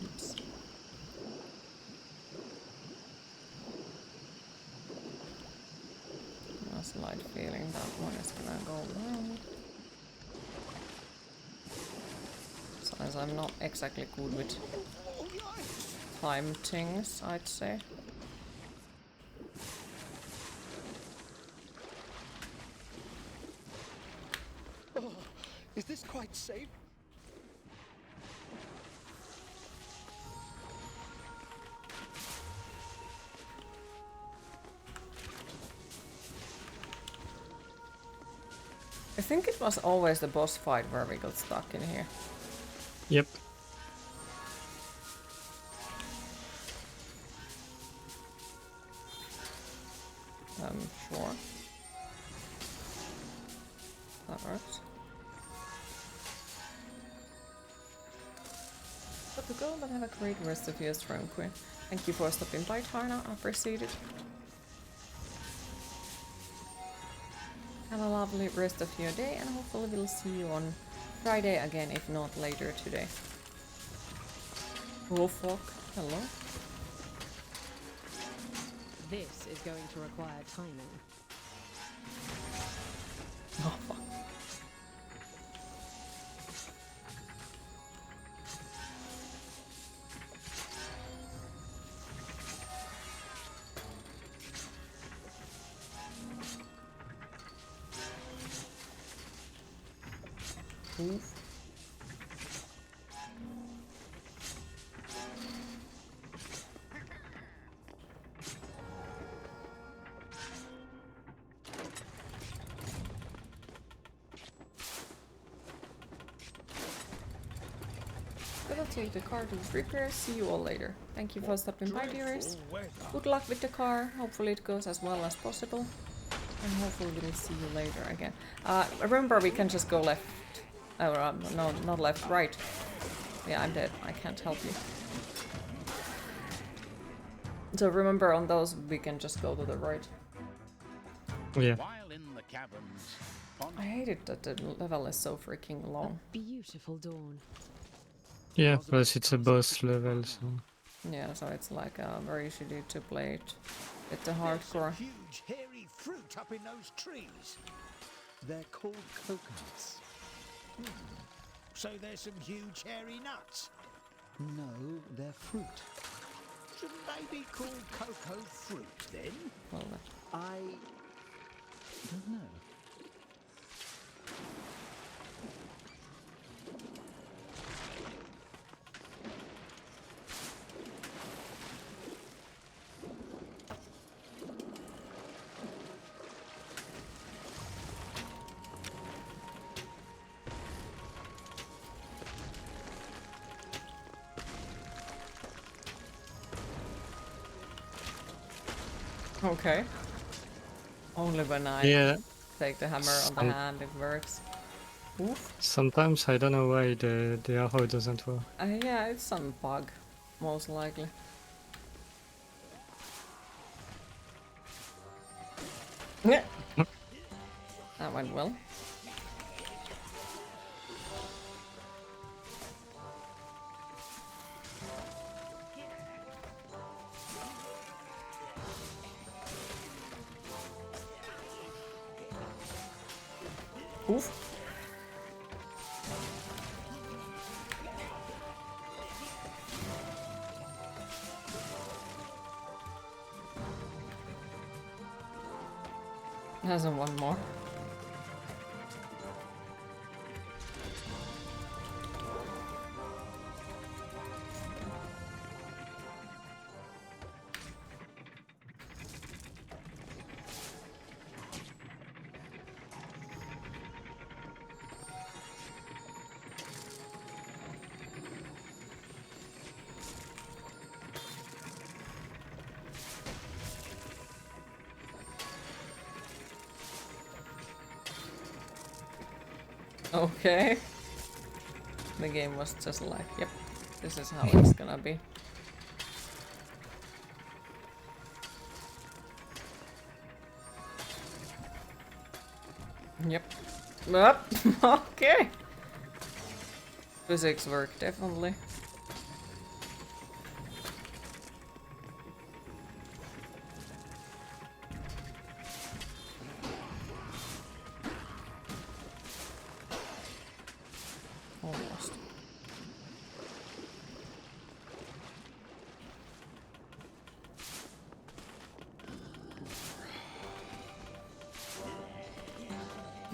Oops. A slight feeling that one is gonna go wrong. Since I'm not exactly good with time things, I'd say. Oh, is this quite safe? I think it was always the boss fight where we got stuck in here. Yep. Sure. That works. Got to go, but have a great rest of your stream, Queen. Thank you for stopping by, Trine. I appreciate it. Have a lovely rest of your day, and hopefully we'll see you on Friday again, if not later today. Oh fuck. Hello. This is going to require timing. Oh fuck. Oof. Gotta take the car to repair. See you all later. Thank you for stopping by, dearest. Good luck with the car. Hopefully it goes as well as possible. And hopefully we'll see you later again. Remember, we can just go left. Oh, no, not left, right. Yeah, I'm dead. I can't help you. So remember, on those, we can just go to the right. Yeah. While in the caverns, I hate it that the level is so freaking long. Beautiful dawn. Yeah, plus it's a boss level, so... Yeah, so it's like very shitty to play it with the hardcore. Huge hairy fruit up in those trees. They're called coconuts. So there's some huge hairy nuts. No, they're fruit. Shouldn't they be called cocoa fruit then? Well, I don't know. okay. Only when I take the hammer on the hand it works. Oof. Sometimes I don't know why the arrow doesn't work. Yeah, it's some bug, most likely. Yeah. That went well. Oof. There's one more. Okay. The game was just like, yep, this is how it's gonna be. Yep. Yep. Okay. Physics work, definitely. Almost.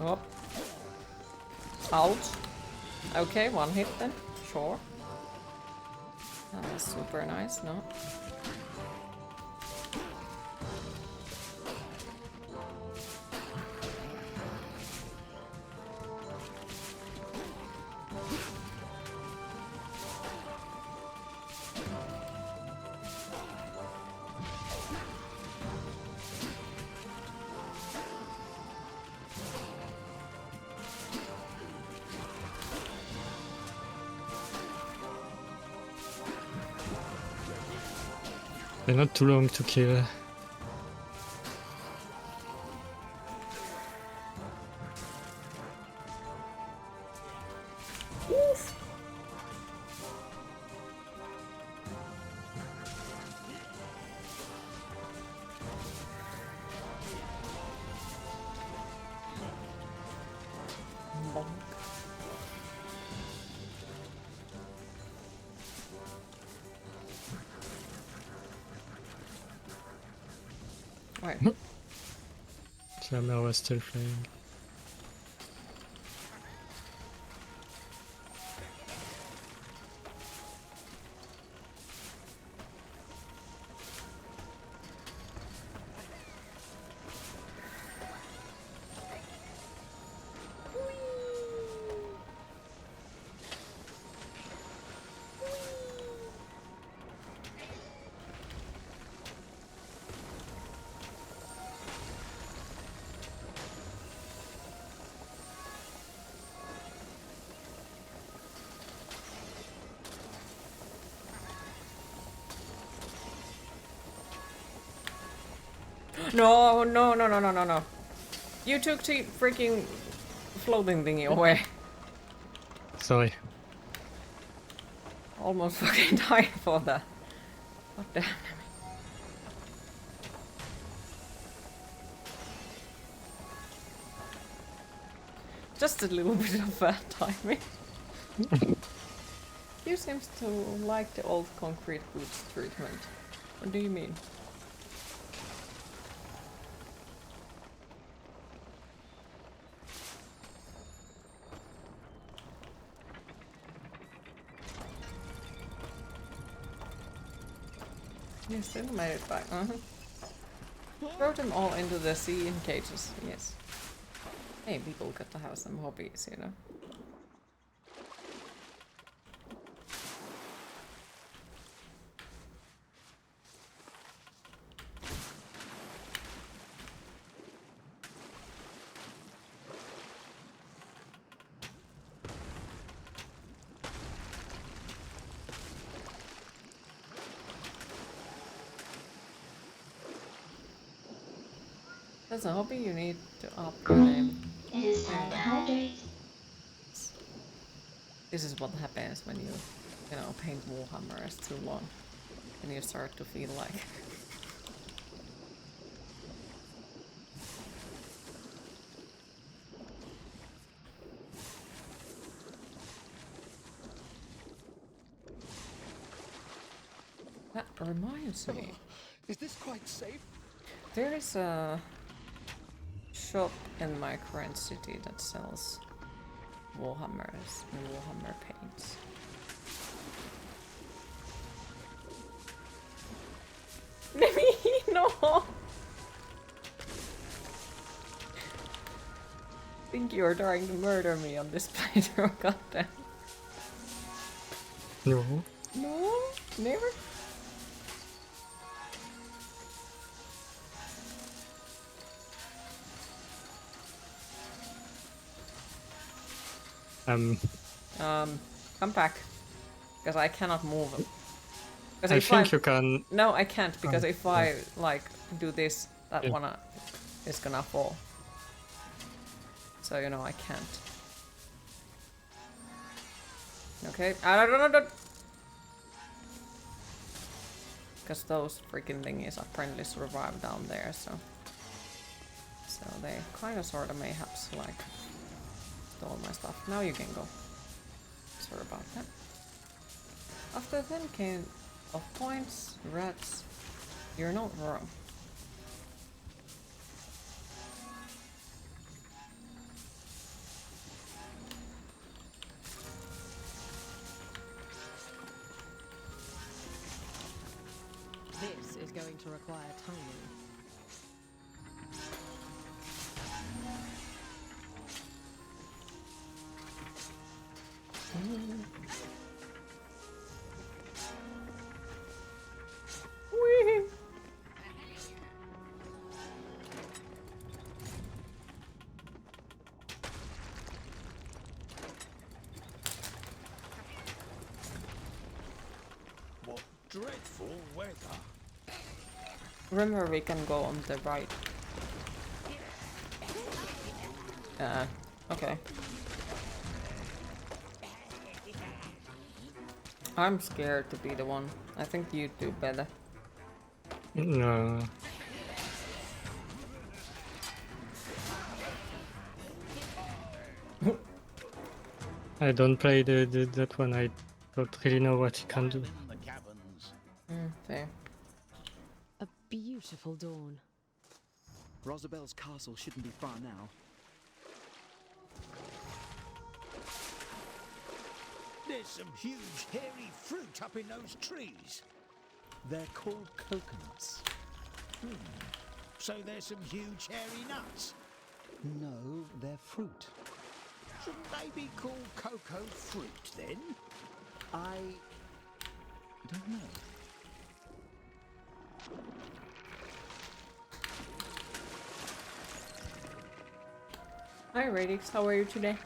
Oh. Out. Okay, one hit then. Sure. That was super nice, no? They're not too long to kill. Oof. Bonk. Right. Jammer was still flying. No, no, no, no, no, no, no. You took the freaking floating thingy away. Sorry. Almost fucking died for that. What the hell? Just a little bit of bad timing. You seems to like the old concrete boots treatment. What do you mean? You still made it back. Throw them all into the sea in cages. Yes. Hey, people got to have some hobbies, you know. That's a hobby you need to up your name. It is time to hydrate. This is what happens when you know, paint Warhammers too long. And you start to feel like... That reminds me. Is this quite safe? There is a shop in my current city that sells Warhammers and Warhammer paints. No! I think you're trying to murder me on this playthrough, goddamn. No. No? Never? Come back. Because I cannot move him. I think you can... No, I can't, because if I, like, do this, that one is gonna fall. So, you know, I can't. Okay, I don't know. Because those freaking thingies apparently survive down there, so... So they kinda sorta mayhaps, like, stole my stuff. Now you can go. Sorry about that. After 10k of points, rats, you're not wrong. This is going to require timing. Whee! What dreadful weather. Remember, we can go on the right. Okay. I'm scared to be the one. I think you do better. No. I don't play that one. I don't really know what he can do. Fair. A beautiful dawn. Rosabelle's castle shouldn't be far now. There's some huge hairy fruit up in those trees. They're called coconuts. So there's some huge hairy nuts. No, they're fruit. Shouldn't they be called cocoa fruit then? I don't know. Hi Radix, how are you today?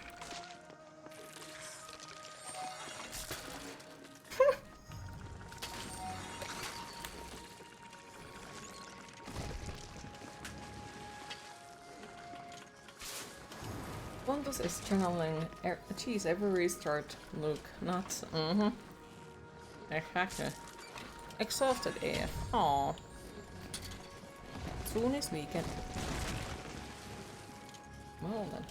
Santos is channeling cheese every restart. Luke, nuts. Exactly. Exhausted AF. Aww. Soon is weekend. Well then.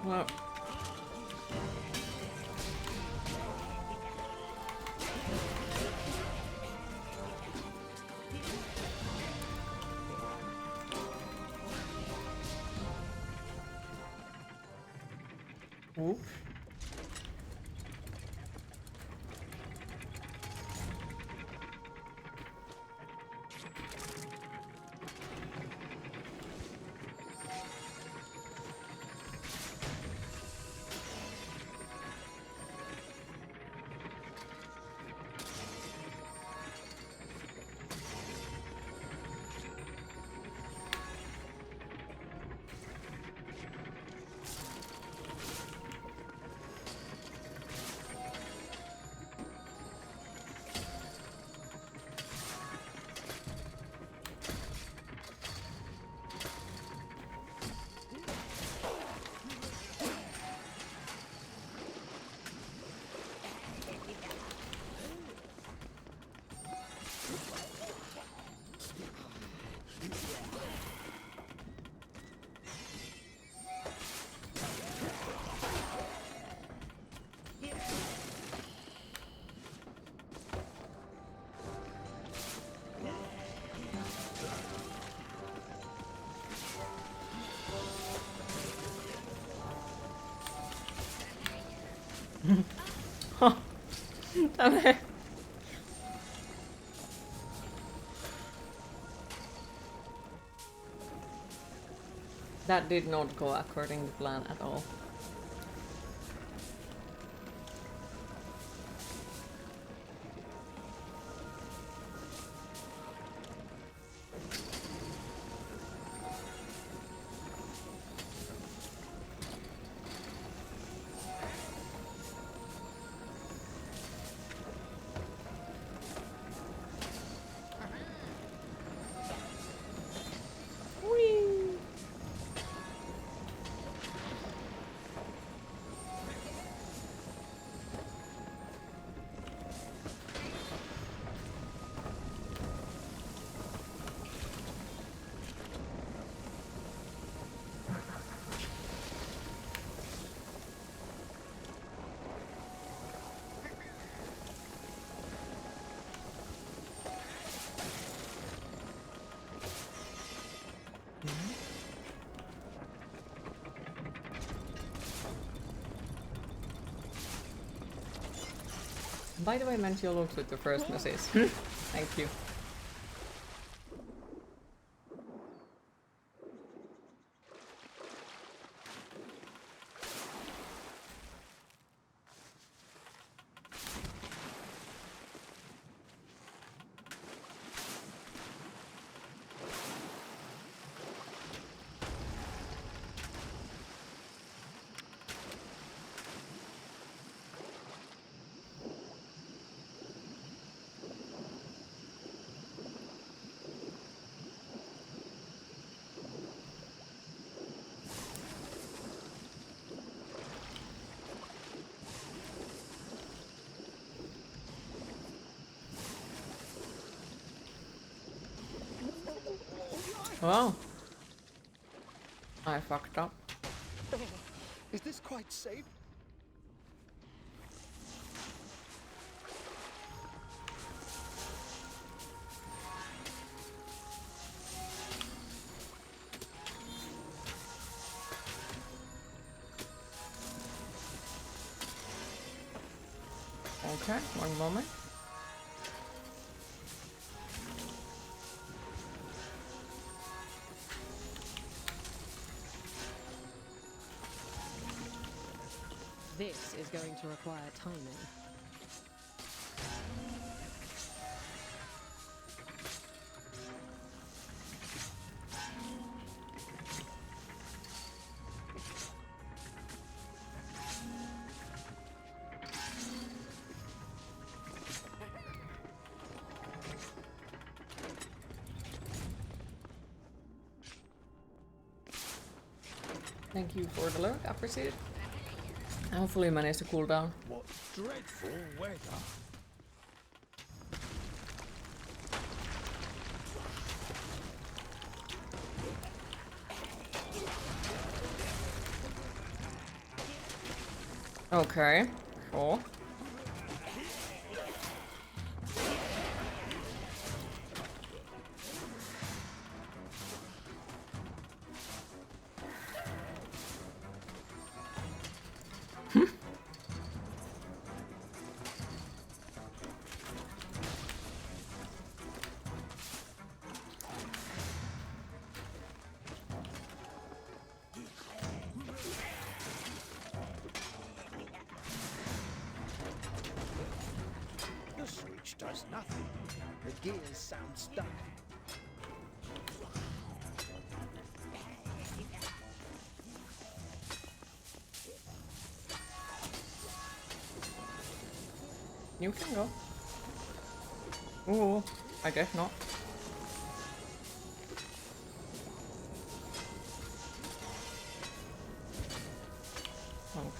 Well. Oops. That did not go according to plan at all. By the way, meant you looked with the first message. Thank you. Well, I fucked up. Is this quite safe? Okay, one moment. This is going to require timing. Thank you for the lurk, appreciate it. Hopefully manage to cool down. What dreadful weather. Okay, sure. The switch does nothing. The gears sound stuck. You can go. Ooh, I guess not.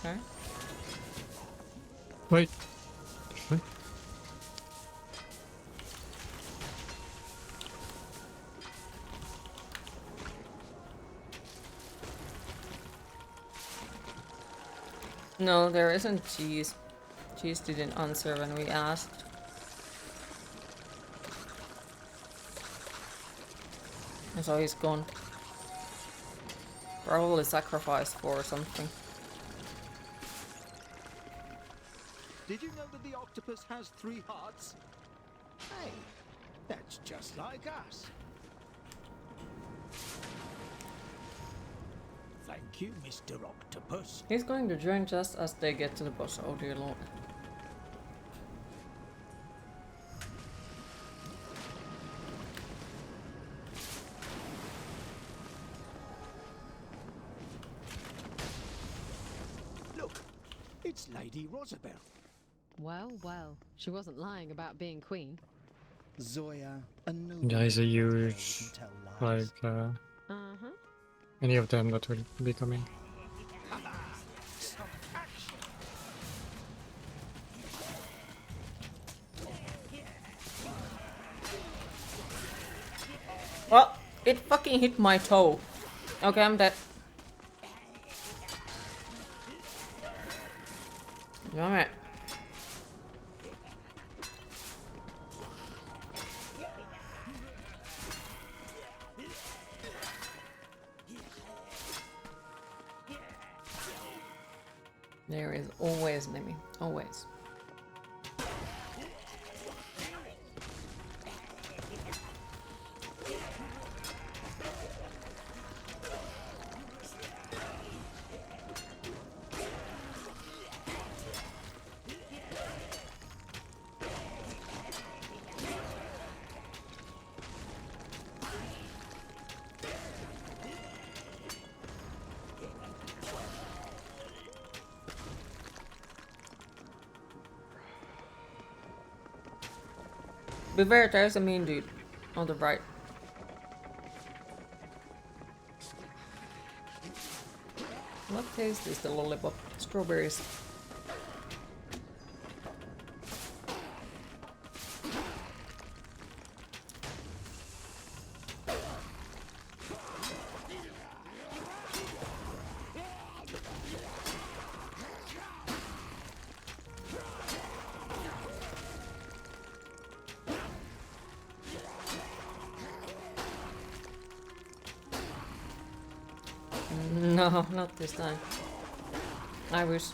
Okay. Wait. What? No, there isn't cheese. Cheese didn't answer when we asked. And so he's gone. Probably sacrificed for something. Did you know that the octopus has 3 hearts? Hey, that's just like us. Thank you, Mr. Octopus. He's going to join just as they get to the boss. Oh dear lord. Look, it's Lady Rosabelle. Well, well, she wasn't lying about being queen. Zoya, a noble There is a lady huge, can tell like, lies. any of them that will be coming. Some action. Oh, it fucking hit my toe. Okay, I'm dead. Damn it. There is always Nemi. Always. Beware, there's a mean dude on the right. What taste is the lollipop? Strawberries. No, not this time. I wish.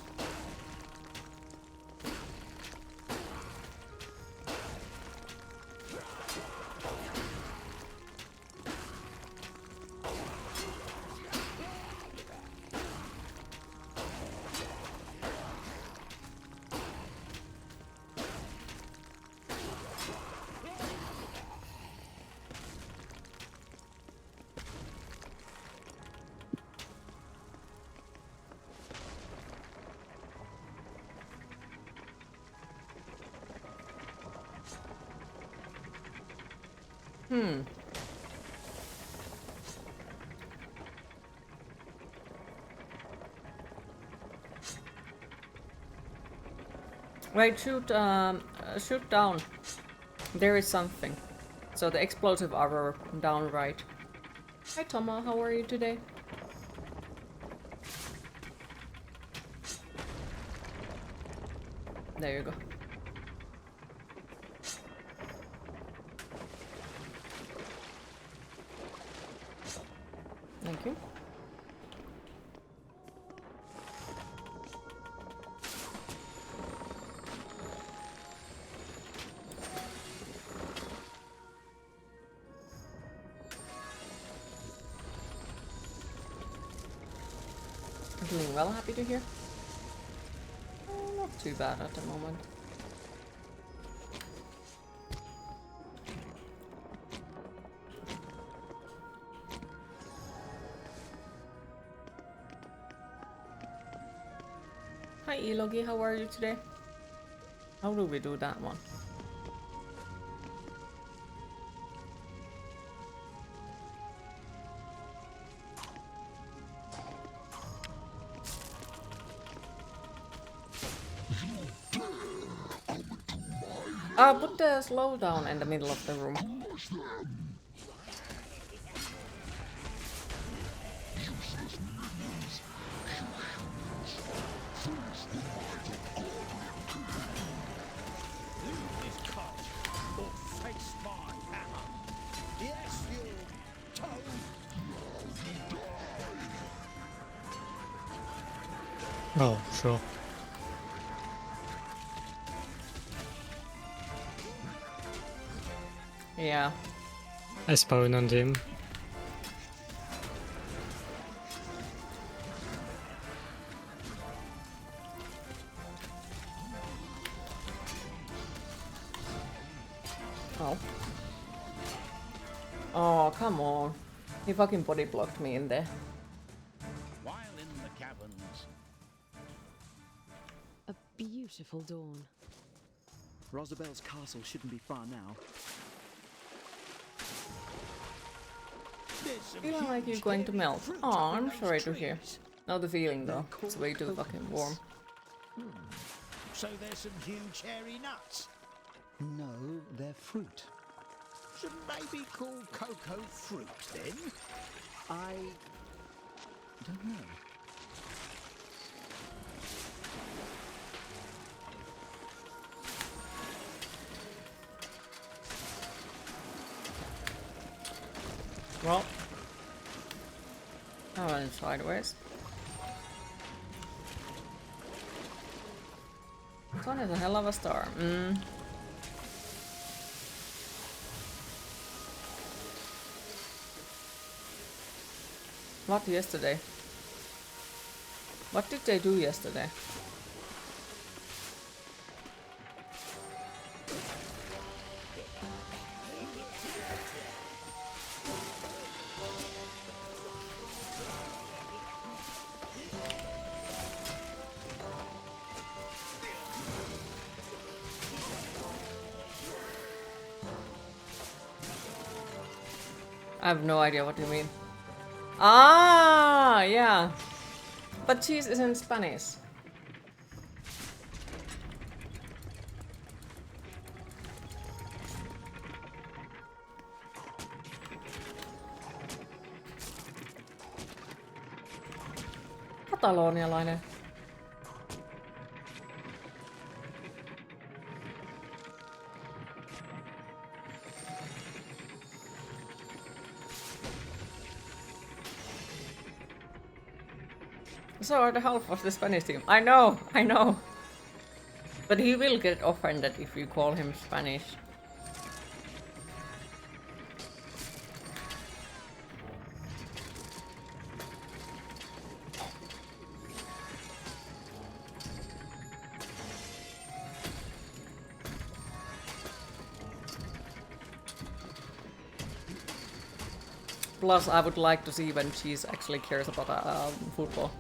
Wait, shoot down. There is something. So the explosive arrow down right. Hi Toma, how are you today? There you go. Thank you. Doing well, happy to hear. Not too bad at the moment. Hi Elogi, how are you today? How do we do that one? Put the slowdown in the middle of the room. Oh, sure. Yeah. I spawn on him. Oh. Oh, come on. He fucking body blocked me in there. While in the caverns. A beautiful dawn. Rosabel's castle shouldn't be far now. Feeling like you're going to melt. Oh, I'm sorry to hear. Not the feeling though. It's way too fucking warm. So there's some huge hairy nuts. No, they're fruit. Should maybe call cocoa fruit then? I don't know. Well, I went sideways. Sun is a hell of a star. What yesterday? What did they do yesterday? I have no idea what you mean. Ah, yeah. But cheese is in Spanish. Katalonialainen. So are the half of the Spanish team. I know. But he will get offended if you call him Spanish. Plus, I would like to see when Cheese actually cares about football.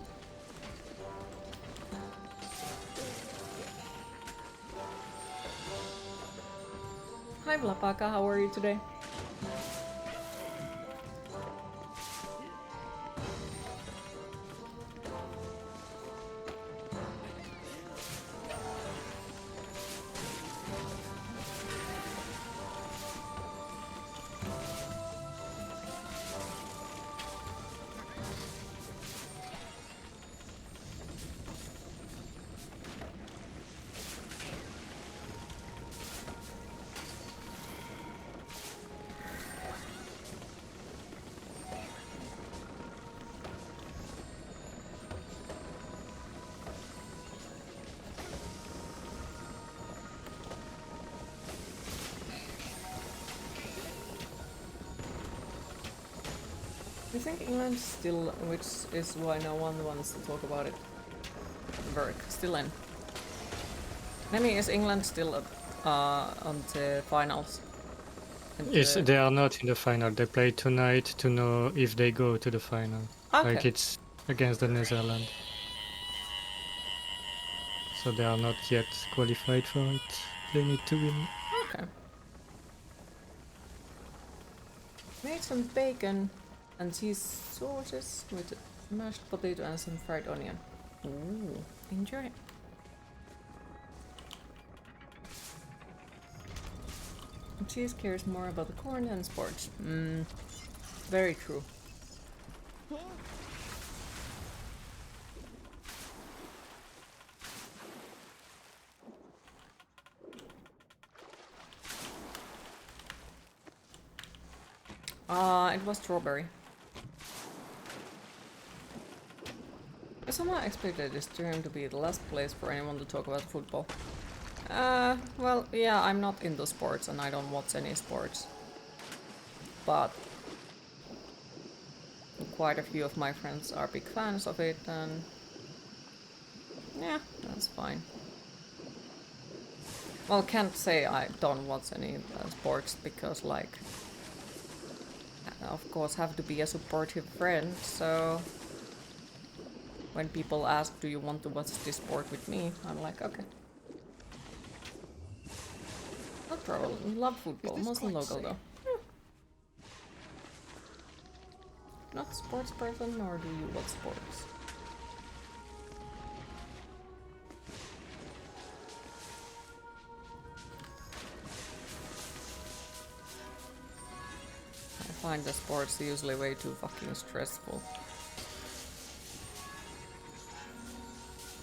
Hi Vlapaka, how are you today? think England still, which is why no one wants to talk about it, work, still in. Maybe is England still on the finals? Yes, they are not in the final. They play tonight to know if they go to the final. Okay. Like it's against the Netherlands. So they are not yet qualified for it. They need to win. Okay. Made some bacon and cheese sausages with mashed potato and some fried onion. Ooh, enjoy. Cheese cares more about the corn than sports. Very true. It was strawberry. I somehow expected this term to be the last place for anyone to talk about football. Well, yeah, I'm not into sports and I don't watch any sports. But quite a few of my friends are big fans of it and yeah, that's fine. Well, can't say I don't watch any sports because like of course have to be a supportive friend, so when people ask do you want to watch this sport with me, I'm like okay. No problem, we love football, mostly local though. Not a sports person, or do you watch sports? I find the sports usually way too fucking stressful.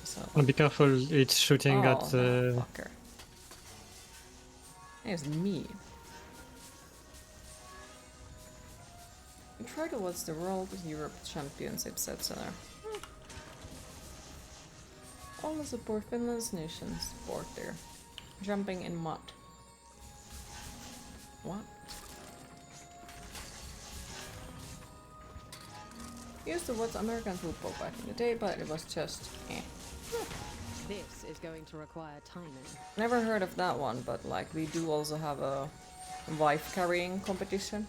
So. Be careful, it's shooting at the... fucker. It's me. Try to watch the World Europe Championships, etc. All support Finland's nation sport there. Jumping in mud. What? Used to watch American football back in the day, but it was just eh. This is going to require timing. Never heard of that one, but like we do also have a wife carrying competition.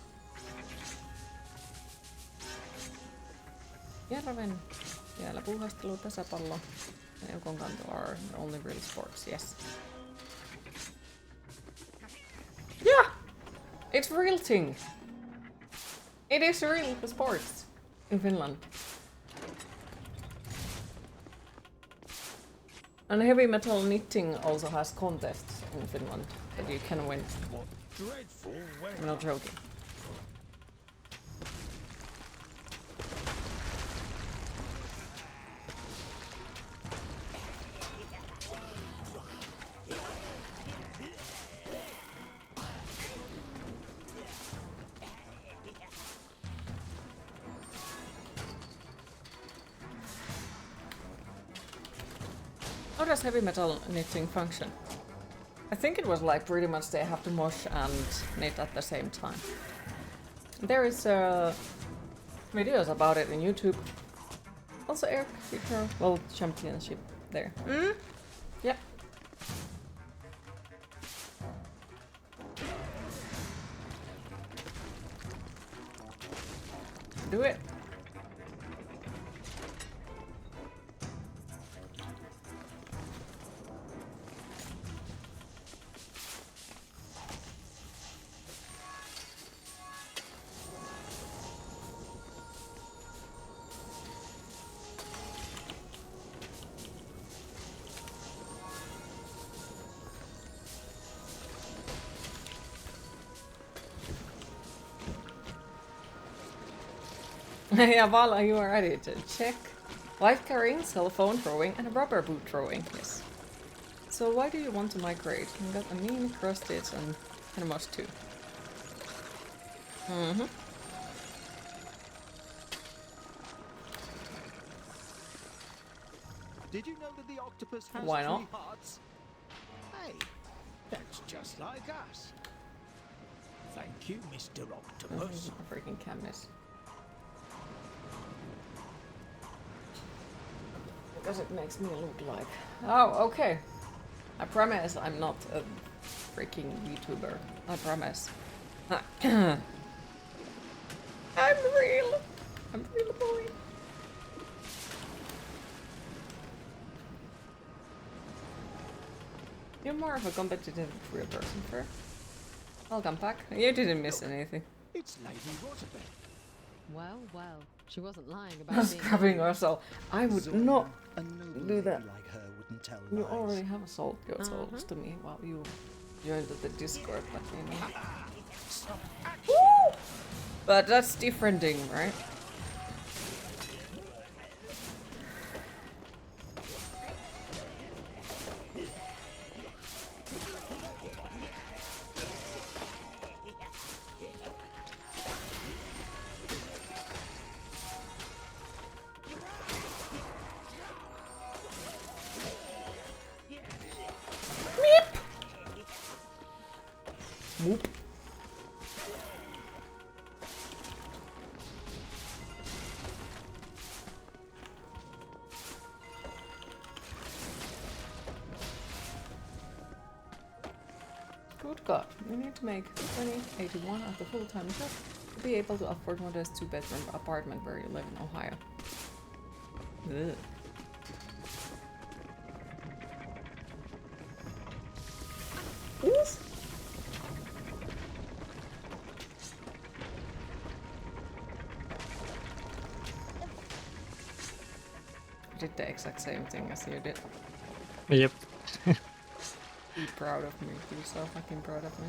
Järven, siellä puuhastelu, pesäpallo, and Eukonkanto are the only real sports, yes. Yeah! It's a real thing! It is real sports in Finland. And heavy metal knitting also has contests in Finland that you can win. I'm not joking. How does heavy metal knitting function? I think it was like pretty much they have to mosh and knit at the same time. There is videos about it on YouTube. Also Air Future World Championship there. Yep. Do it. Yeah, while you are ready to check. Wife carrying, cell phone throwing, and a rubber boot throwing. Yes. So why do you want to migrate? You got a mean, cross-stitch, and much too. Did you know that the octopus has Why not? 3 hearts? Hey, that's just like us. Thank you, Mr. Octopus. Freaking can miss. Because it makes me look like... Oh, okay. I promise I'm not a freaking VTuber. I promise. I'm real. I'm real boy. You're more of a competitive real person, Fer. Welcome back. You didn't miss anything. It's Lady Rosabelle. Well, well, she wasn't lying I about was being grabbing lonely. herself. I would Zoya, not a noble do lady that. like her wouldn't tell You lies. already have sold your souls to me while you joined the Discord, but you know. Woo! But that's different thing, right? Whoop. Good God, we need to make 2081 as a full-time job to be able to afford modest 2-bedroom apartment where you live in Ohio. Ugh. Oof. I did the exact same thing as you did. Yep. Be proud of me. Be so fucking proud of me.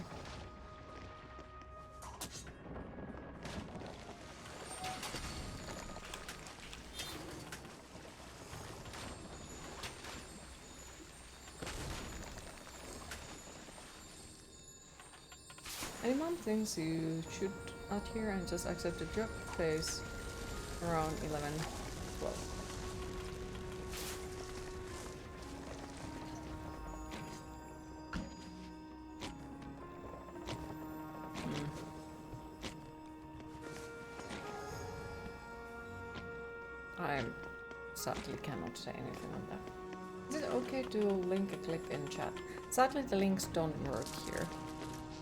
Any mom thinks you should adhere and just accept the job phase around 11, 12. I sadly cannot say anything on that. Is it okay to link a clip in chat? Sadly the links don't work here.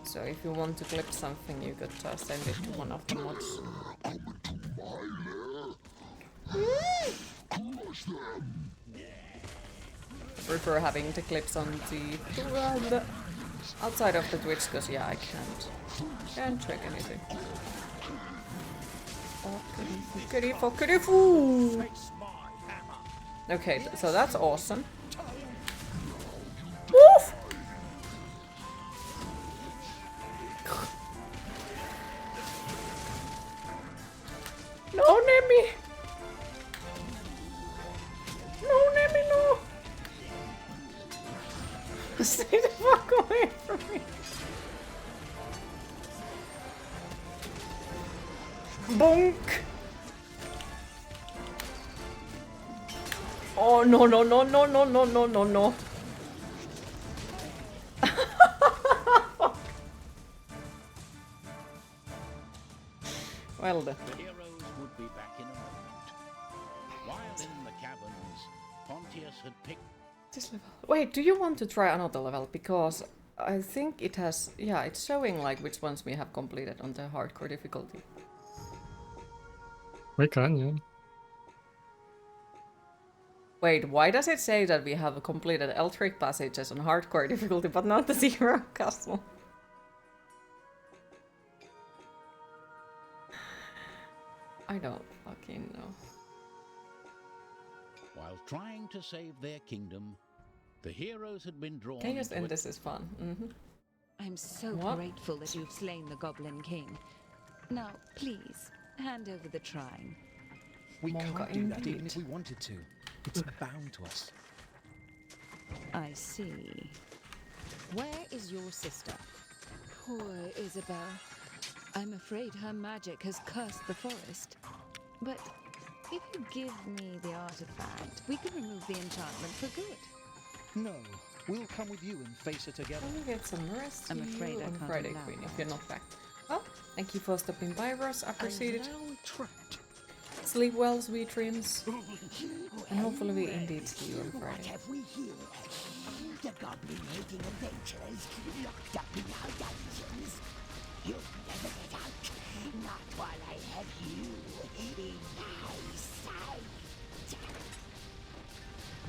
So if you want to clip something you could send it to one of the mods. I prefer having the clips on the outside of the Twitch because yeah I can't check anything. Okay, so that's awesome. Woof! No, Nemi! No, Nemi, no! Stay the fuck away from me! Bonk! Oh no no no no no no no no no! Well then. The heroes would be back in a moment. While in the caverns, Pontius had picked This level. Wait, do you want to try another level? Because I think it has, yeah, it's showing like which ones we have completed on the hardcore difficulty. We can, yeah. Wait, why does it say that we have completed Eldritch passages on hardcore difficulty but not the Zero Castle? I don't fucking know. While trying to save their kingdom, the heroes had been drawn. Can you just end this is fun? I'm so What? grateful that you've slain the Goblin King. Now, please, hand over the Trine. We Monka can't do that even indeed. if we wanted to. It's bound to us. I see. Where is your sister? Poor Isabel. I'm afraid her magic has cursed the forest. But if you give me the artifact, we can remove the enchantment for good. No, we'll come with you and face it together. Can you get some rest? I'm afraid I on can't Friday, allow Queen, if you're not back. Well, thank you for stopping by, Ross. Appreciate it. I'm now trapped. Sleep well, sweet dreams. And hopefully we indeed see you on What Friday. have we here? The goblin-hating adventurers locked up in our dungeons. You'll never get out, not while I have you in my sight.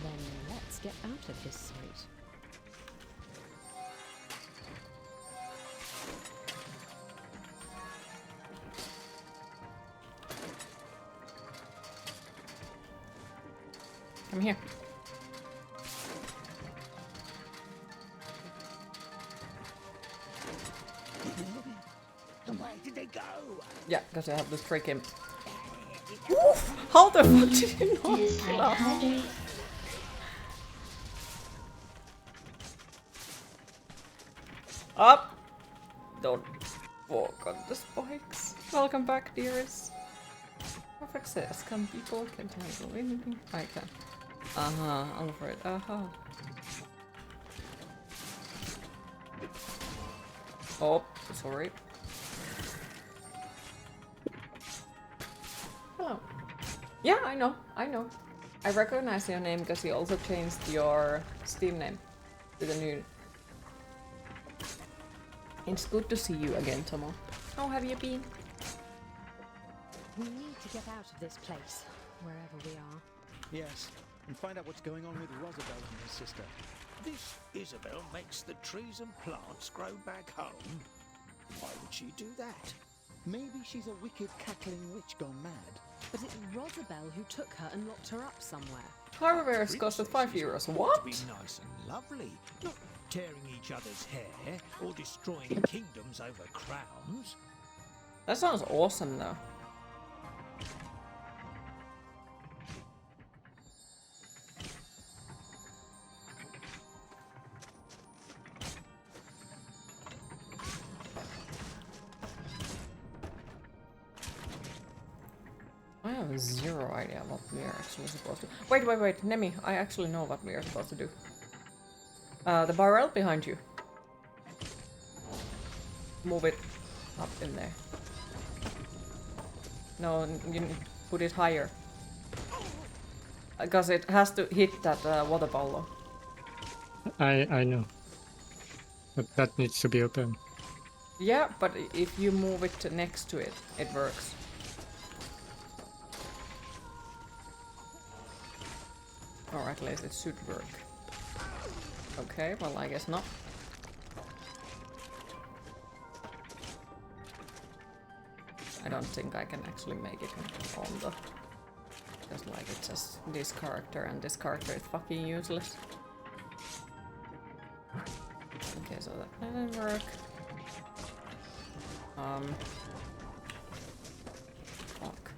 Then let's get out of his sight. Come here. Where did they go? Yeah, because I have to trick him. Woof! How the fuck did he not kill us? Up! Don't walk on the spikes. Welcome back, dearest. Perfect says, come people, can't handle anything. I can. I'm afraid. Oh, sorry. Hello. Yeah, I know. I recognize your name because you also changed your Steam name to the new. It's good to see you again, Tomo. How have you been? We need to get out of this place, wherever we are. Yes, and find out what's going on with Rosabelle and her sister. This Isabel makes the trees and plants grow back home. Why would she do that? Maybe she's a wicked cackling witch gone mad. But it's Rosabelle who took her and locked her up somewhere. Hardware's costed €5. What? To be nice and lovely, not tearing each other's hair or destroying kingdoms over crowns. That sounds awesome though. I have zero idea what we are actually supposed to. Wait, Nemi, I actually know what we are supposed to do. The barrel behind you. Move it up in there. No, you put it higher. Because it has to hit that water bottle. I know. But that needs to be open. Yeah, but if you move it next to it, it works. Or at least it should work. Okay, well I guess not. I don't think I can actually make it on the... Because like it's just this character and this character is fucking useless. Okay, so that didn't work. Fuck.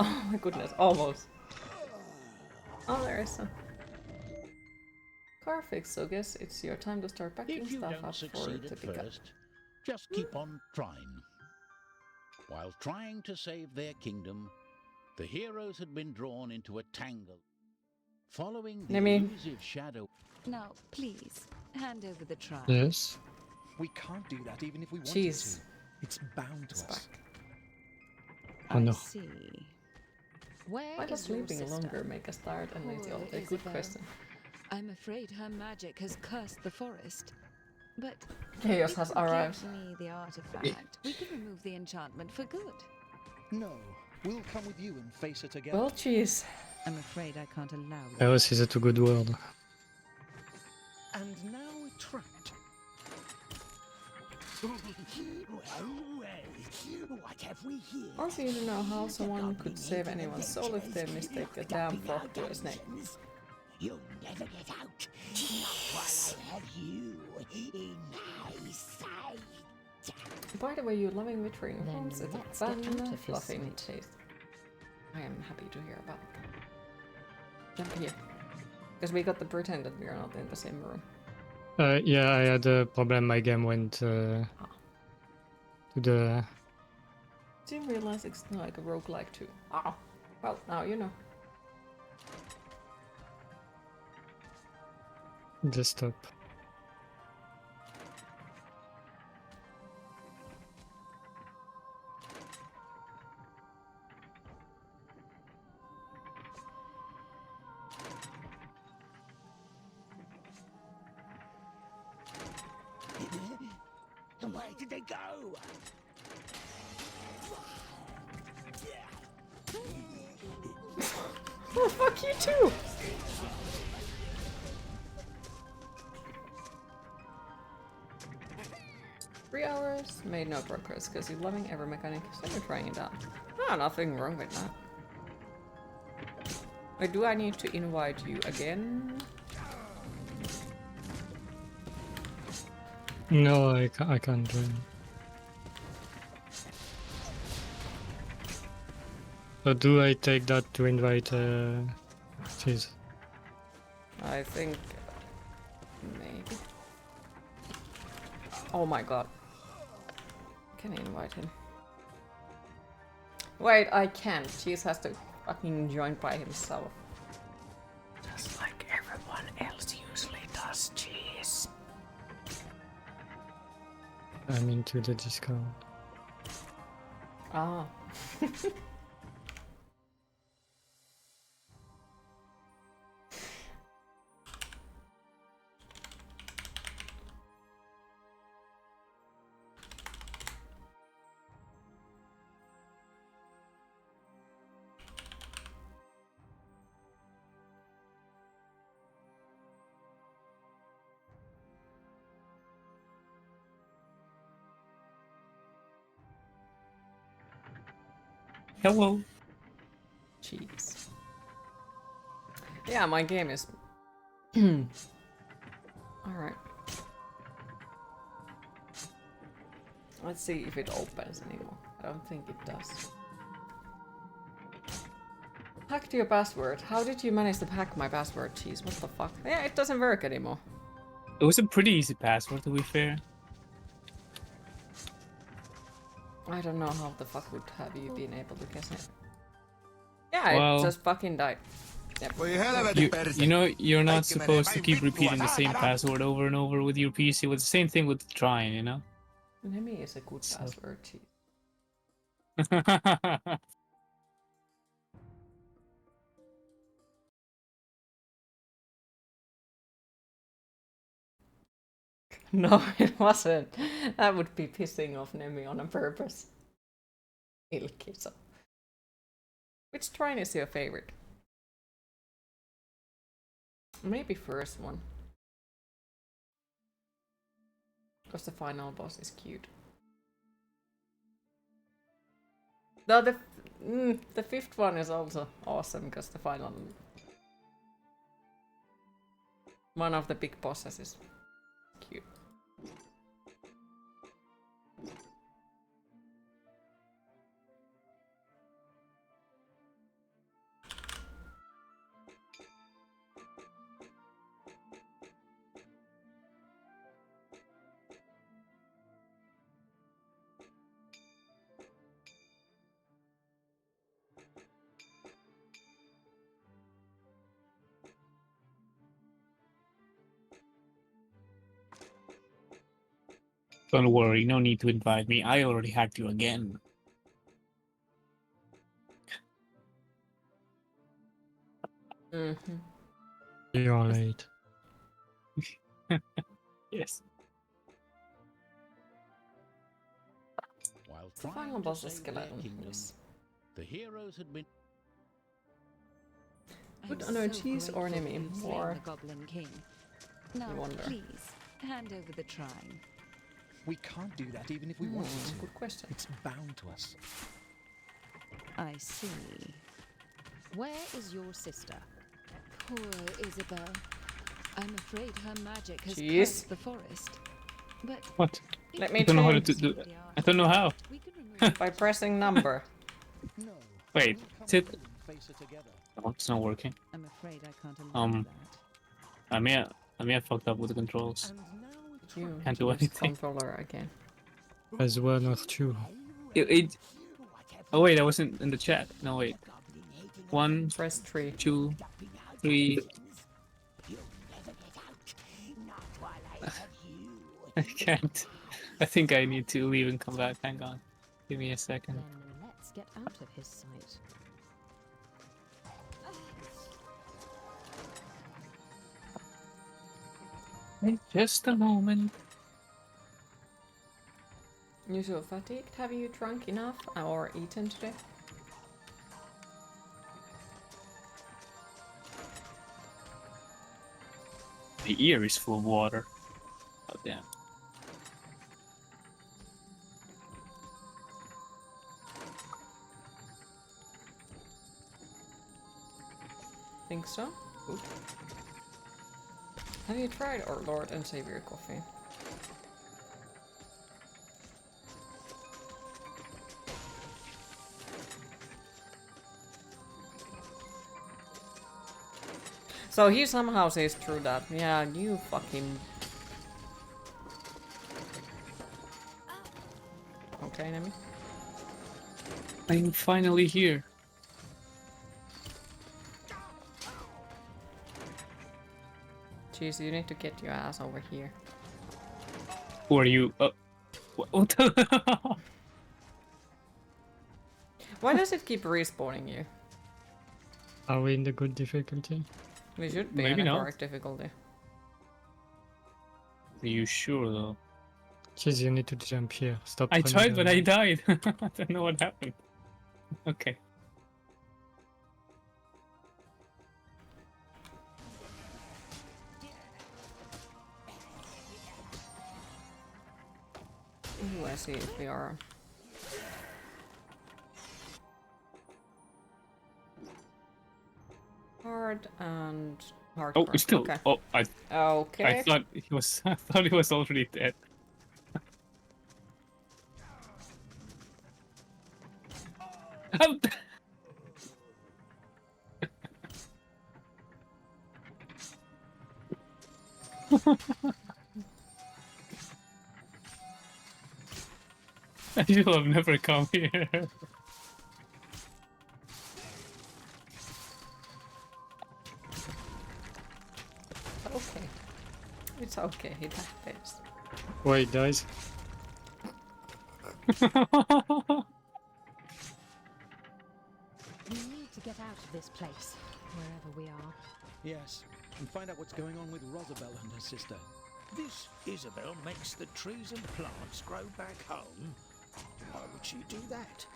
Oh my goodness, almost. Oh, there is some. Car fix, so guess it's your time to start packing If you stuff don't up for succeed it to at pick up. first, just keep on trying. While trying to save their kingdom, the heroes had been drawn into a tangle. Following the Nemi. elusive shadow... Now, please, hand over the trial. Yes. We can't do that even if we wanted Jeez. to. It's bound to us. Oh no. I see. Where Why does is your sleeping sister? longer make us tired and make you all Poor a good Isabel. question? I'm afraid her magic has cursed the forest. But Chaos if has you arrived. give me the artifact, we can remove the enchantment for good. No, we'll come with you and face her together. Well, jeez. I'm afraid I can't allow that. Chaos is a too good word. And now we're trapped. Well, what have we here? Also, you don't know how someone could save anyone's soul if they mistake a damn frog to a snake. You'll never get out. Not while I have you in my sight. By the way, you loving witching Then homes, it's a let's get fun, out of his fluffy sight. taste. I am happy to hear about. Jump here. Because we got to pretend that we are not in the same room. Yeah, I had a problem. My game went to the Didn't realize it's not like a roguelike too. Oh, well, now you know. Desktop. Where did they go? Oh, fuck you too! Three hours, made no progress because you're loving every mechanic, so you're trying it out. Ah, nothing wrong with that. Wait, do I need to invite you again? No, I can't join. So do I take that to invite Cheese? I think... maybe. Oh my god. Can I invite him? Wait, I can't. Cheese has to fucking join by himself. Just like everyone else usually does, Cheese. I'm into the Discord. Ah. Hello. Jeez. Yeah, my game is... Alright. Let's see if it opens anymore. I don't think it does. Hacked your password. How did you manage to hack my password, Cheese? What the fuck? Yeah, it doesn't work anymore. It was a pretty easy password, to be fair. I don't know how the fuck would have you been able to guess it. Yeah, Well, it just fucking died. Yep. You know, you're not supposed to keep repeating the same password over and over with your PC. With the same thing with Trine, you know? Nemi is a good password, Cheese. No, it wasn't. That would be pissing off Nemi on a purpose. Ilkiso. Which Trine is your favorite? Maybe first one. Because the final boss is cute. Though the fifth one is also awesome because the final... one of the big bosses is cute. Don't worry, no need to invite me. I already hacked you again. Mm-hmm. You're late. Yes. While The final trying to boss is save their skeleton. kingdom, Yes. the heroes had been... Would honor Cheese or Nemi more? The Goblin King. Now, wonder. please, hand over the Trine. We can't do that even if we wanted to. Good question. It's bound to us. I see. Where is your sister? Poor Isabel. I'm afraid her magic has cursed the forest. But what? Let me I don't know how to change. do it. I don't know how. By pressing number. Wait, is it? Oh, it's not working. I'm afraid I can't allow that. I may have fucked up with the controls. You Can't do use anything. controller again. As one or two. It Oh wait, I wasn't in the chat. No wait. 1, press 3, 2, 3. I can't. I think I need to leave and come back. Hang on. Give me a second. Then let's get out of his sight. Wait just a moment. You so fatigued? Have you drunk enough or eaten today? The ear is full of water. Oh damn. Think so? Ooh. Have you tried our Lord and Savior coffee? So he somehow says through that. Yeah, you fucking... Okay, Nemi. I'm finally here. Jeez, you need to get your ass over here. Who are you? What the Why does it keep respawning you? Are we in the good difficulty? We should be Maybe in the not. correct difficulty. Are you sure though? Jeez, you need to jump here. Stop. I running tried, but I around. died. I don't know what happened. Okay. Ooh, I see if we are... hard and hard. Oh, it's still. Okay. Oh, Okay. I thought he was. I thought he was already dead. Help! I should have never come here. Okay. It's okay, it happens. Wait, guys. We need to get out of this place, wherever we are. Yes, and find out what's going on with Rosabelle and her sister. This Isabel makes the trees and plants grow back home. Why would she do that?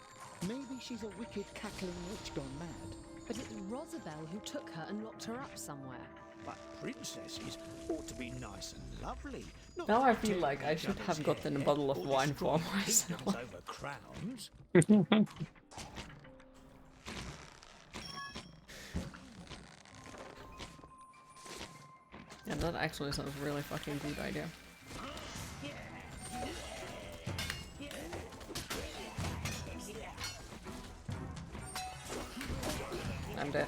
Maybe she's a wicked, cackling witch gone mad. But it's Rosabelle who took her and locked her up somewhere. But princesses ought to be nice and lovely. Not Now I tear feel like I each should other's have gotten a hair bottle of or wine for destroy myself. kingdoms over crowns. Yeah, that actually sounds a really fucking good idea. I'm dead.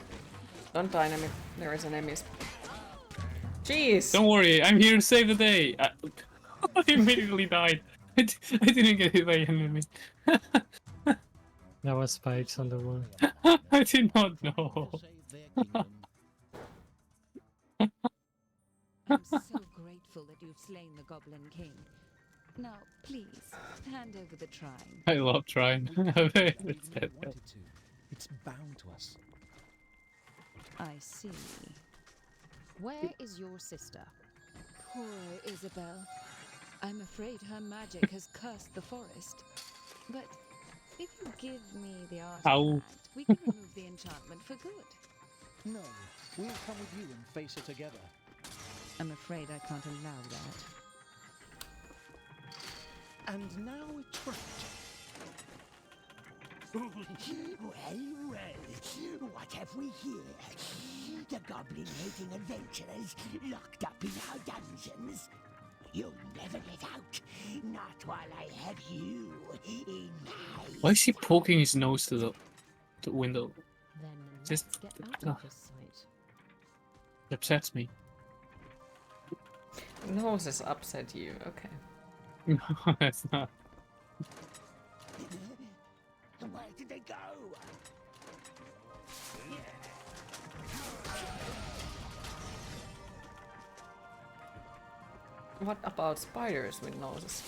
Don't die, enemy. There is enemies. Jeez! Don't worry, I'm here to save the day. I immediately died. I didn't get hit by enemy. There were spikes on the wall. I did not know. I'm so grateful that you've slain the Goblin King. Now, please, hand over the Trine. I love Trine. It's dead. It's bound to us. I see. Where is your sister? Poor Isabel. I'm afraid her magic has cursed the forest. But if you give me the artifact, we can remove the enchantment for good. No, we'll come with you and face her together. I'm afraid I can't allow that. And now it's right. Well, what have we here? The goblin-hating adventurers locked up in our dungeons. You'll never get out, not while I have you in my... Why is he poking his nose to the window? Then Just let's get out of his sight. it upsets me. Noses upset you, okay. No, that's not. Where did they What about spiders with noses?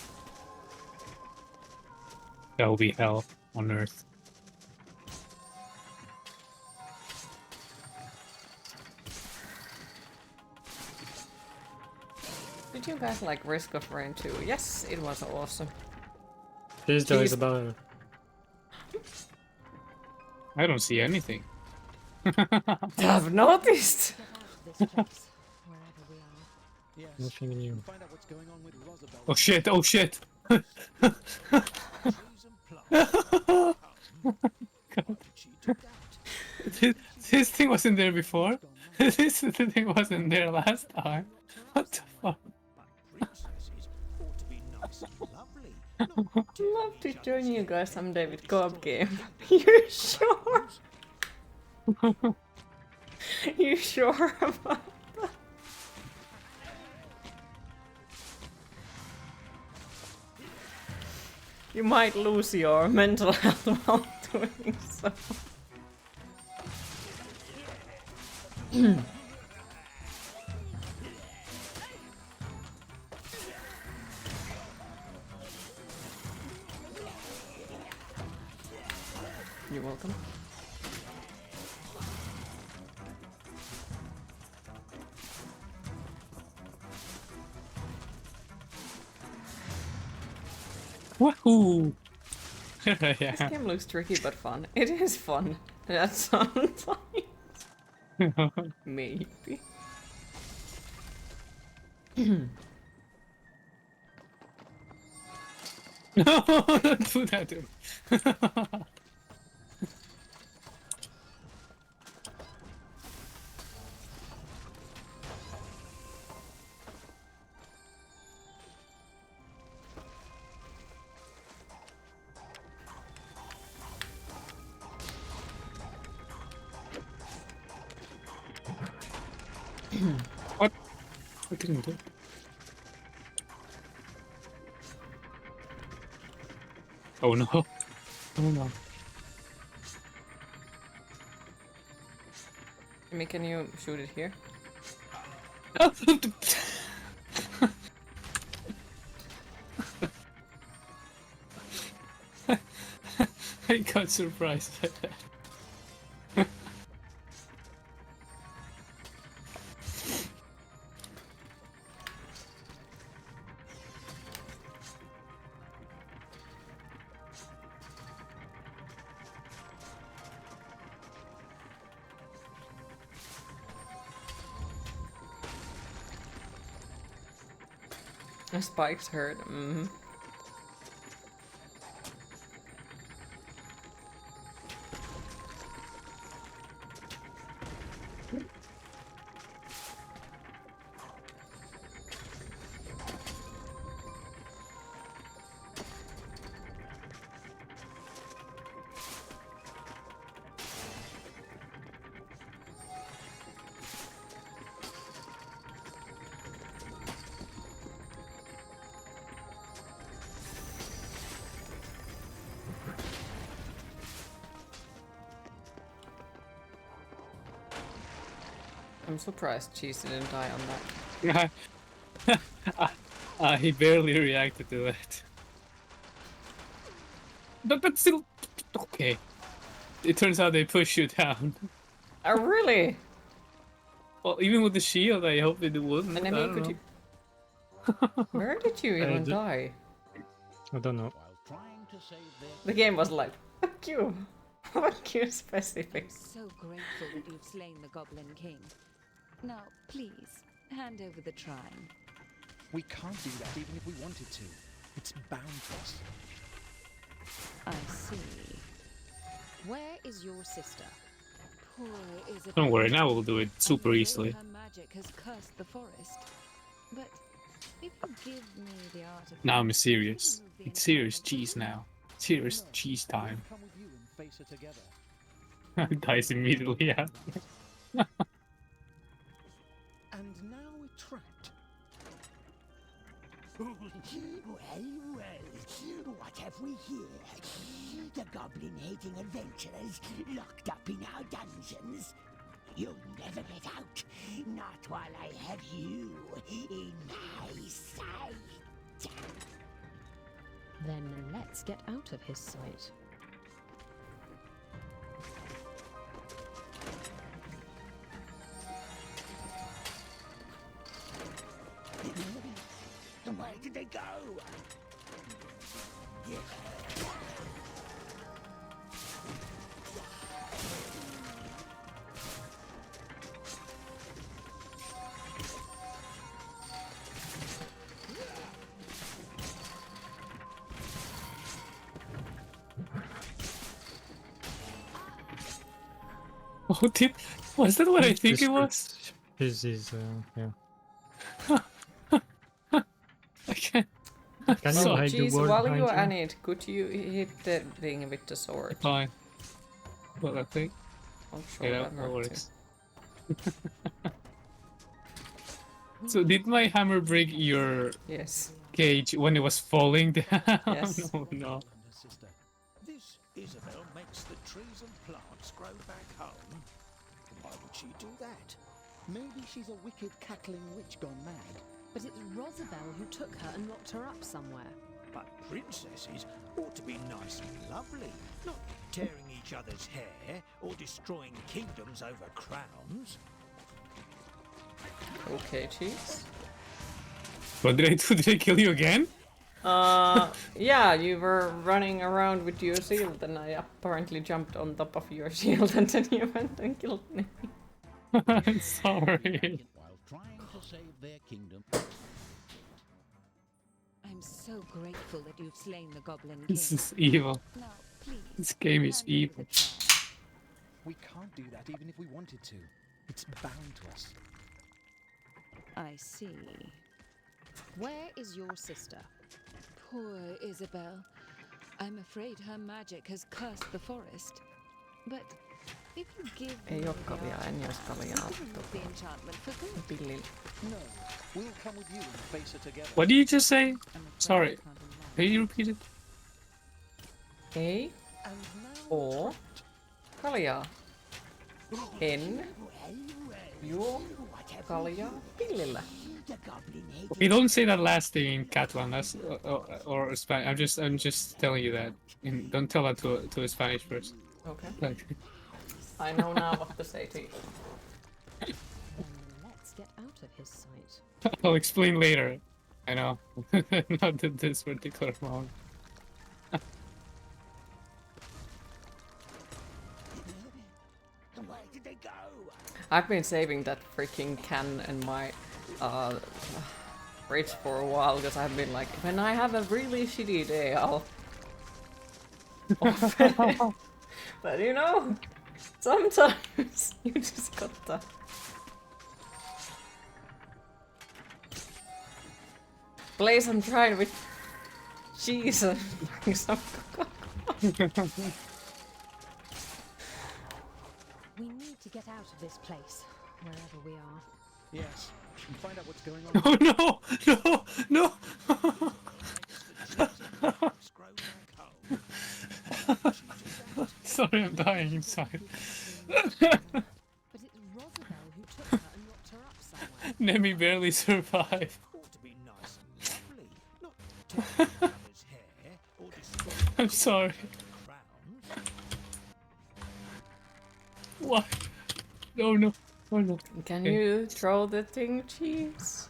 That will be hell on earth. Did you guys like Risk of Rain 2? Yes, it was awesome. This though is about. I don't see anything. I've noticed. Nothing new. Oh shit! Oh shit! God. This thing wasn't there before. This thing wasn't there last time. What the fuck? Love to join you guys someday with co-op game. You sure? You sure about that? You might lose your mental health while doing so. You're welcome. Woohoo! Yeah. This game looks tricky but fun. It is fun. That sounds like maybe. No, don't do that to me. What? I didn't do. Oh no. Oh no. Jimmy, can you shoot it here? I got surprised by that. The spikes hurt. Mm-hmm. I'm surprised Cheese didn't die on that. He barely reacted to it. But still, okay. It turns out they push you down. Oh, really? Well, even with the shield, I hope it wouldn't. And I mean, could you... Where did you even die? I don't know. The game was like, fuck you. Fuck you specific. I'm so grateful that you've slain the Goblin King. Now, please, hand over the Trine. We can't do that even if we wanted to. It's boundless. I see. Where is your sister? Poor Isabel. Don't worry, now we'll do it super easily. Her magic has cursed the forest. But if you give me the artifact, Now I'm serious. It's serious cheese now. Serious cheese time. Come with you and face her together. Dies immediately after. And now we're trapped. Well, what have we here? The goblin-hating adventurers locked up in our dungeons. You'll never get out. Not while I have you in my sight. Then let's get out of his sight. Where did they go? Oh, was that what I think it was? This is, yeah. I can't. Can So, you hide the geez, wall while behind you you? are on it, could you hit the thing with the sword? Fine. Well, I think. I'm sure Yeah, that that worked works. So, did my hammer break your Yes. cage when it was falling down? Yes. No, no. This Isabel makes the trees and plants grow back home. Why would she do that? Maybe she's a wicked cackling witch gone mad. But it's Rosabelle who took her and locked her up somewhere. But princesses ought to be nice and lovely, not tearing each other's hair or destroying kingdoms over crowns. Okay, cheese. What did I do? Did I kill you again? Yeah, you were running around with your shield and I apparently jumped on top of your shield and then you went and killed me. I'm sorry. While trying to save their kingdom. I'm so grateful that you've slain the Goblin King. This is evil. Now, please, This game is hand me evil. the jar. We can't do that even if we wanted to. It's bound to us. I see. Where is your sister? Poor Isabel. I'm afraid her magic has cursed the forest. But if you give me Ei the olekaan art, en jos kaljaa you can remove the enchantment for good. pillillä. No, we'll come with you and face her together. What did you just say? Sorry. Can you repeat it? Ei oo kaljaa. En juo kaljaa pillillä. Okay, don't say that last thing in Catalan. That's or Spanish. I'm just telling you that. And don't tell that to a Spanish person. Okay. Like, I know now what to say to you. Then let's get out of his sight. I'll explain later. I know. Not at this particular moment. Where did they go? I've been saving that freaking can in my fridge for a while because I've been like, when I have a really shitty day, I'll open it. But you know, sometimes you just gotta. Play some Trine with cheese and some Coca-Cola. We need to get out of this place, wherever we are. Yes, and find out what's going on. Oh no! Sorry, I'm dying inside. But it's Rosabelle who took her and locked her up somewhere. Nemi barely survived. Ought to be nice and lovely, not tearing each other's hair or destroying I'm sorry. crowns. What? No. Oh no. Can you throw the thing, cheese?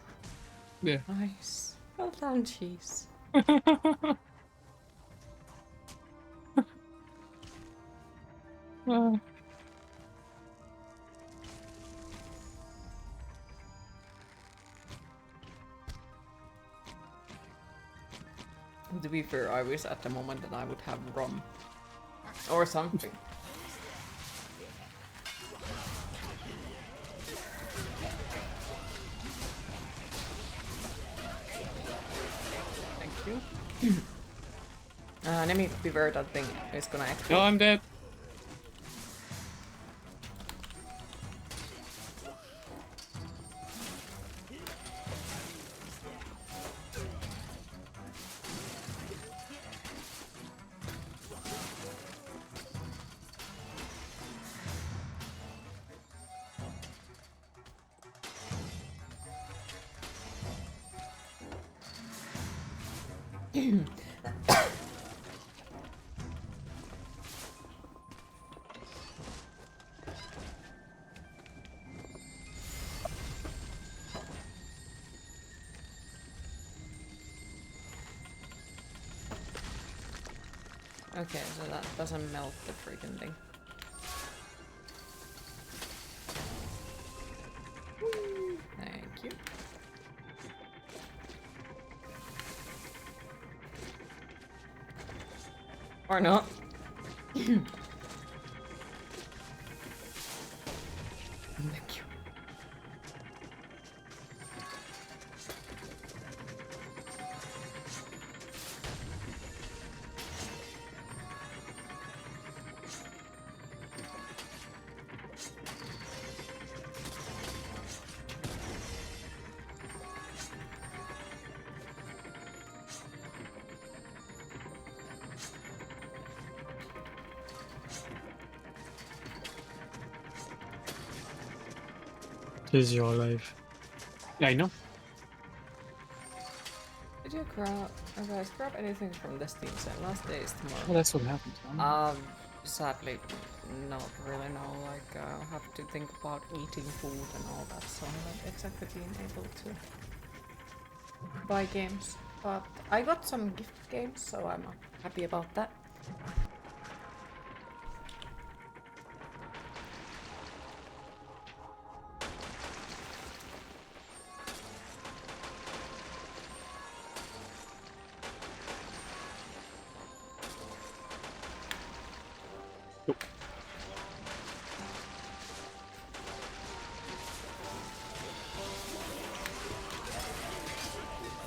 Yeah. Nice. Well done, cheese. To be fair, I wish at the moment that I would have rum. Or something. Thank you. Let me beware that thing is gonna activate. No, I'm dead. Okay, so that doesn't melt the freaking thing. Thank you. Or not. Thank you. Is your life? Yeah, I know. Did you guys grab anything from the Steam sale? Last day is tomorrow. Well, that's what happened. Sadly, not really. No, like I have to think about eating food and all that, so I haven't exactly been able to buy games. But I got some gift games, so I'm happy about that.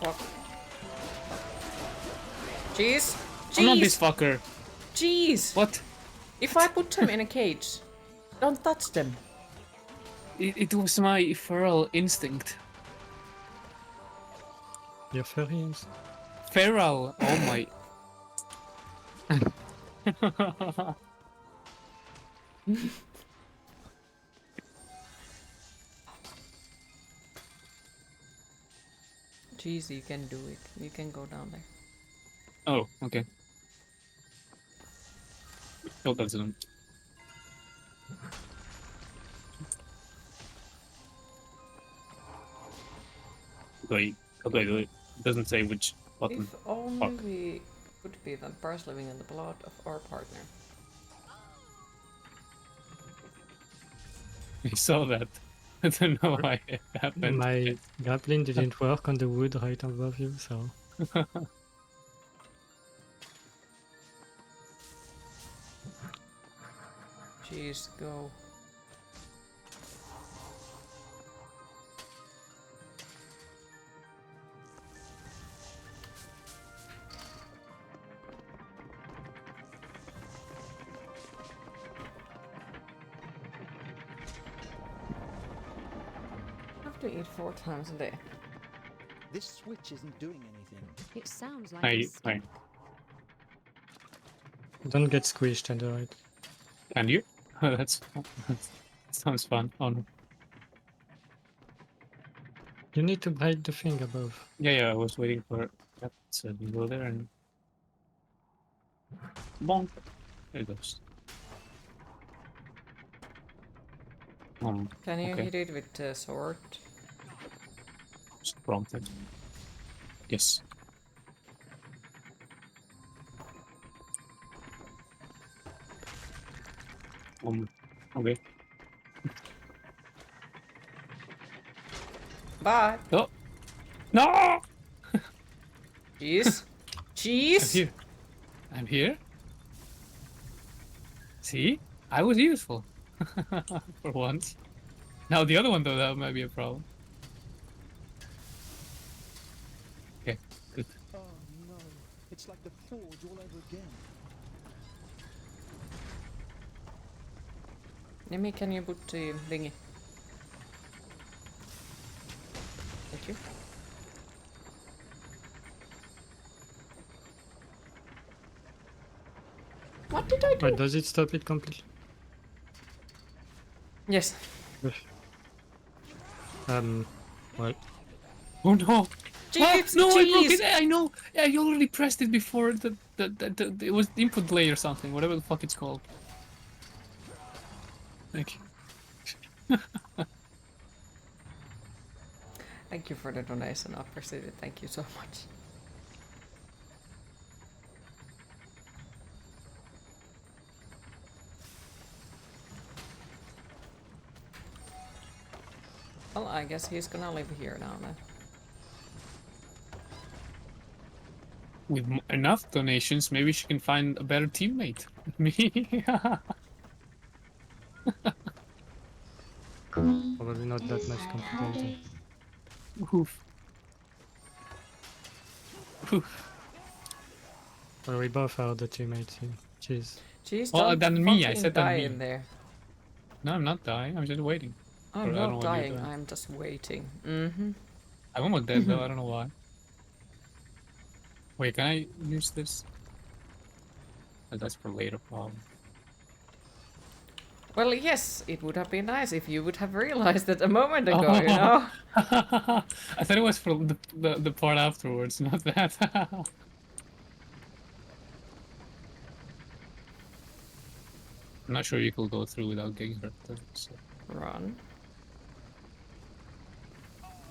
Fuck. Jeez! I'm not this fucker. Jeez! What? If I put them in a cage, don't touch them. It was my feral instinct. Your furries. Feral! Oh my. Jeez, you can do it. You can go down there. Oh, okay. Hope that's done. How do I do it? It doesn't say which button. If only we could be vampires living in the blood of our partner. I saw that. I don't know why it happened. My grappling didn't work on the wood right above you, so... Jeez, go. I have to eat 4 times a day. This switch isn't doing anything. It sounds like I Don't get squished and alright. Can you? That sounds fun. Oh no. You need to break the thing above. Yeah, I was waiting for that. So you go there and bonk. There it goes. Can you okay. hit it with the sword? Just prompted. Yes. Okay. Bye. Oh. No! Jeez. Jeez! I'm here. See? I was useful. For once. Now the other one though, that might be a problem. Okay, good. Oh no, it's like the forge all over again. Nemi, can you put the thingy? Thank you. What did I do? Wait, does it stop it completely? Yes. Well... Oh no! Jeez, no, I broke jeez. it. I know. Yeah, you already pressed it before it was the input delay or something, whatever the fuck it's called. Thank you. Thank you for the donation. I appreciate it. Thank you so much. Well, I guess he's gonna live here now then. With enough donations, maybe she can find a better teammate. Me. Probably not that much complicated. Oof. Oof. Well, we both are the teammates here. Jeez. Jeez, Well, don't than me. I fucking said than die me. in there. No, I'm not dying. I'm just waiting. I'm Or I don't know not what you're dying, doing. I'm just waiting. Mm-hmm. I'm almost dead though. I don't know why. Wait, can I use this? Oh, that's for later problem. Well, yes, it would have been nice if you would have realized it a moment ago, you know? I thought it was for the part afterwards, not that. I'm not sure you could go through without getting hurt though, so. Run.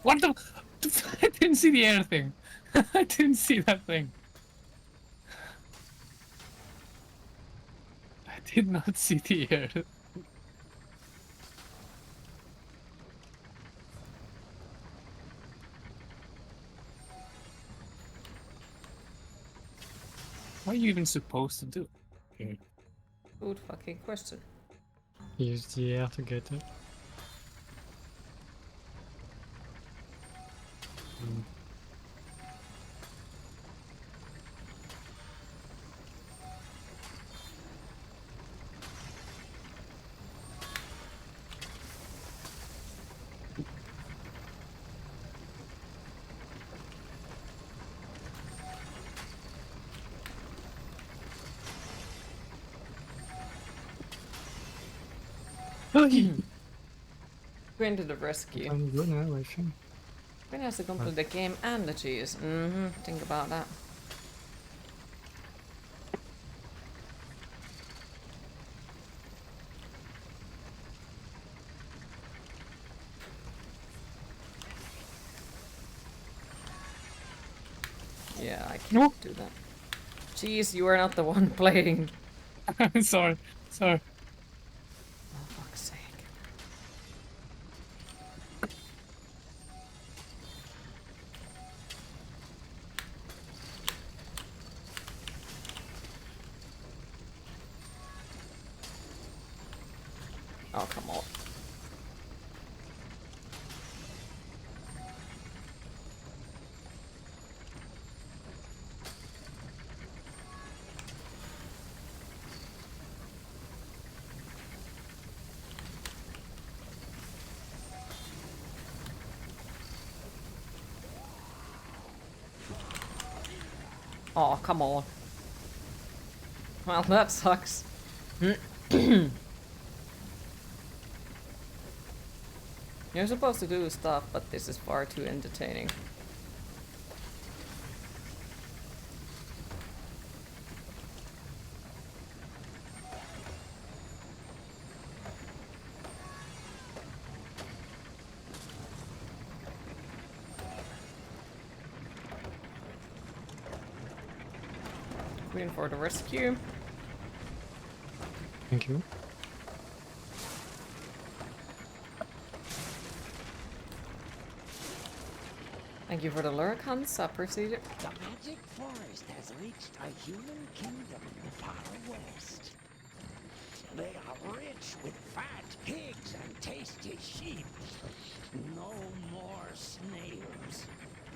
What the? I didn't see the air thing. I didn't see that thing. I did not see the air. What are you even supposed to do? Okay. Good fucking question. Use the air to get it. Quinn to the rescue. I'm good now, I think. Quinn has to complete the game and the cheese. Mm-hmm. Think about that. Yeah, I can't do that. Jeez, you are not the one playing. Sorry. Oh, fuck's sake. Oh, come on. Oh, come on. Well, that sucks. You're supposed to do stuff, but this is far too entertaining. Queen for the rescue. Thank you. Thank you for the lurk, Hans. I appreciate it. The magic forest has reached a human kingdom in the far west. They are rich with fat pigs and tasty sheep. No more snails.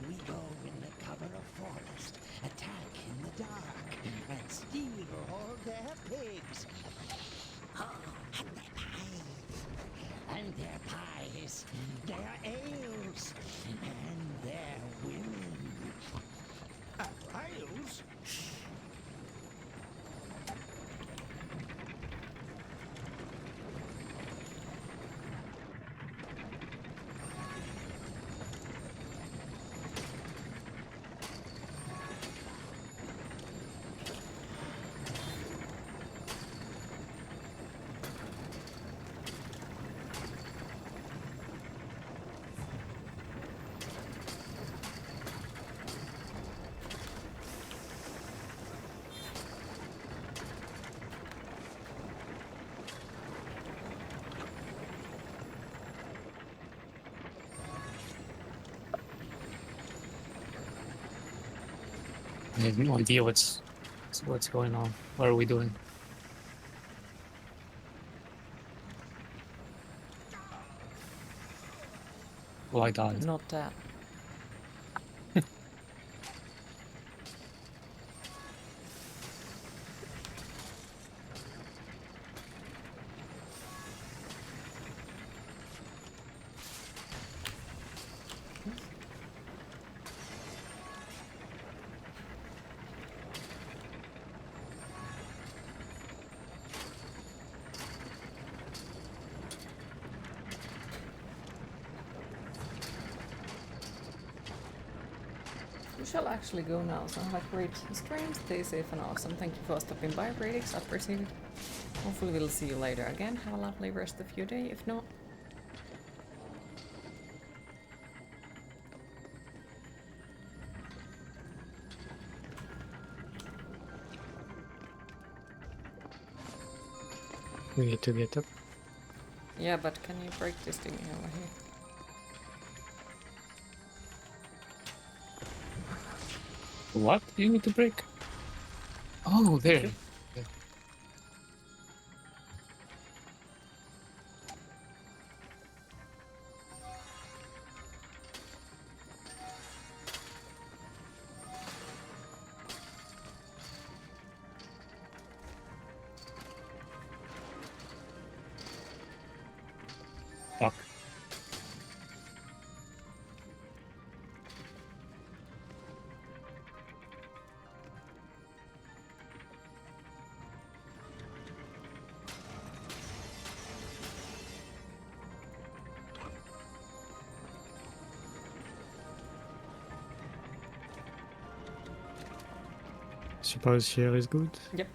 We go in the cover of forest, attack in the dark, and steal all their pigs. Oh, and their pies, their ales, and their women. Ales? I have no idea what's going on. What are we doing? Well, I died. Not that. We shall actually go now, so have a great stream, stay safe and awesome. Thank you for stopping by, Radix, appreciate it. Hopefully we'll see you later again. Have a lovely rest of your day, if not. We need to get up. Yeah, but can you break this thing over here? What do you need to break? Oh, there. Fuck. Suppose here is good. Yep.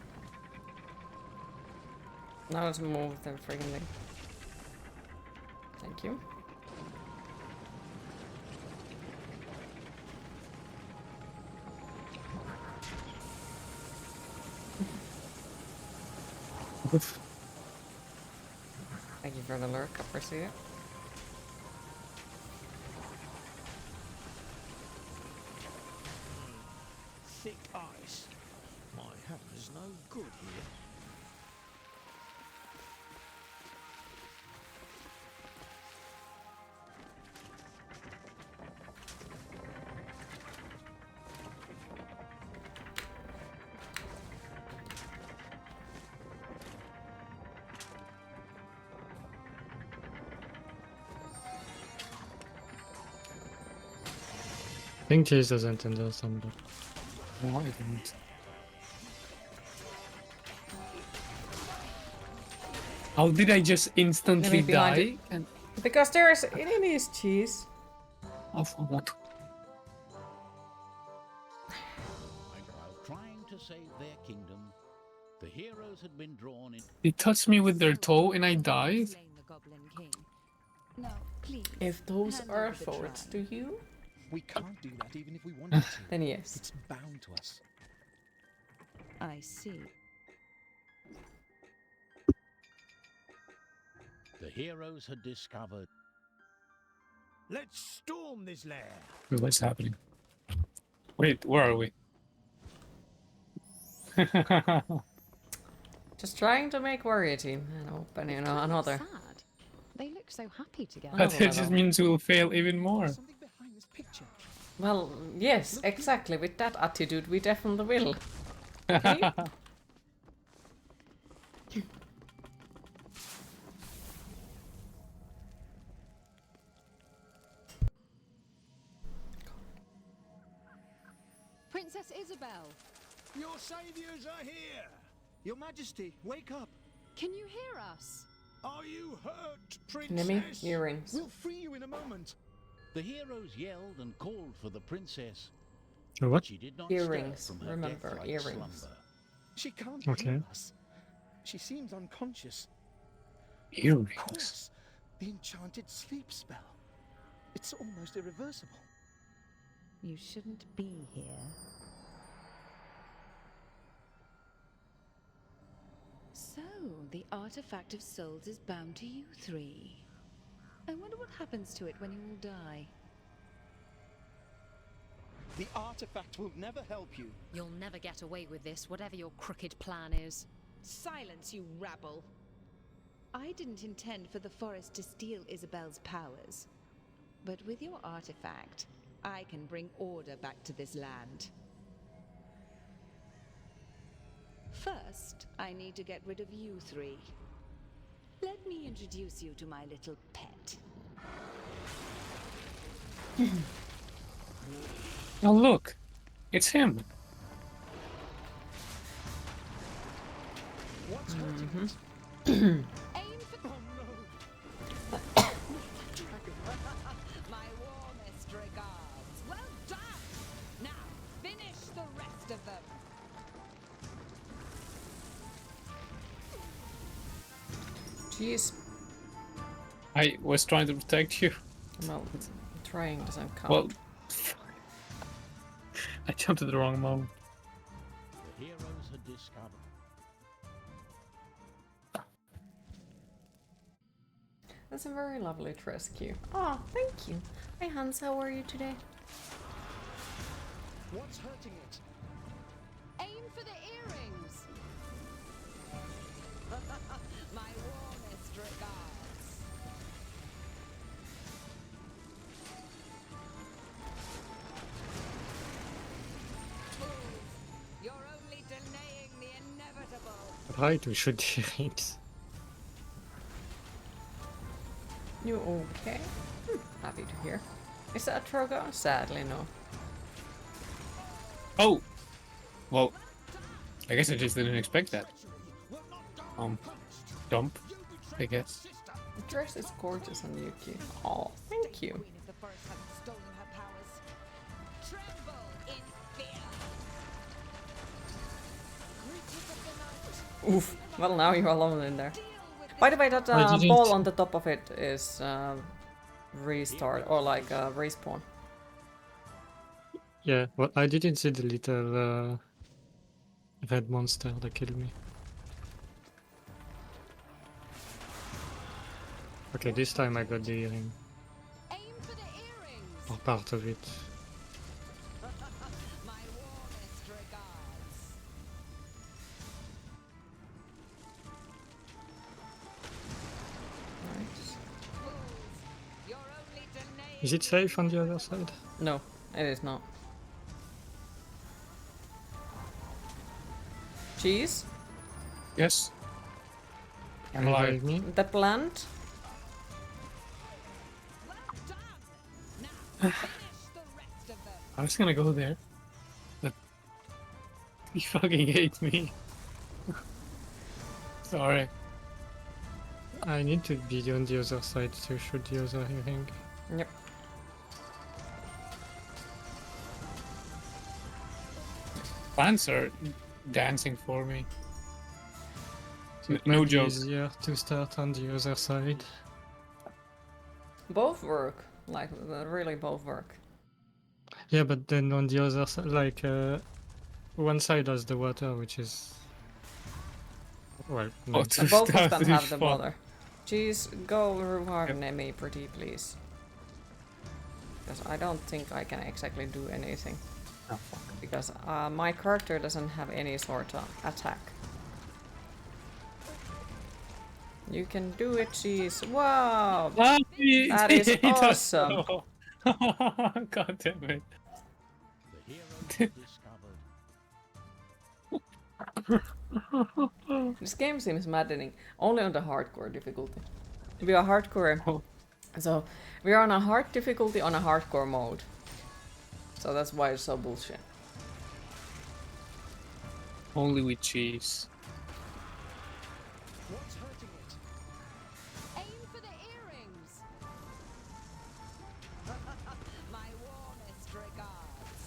Now let's move the friggin' thing. Thank you. Thank you for the lurk, I appreciate it. Thick ice. My hammer's no good here. I think Chase doesn't understand that. No, I didn't. How did I just instantly die? And because there's enemies, cheese. oh, for what? While trying to save their kingdom, the heroes had been drawn in. They touched me with their toe and I died? Now, please. If those hand are over the thoughts to Trine. you, We can't do that even if we wanted to. then yes. It's bound to us. I see. The heroes had discovered. Let's storm this lair. Wait, what's happening? Wait, where are we? Just trying to make variety and open, you know, another. Sad. They look so happy together. But that just means we'll fail even more. Something behind this picture. Well, yes, exactly. With that attitude, we definitely will. Okay? Princess Isabel! Your saviors are here. Your Majesty, wake up. Can you hear us? Are you hurt, Nemi, Princess? earrings. We'll free you in a moment. The heroes yelled and called for the princess. What? She did not Earrings, stir from her remember, death-like earrings. slumber. She can't Okay. hear us. She seems unconscious. Of Earrings? course, the enchanted sleep spell. It's almost irreversible. You shouldn't be here. So, the artifact of souls is bound to you three. I wonder what happens to it when you all die. The artifact will never help you. You'll never get away with this, whatever your crooked plan is. Silence, you rabble. I didn't intend for the forest to steal Isabel's powers. But with your artifact, I can bring order back to this land. First, I need to get rid of you three. Let me introduce you to my little pet. Oh look, it's him. What's hurting it? My warmest regards. Well done! Now, finish the rest of them. Jeez. I was trying to protect you. Well, trying doesn't count. Well, I jumped at the wrong moment. The heroes had discovered. That's a very lovely rescue. Oh, thank you. Hi Hans, how are you today? What's hurting it? Aim for the earrings. My warmest regards. Fools, you're only delaying the inevitable. Right, we should hear it. You okay? Happy to hear. Is that a Trogo? Sadly, no. Oh! Well, I guess I just didn't expect that. Dump, I guess. The dress is gorgeous on Yuki. Oh, thank you. Queen of the forest hasn't stolen her powers. Tremble in fear. Creatures of the night. Oof. Well, now you're alone in there. By the way, that didn't- ball on the top of it is restart or like respawn. Yeah, well, I didn't see the little red monster that killed me. Okay, this time I got the earring. Aim for the earrings. Or part of it. My warmest regards. Nice. Fools, you're only delaying. Is it safe on the other side? No, it is not. Cheese? Yes. I'm alive. Revive me? The plant? Well done. Now, finish the rest of them. I was gonna go there. But he fucking hates me. Sorry. I need to be on the other side to shoot the other earring. Yep. Plants are dancing for me. So it No might be joke. easier to start on the other side. Both work. Like, really both work. Yeah, but then on the other side, like, one side has the water, which is... Well, Oh, no. to Both of start them is have the fun. water. Cheese, go reward me pretty please. Because I don't think I can exactly do anything. Oh, fuck. Because my character doesn't have any sort of attack. You can do it, Cheese. Wow! Ah, That is he does awesome. so. God damn it. The heroes discovered. This game seems maddening. Only on the hardcore difficulty. We are hardcore. Oh. So, we are on a hard difficulty on a hardcore mode. So that's why it's so bullshit. Only with cheese. What's hurting it? Aim for the earrings. My warmest regards.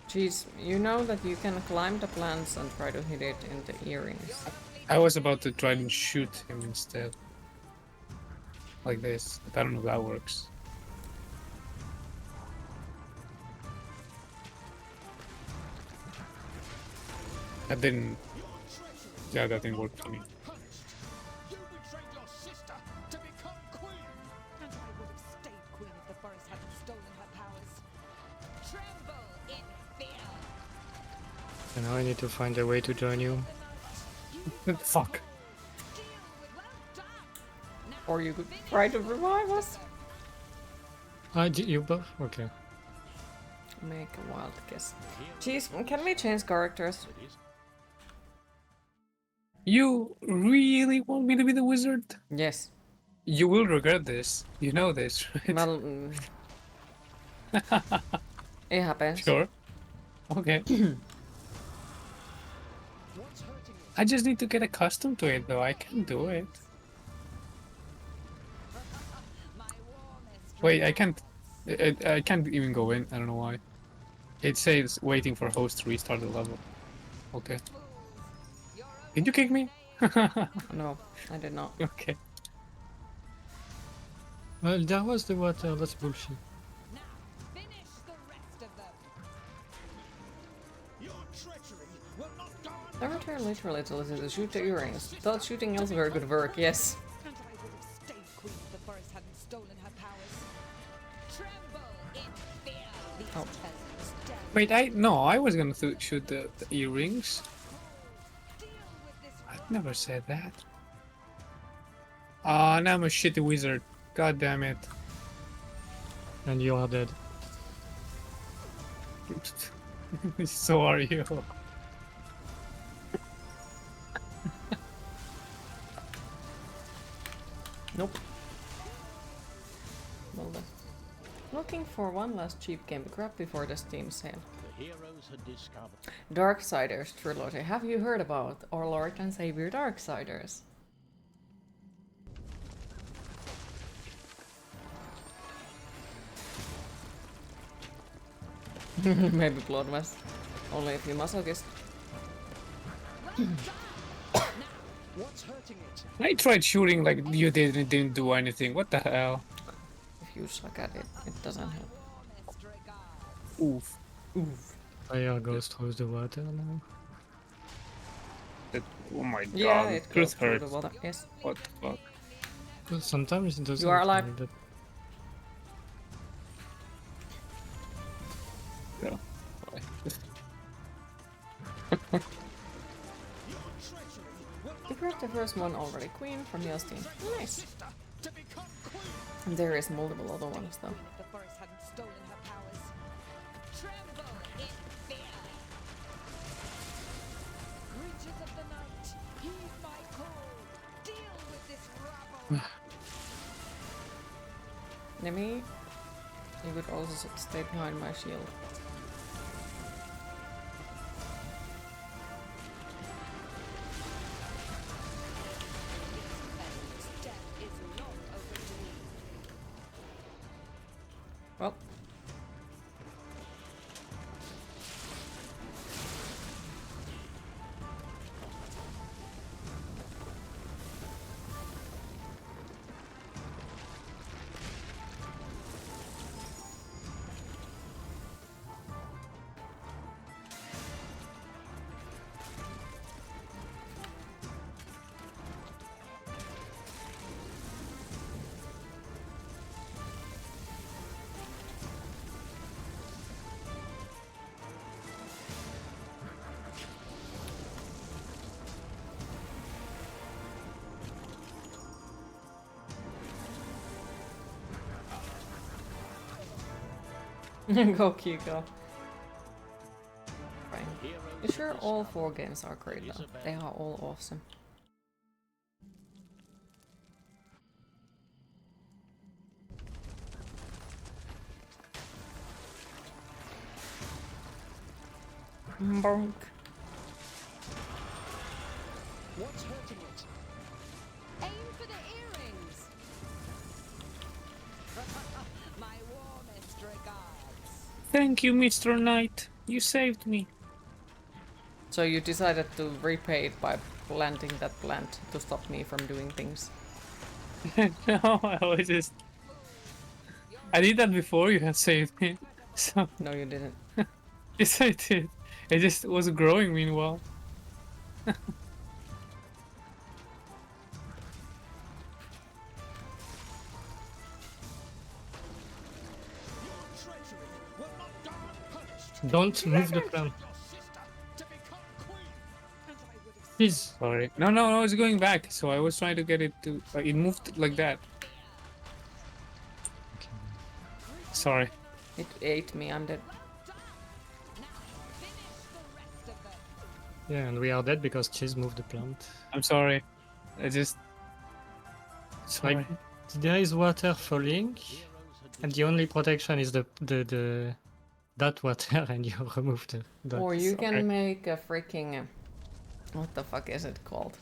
Jeez, you know that you can climb the plants and try to hit it in the earrings. I was about to try and shoot him instead. Like this. But I don't know if that works. That didn't... Yeah, that didn't work for me. You betrayed your sister to become queen. And I would have stayed queen if the forest And now I need to find a way to join you. Fuck. Or you could try to revive us. You both? Okay. Make a wild guess. Jeez, can we change characters? You really want me to be the wizard? Yes. You will regret this. You know this, right? Well, it happens. Sure. Okay. I just need to get accustomed to it, though. I can do it. Wait, I can't. I can't even go in. I don't know why. It says waiting for host to restart the level. Okay. Did you kick me? No, I did not. Okay. Well, that was the water. That's bullshit. Never try literally to listen to shoot the earrings. Thought shooting elsewhere could work, yes. And I would have stayed queen if the forest hadn't stolen her powers. Tremble in fear, these Oh. peasants. Wait, I was gonna shoot the earrings. I've never said that. Ah, now I'm a shitty wizard. God damn it. And you are dead. So are you. Nope. Well done. Looking for one last cheap game to grab before the Steam sale. The heroes had discovered. Darksiders trilogy. Have you heard about our Lord and Savior Darksiders? Maybe Bloodmas. Only if you masochist. What's hurting it? I tried shooting like you didn't do anything. What the hell? If you suck at it, it doesn't help. Oof. Oof. Fire goes through the water now. Oh my god. Yeah, it goes Truth through the hurts. water. Yes. What the fuck? Well, sometimes it doesn't. You are alive. That... Yeah. You grabbed the first one already, Queen from your team. Nice. There is multiple other ones though. If the forest hadn't stolen her powers. Tremble in fear. Creatures of the night, heed my call. Deal with this rabble. Nemi, you could also stay behind my shield. Well. Go Kiko. Fine. You sure all 4 games are great though? They are all awesome. Bonk. What's hurting it? Aim for the earrings. My warmest regards. Thank you, Mr. Knight. You saved me. So you decided to repay it by planting that plant to stop me from doing things. No, I was just... I did that before you had saved me. So... No, you didn't. Yes, I did. It just was growing meanwhile. Don't move the plant. Please. Sorry. No, no, no, it's going back. So I was trying to get it to. It moved like that. Sorry. It ate me. I'm dead. Yeah, and we are dead because Cheese moved the plant. I'm sorry. I just. Sorry. Like, there is water falling, and the only protection is the that water, and you remove that. Or you can make a freaking what the fuck is it called?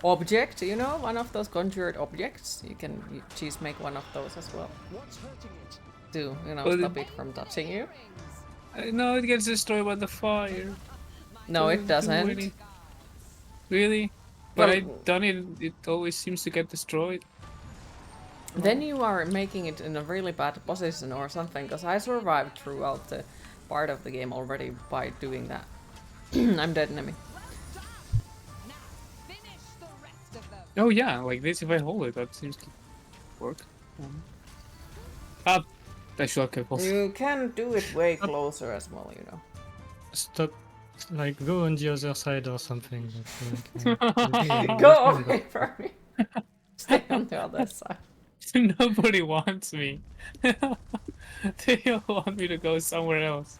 Object, you know, one of those conjured objects. You can Cheese make one of those as well. What's hurting it? To, you know, Well, stop it from touching you. No, it gets destroyed by the fire. No, it doesn't. Really? But Well, I've done it, it always seems to get destroyed. Then you are making it in a really bad position or something, because I survived throughout the part of the game already by doing that. I'm dead, enemy. Oh yeah, like this, if I hold it, that seems to work. Ah, I should have kept holding. You can do it way closer as well, you know. Stop. Like, go on the other side or something. Like, Go away from me. Stay on the other side. Nobody wants me. They all want me to go somewhere else.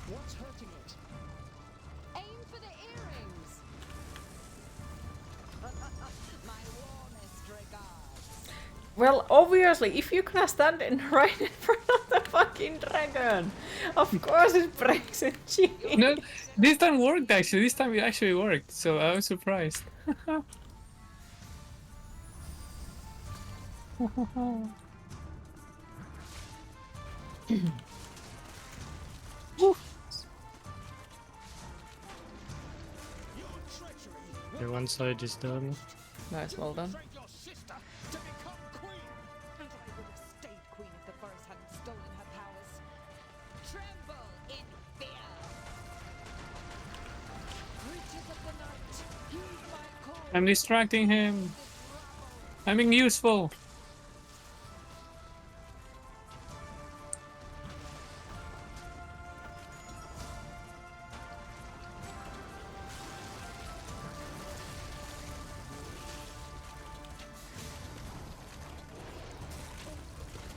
What's hurting it? Aim for the earrings. My warmest regards. Well, obviously, if you're gonna stand in right in front of the fucking dragon, of course it breaks in cheese. No, this time worked actually. This time it actually worked, so I was surprised. the one side is done. Nice, well done. I'm distracting him. I'm being useful.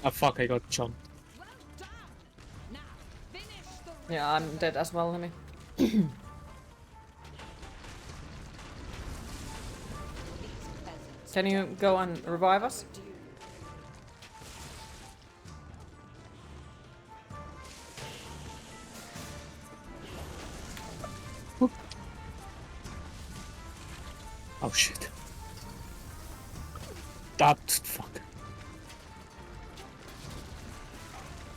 Oh fuck, I got jumped. Yeah, I'm dead as well, enemy. Can you go and revive us? Oh shit. That fuck.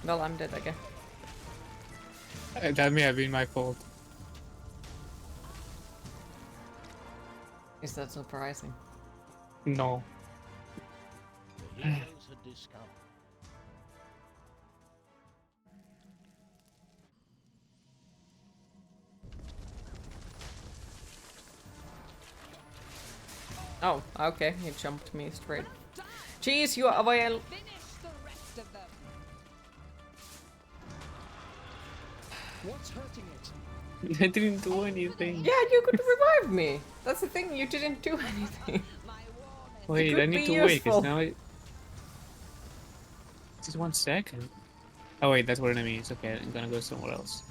Well, I'm dead again. That may have been my fault. Is that surprising? No. The heroes had discovered. Oh, okay, he jumped me straight. Jeez, you are well. What's hurting it? I didn't do anything. Yeah, you could revive me. That's the thing, you didn't do anything. Wait, I need to wait, because now I... Just 1 second. Oh wait, that's where enemy is. Okay, I'm gonna go somewhere else.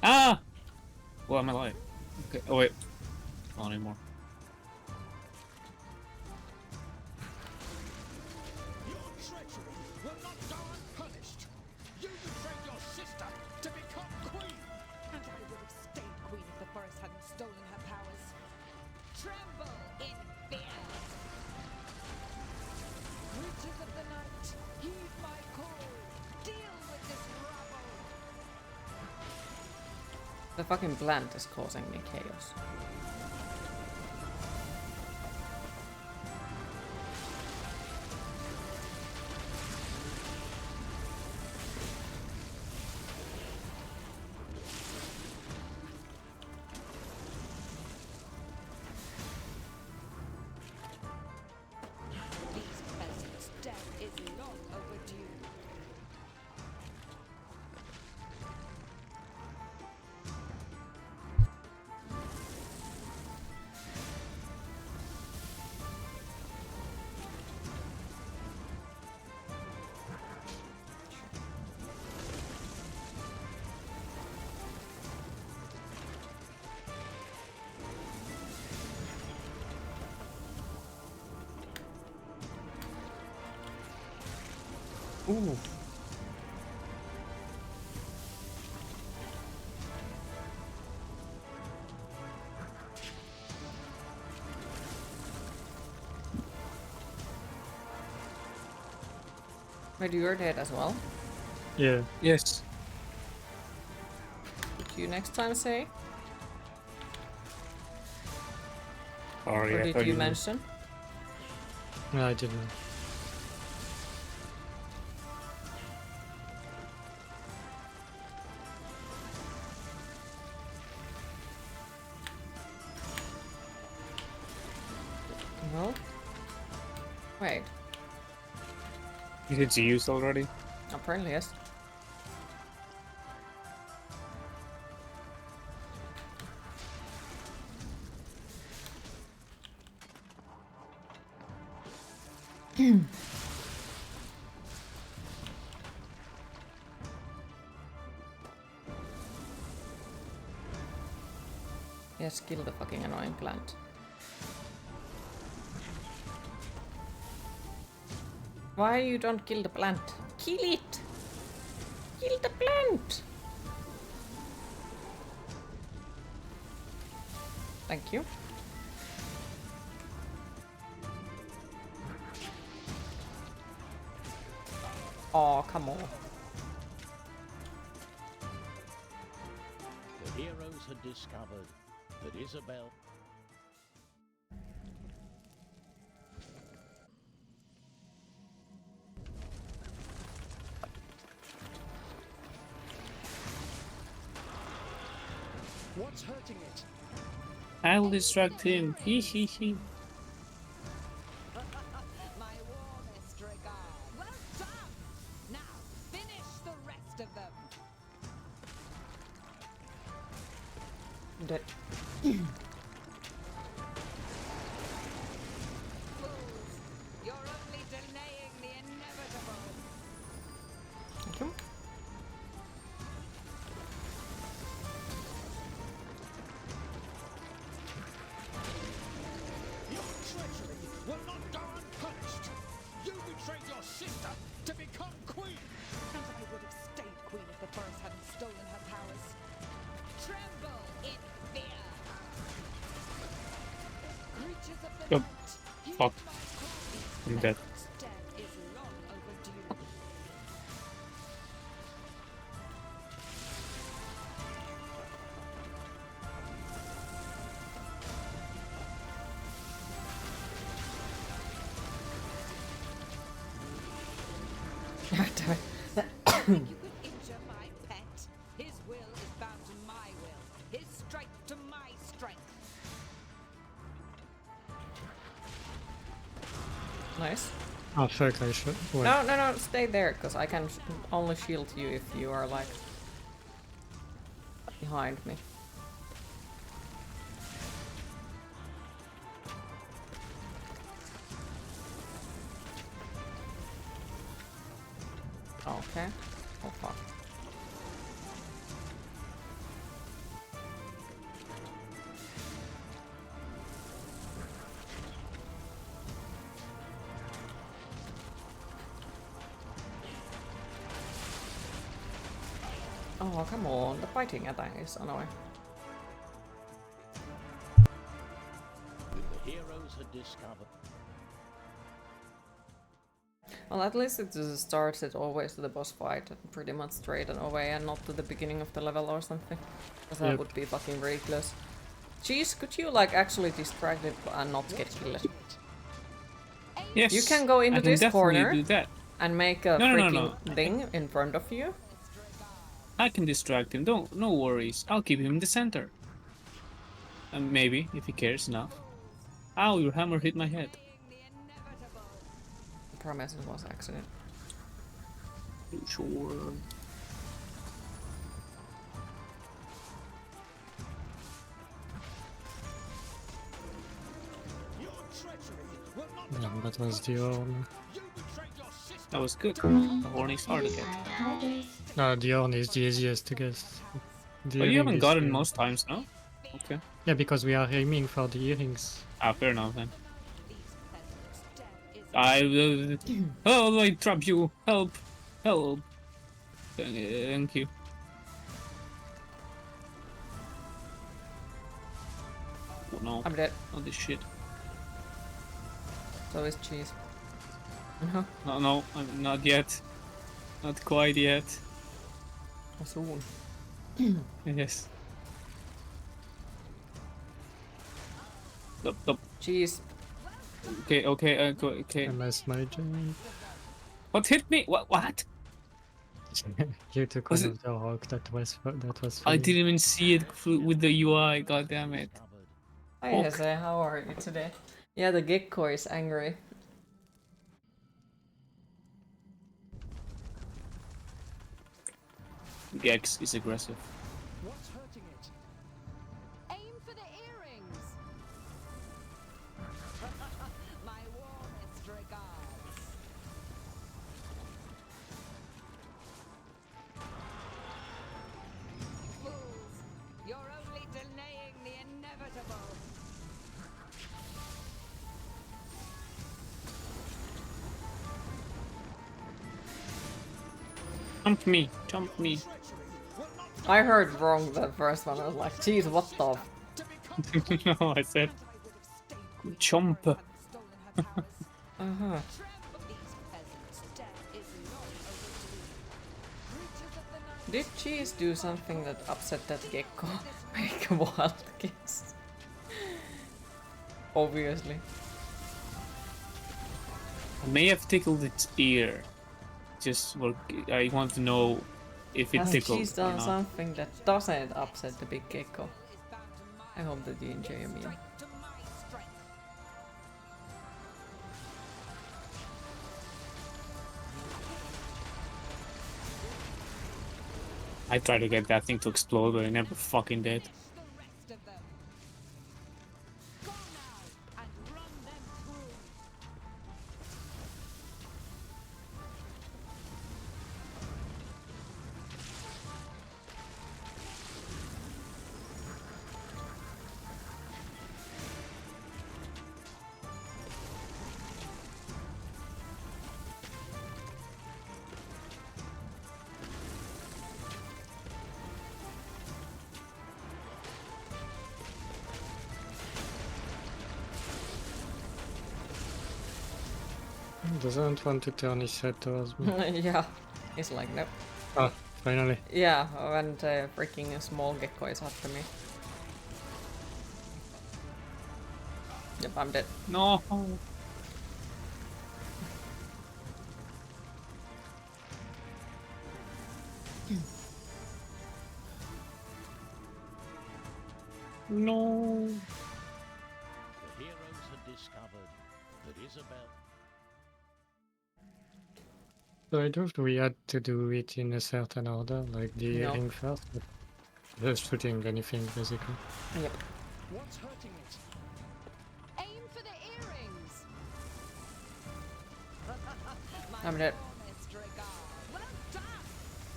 Ah! Well, I'm alive. Okay. Oh wait. Not anymore. Your treachery will not go unpunished. You betrayed your sister to become queen. And I would have stayed queen if the forest hadn't stolen her powers. Tremble in fear. Witches of the night, heed my call. Deal with this rabble. The fucking plant is causing me chaos. These peasants Ooh. Wait, you're dead as well? Yeah. Yes. Did you next time say? Sorry, Or I did thought you knew. mention? No, I didn't. No. Wait. Is it used already? Apparently yes. Yes, kill the fucking annoying plant. Why you don't kill the plant? Kill it! Kill the plant! Thank you. Oh, come on. The heroes had discovered that Isabel... What's hurting it? I'll distract him. Hee hee hee. My warmest regard. Well done! Now, finish the rest of them. Dead. Fools, you're only delaying the inevitable. Thank you. Your treachery will not go unpunished. You betrayed your sister to become queen. And I would have stayed queen if the Forest hadn't stolen her powers. Tremble in fear. Creatures of the Oh, night, heed fuck. my call. I'm dead. Death is long overdue. Damn it. You could injure my pet. His will is bound to my will. His strength to my strength. Nice. Oh fuck, I should. Wait. No, no, no, stay there, because I can only shield you if you are, like, behind me. Okay. Oh, fuck. Oh, come on. The fighting attack is annoying. The heroes had discovered... Well, at least it starts it always to the boss fight, pretty much straight and away, and not to the beginning of the level or something. Because that would be fucking ridiculous. Jeez, could you, like, actually distract it and not get killed? Yes. You can go into I can this definitely corner do that. and make a No, no, freaking no, no. thing in front of you. I can distract him. No worries. I'll keep him in the center. And maybe, if he cares enough. Ow, your hammer hit my head. I promise it was accident. Sure. Yeah, that was the horn. That was good. The horn is hard to get. No, the horn is the easiest to get. The But you earring haven't is gotten the- most times, no? Okay. Yeah, because we are aiming for the earrings. Ah, fair enough then. Oh, I trap you! Help! Hello. Thank you. Oh no. I'm dead. Not this shit. So is cheese. No, not yet. Not quite yet. Soon. Yes. Stop. Cheese. Okay, okay. I missed my jump. What hit me? What? You took Was one it- of the rock that was I free. didn't even see it with the UI. God damn it. Hi Jose, how are you today? Yeah, the gecko is angry. Gex is aggressive. What's hurting it? Aim for the earrings. My warmest regards. Fools, you're only delaying the inevitable. Jump me. I heard wrong the first one. I was like, geez, what the? No, I said jump. Uh-huh. Did cheese do something that upset that gecko? Make a wild guess. Obviously. I may have tickled its ear. I want to know if it Has tickled cheese or done not. something that doesn't upset the big gecko? I hope that you enjoy your meal. I tried to get that thing to explode, but it never fucking did. Doesn't want to turn his head towards me. Yeah, it's like nope. Ah, finally. Yeah, when the freaking small gecko is after me. Yep, I'm dead. No. No. The heroes had discovered that Isabel. So I thought we had to do it in a certain order, like the No. ring first, but just shooting anything basically. Yep. What's hurting it? Aim for the earrings. I'm dead. Warmest regards. Well done.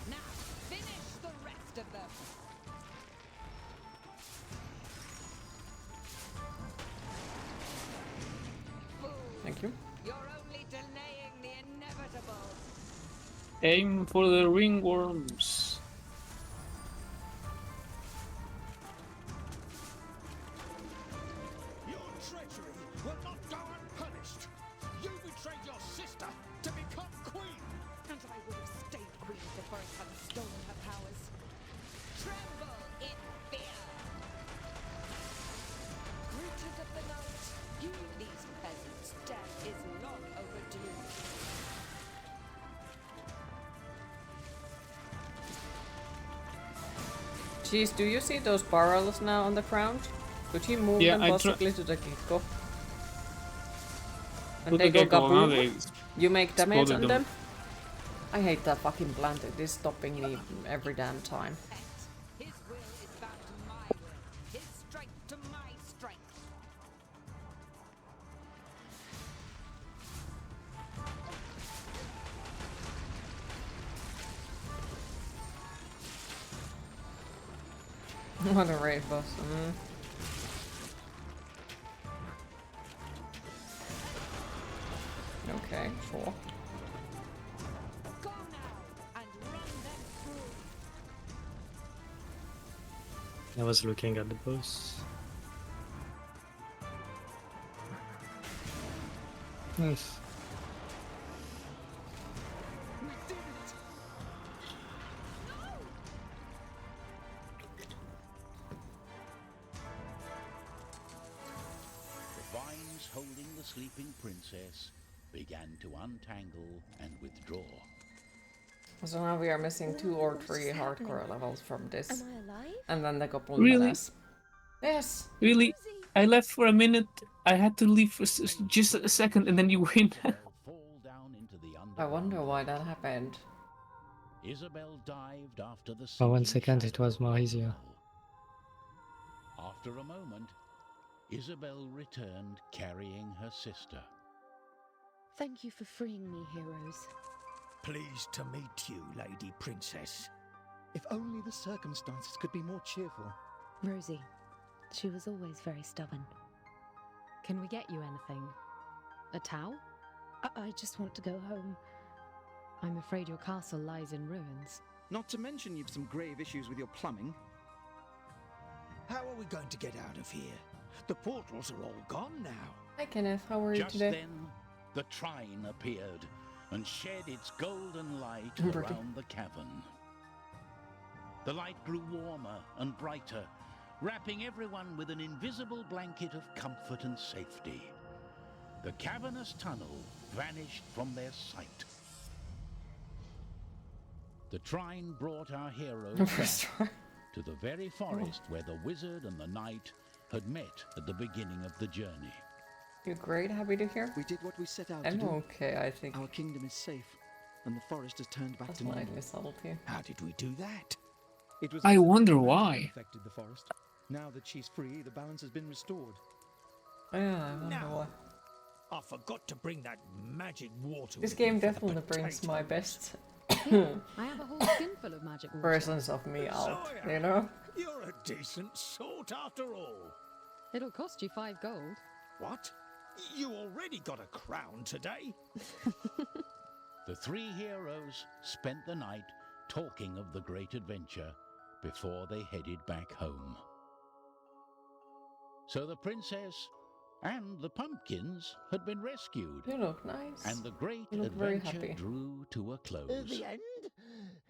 Now finish the rest of them. Thank you. You're only delaying the inevitable. Aim for the ringworms. Your treachery will not go unpunished. You betrayed your sister to become queen. And I would have stayed queen if the forest hadn't stolen her powers. Tremble in fear. Creatures of the night, you these peasants, death is long overdue. Jeez, do you see those barrels now on the ground? Could you move Yeah, them I possibly to the gecko? To And the they go gecko, now kaboom? they You make damage exploded on them. them? I hate that fucking plant. It is stopping me every damn time. His will is bound to my will, his strength to my strength. What a raid boss. Okay, sure. Go now I was looking at the boss. Nice. The vines holding the sleeping princess began to untangle and withdraw. So now we are missing 2 or 3 hardcore levels from this. Am I alive? And then the goblin Really? menace. Yes! Really? I left for a minute. I had to leave for just a second and then you win. I wonder why that happened. Isabel dived after the For 1 sinking second it was more easier. After a moment, Isabel returned carrying her sister. Thank you for freeing me, heroes. Pleased to meet you, Lady Princess. If only the circumstances could be more cheerful. Rosie, she was always very stubborn. Can we get you anything? A towel? I just want to go home. I'm afraid your castle lies in ruins. Not to mention you've some grave issues with your plumbing. How are we going to get out of here? The portals are all gone now. Hi Kenneth, how are you Just today? then, the Trine appeared and shed its golden light Pretty. around the cavern. The light grew warmer and brighter, wrapping everyone with an invisible blanket of comfort and safety. The cavernous tunnel vanished from their sight. The Trine brought our heroes back to the very forest where the wizard and the knight had met at the beginning of the journey. You're great, happy to hear. We did what we set out to I'm do. okay, I think. Our kingdom is safe, and the forest has turned back That's to normal. slightly salty. How did we do that? It was I the wonder dragon why. that affected the forest. Now that she's free, the balance has been restored. Yeah, I wonder why. I forgot to bring that magic water. This with game me for the definitely brings my best I have a whole skinful of magic water. versions of me out, you know? You're a decent sort after all. It'll cost you 5 gold. What? You already got a crown today? The 3 heroes spent the night talking of the great adventure before they headed back home. So the princess and the pumpkins had been rescued. You look nice. And the great You look very adventure happy. drew to a close. The end?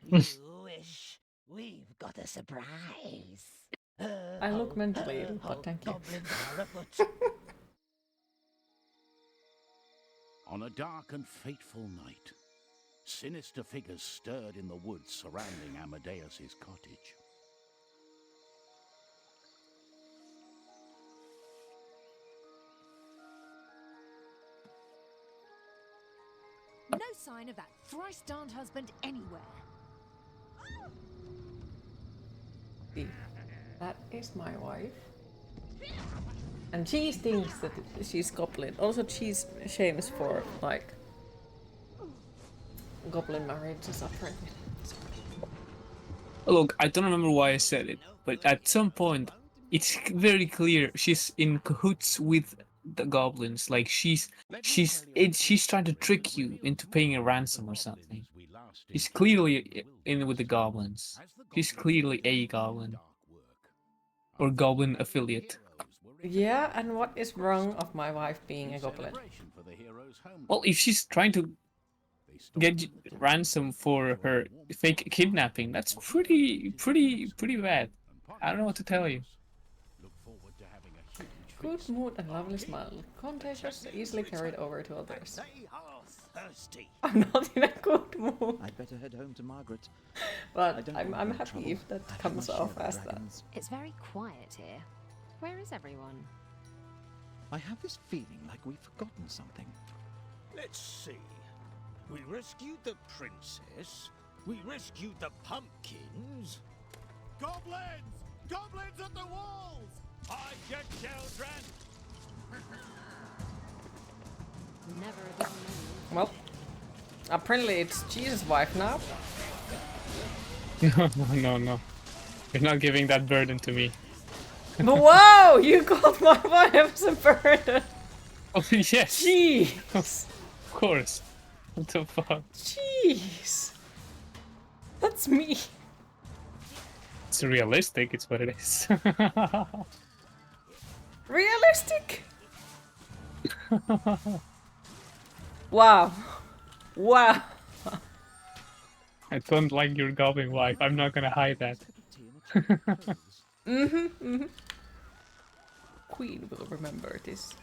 You wish we've got a surprise. I look mentally ill, but thank you. Goblins are afoot. On a dark and fateful night, sinister figures stirred in the woods surrounding Amadeus's cottage. No sign of that thrice-darned husband anywhere. See, that is my wife. And she thinks that she's goblin. Also, she's shames for, like, goblin marriages apparently. Look, I don't remember why I said it, but at some point, it's very clear she's in cahoots with the goblins. Like she's trying to trick you into paying a ransom or something. She's clearly in with the goblins. She's clearly a goblin or goblin affiliate. Yeah, and what is wrong of my wife being a goblin? Well, if she's trying to get ransom for her fake kidnapping, that's pretty bad. I don't know what to tell you. Good mood and lovely smile. Contagious, easily carried over to others. I'm not in a good mood. I'd better head home to Margaret. But I'm happy if that comes off as that. It's very quiet here. Where is everyone? I have this feeling like we've forgotten something. Let's see. We rescued the princess. We rescued the pumpkins. Goblins! Goblins at the walls! Hide your children! Never a good moment. Well, apparently it's Jesus' wife now. No. You're not giving that burden to me. But whoa! You got my wife as a burden! Oh, yes! Jeez! Of course. What the fuck? Jeez! That's me! It's realistic, it's what it is. Realistic? Wow. Wow. I don't like your goblin wife. I'm not gonna hide that. Queen will remember this.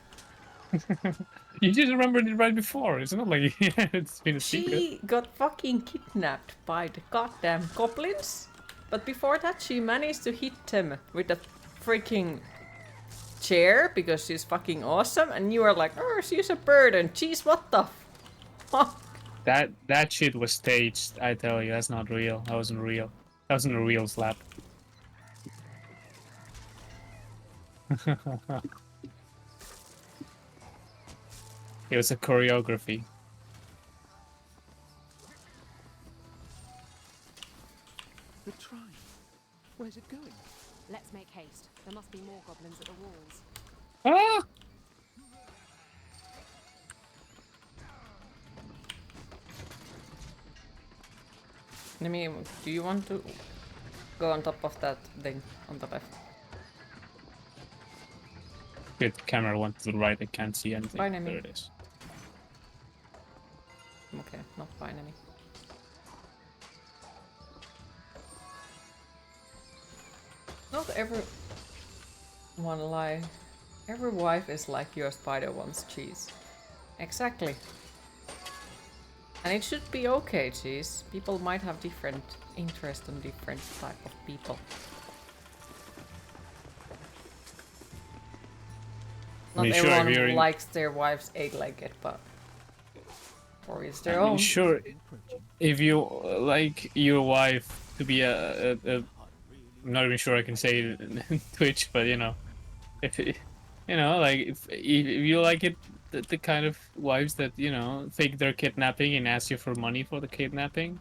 You just remembered it right before. It's not like it's been a secret. She got fucking kidnapped by the goddamn goblins. But before that, she managed to hit them with a freaking chair because she's fucking awesome. And you are like, oh, she's a burden. Jeez, what the fuck? That shit was staged. I tell you, that's not real. That wasn't real. That wasn't a real slap. It was a choreography. The Trine. Where's it going? Let's make haste. There must be more goblins at the walls. Ah! Nemi, do you want to go on top of that thing on the left? Good camera went to the right, I can't see anything. Fine, Nemi. There it is. Okay, not fine, Nemi. Not everyone lie. Every wife is like your spider wants cheese. Exactly. And it should be okay, cheese. People might have different interests in different type of people. Not everyone likes their wife's eight-legged, but or it's their own. Sure, if you like your wife to be I'm not even sure I can say it in Twitch, but you know, if you know, like if you like it, the kind of wives that you know fake their kidnapping and ask you for money for the kidnapping,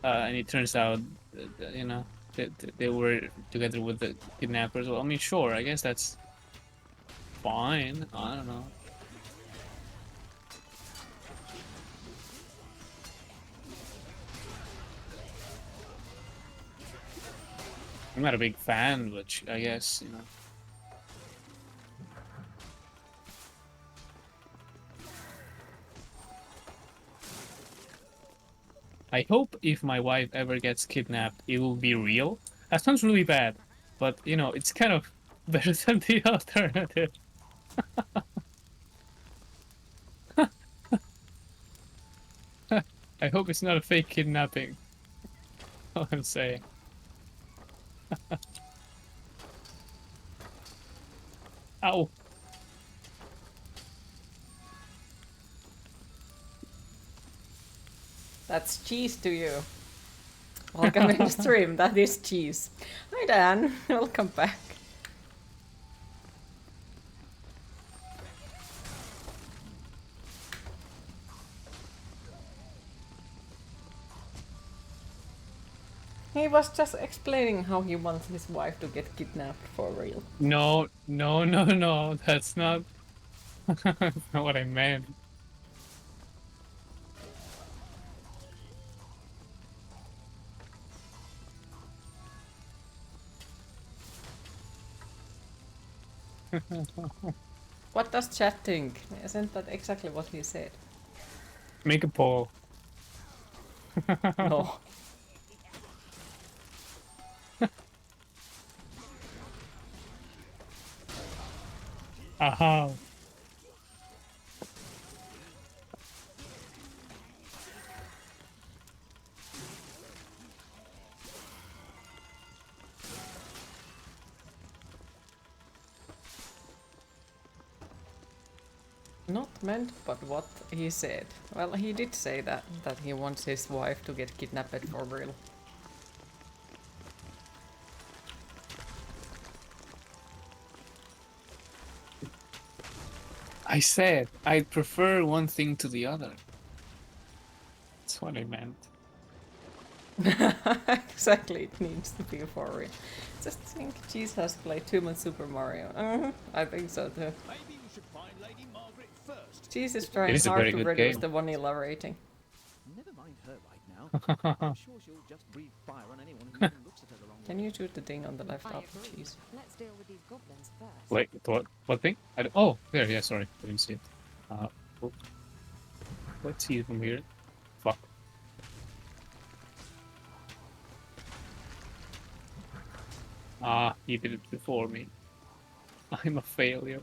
and it turns out, you know, that they were together with the kidnappers. Well, I mean, sure, I guess that's fine. I don't know. I'm not a big fan, but I guess, you know. I hope if my wife ever gets kidnapped, it will be real. That sounds really bad, but, you know, it's kind of better than the alternative. I hope it's not a fake kidnapping. All I'm saying. Ow. That's cheese to you. Welcome in the stream, that is cheese. Hi Dan, welcome back. He was just explaining how he wants his wife to get kidnapped for real. No, that's not, that's not what I meant. What does chat think? Isn't that exactly what he said? Make a poll. No. Aha. Not meant, but what he said. Well, he did say that he wants his wife to get kidnapped for real. I said I'd prefer one thing to the other. That's what I meant. Exactly, it needs to be for real. Just think Cheese has played too much Super Mario. I think so too. Maybe we should find Lady Margaret first. Cheese is trying hard to reduce the vanilla rating. Never mind her right now. I'm sure she'll just breathe fire on anyone who even looks at her the wrong Can you shoot the thing on the left up? Jeez. Let's deal with these goblins first. Wait, what thing? Oh, there, yeah, sorry. I didn't see it. Oh. Let's see it from here. Fuck. He did it before me. I'm a failure.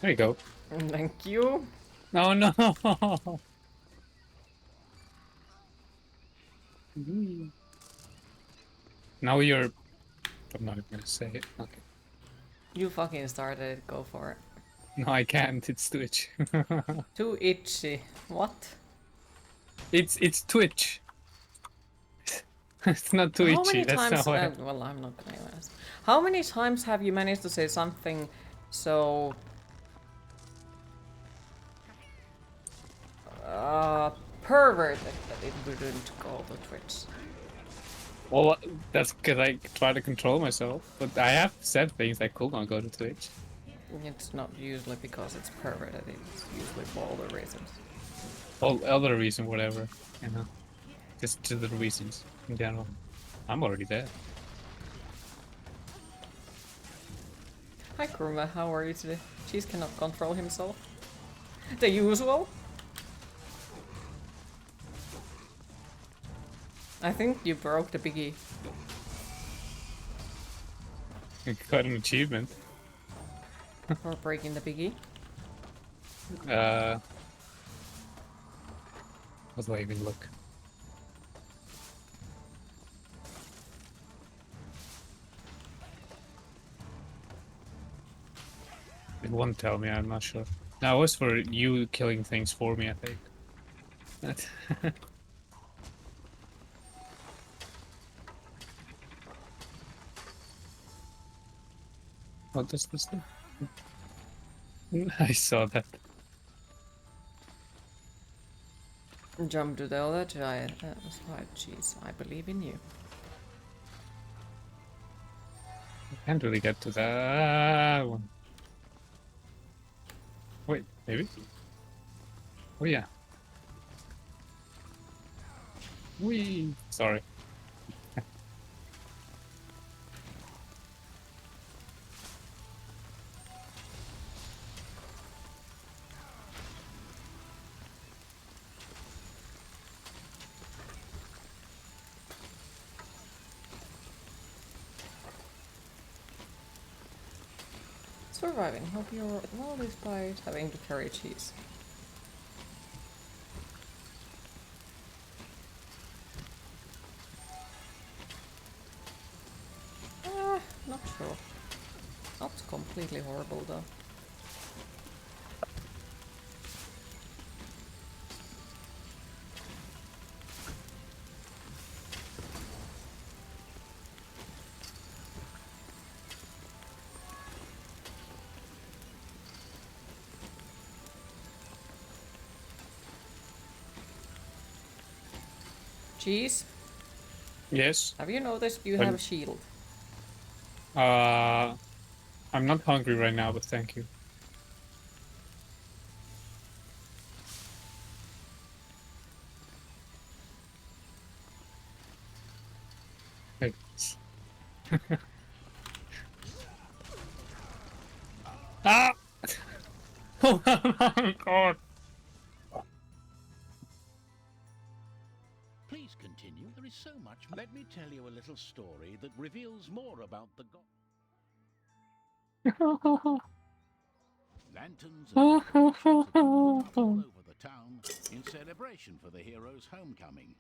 There you go. Thank you. No, no. Now you're. I'm not gonna say it. Okay. You fucking started it. Go for it. No, I can't. It's Twitch. Too itchy. What? It's Twitch. It's not too How itchy. many That's times? not what. Well, I'm not gonna even ask. How many times have you managed to say something so perverted that it wouldn't go to Twitch? Well, that's because I try to control myself. But I have said things that could not go to Twitch. It's not usually because it's perverted. It's usually for other reasons. All other reason, whatever, you know. Just the reasons in general. I'm already dead. Hi Kuruma, how are you today? Cheese cannot control himself. The usual. I think you broke the biggie. You got an achievement. For breaking the biggie. What do I even look? It won't tell me, I'm not sure. No, it was for you killing things for me, I think. What does this do? I saw that. Jump to the other giant. That was right, jeez. I believe in you. I can't really get to that one. Wait, maybe? Oh yeah. Wee. Sorry. Surviving. Hope you're well despite having to carry cheese. Not sure. Not completely horrible though. Cheese? Yes? Have you noticed you have a shield? I'm not hungry right now, but thank you. Thanks. Ah! Oh my god! Please continue. There is so much. Let me tell you a little story that reveals more about the lanterns and decorations have been put up all over the town in celebration for the hero's homecoming.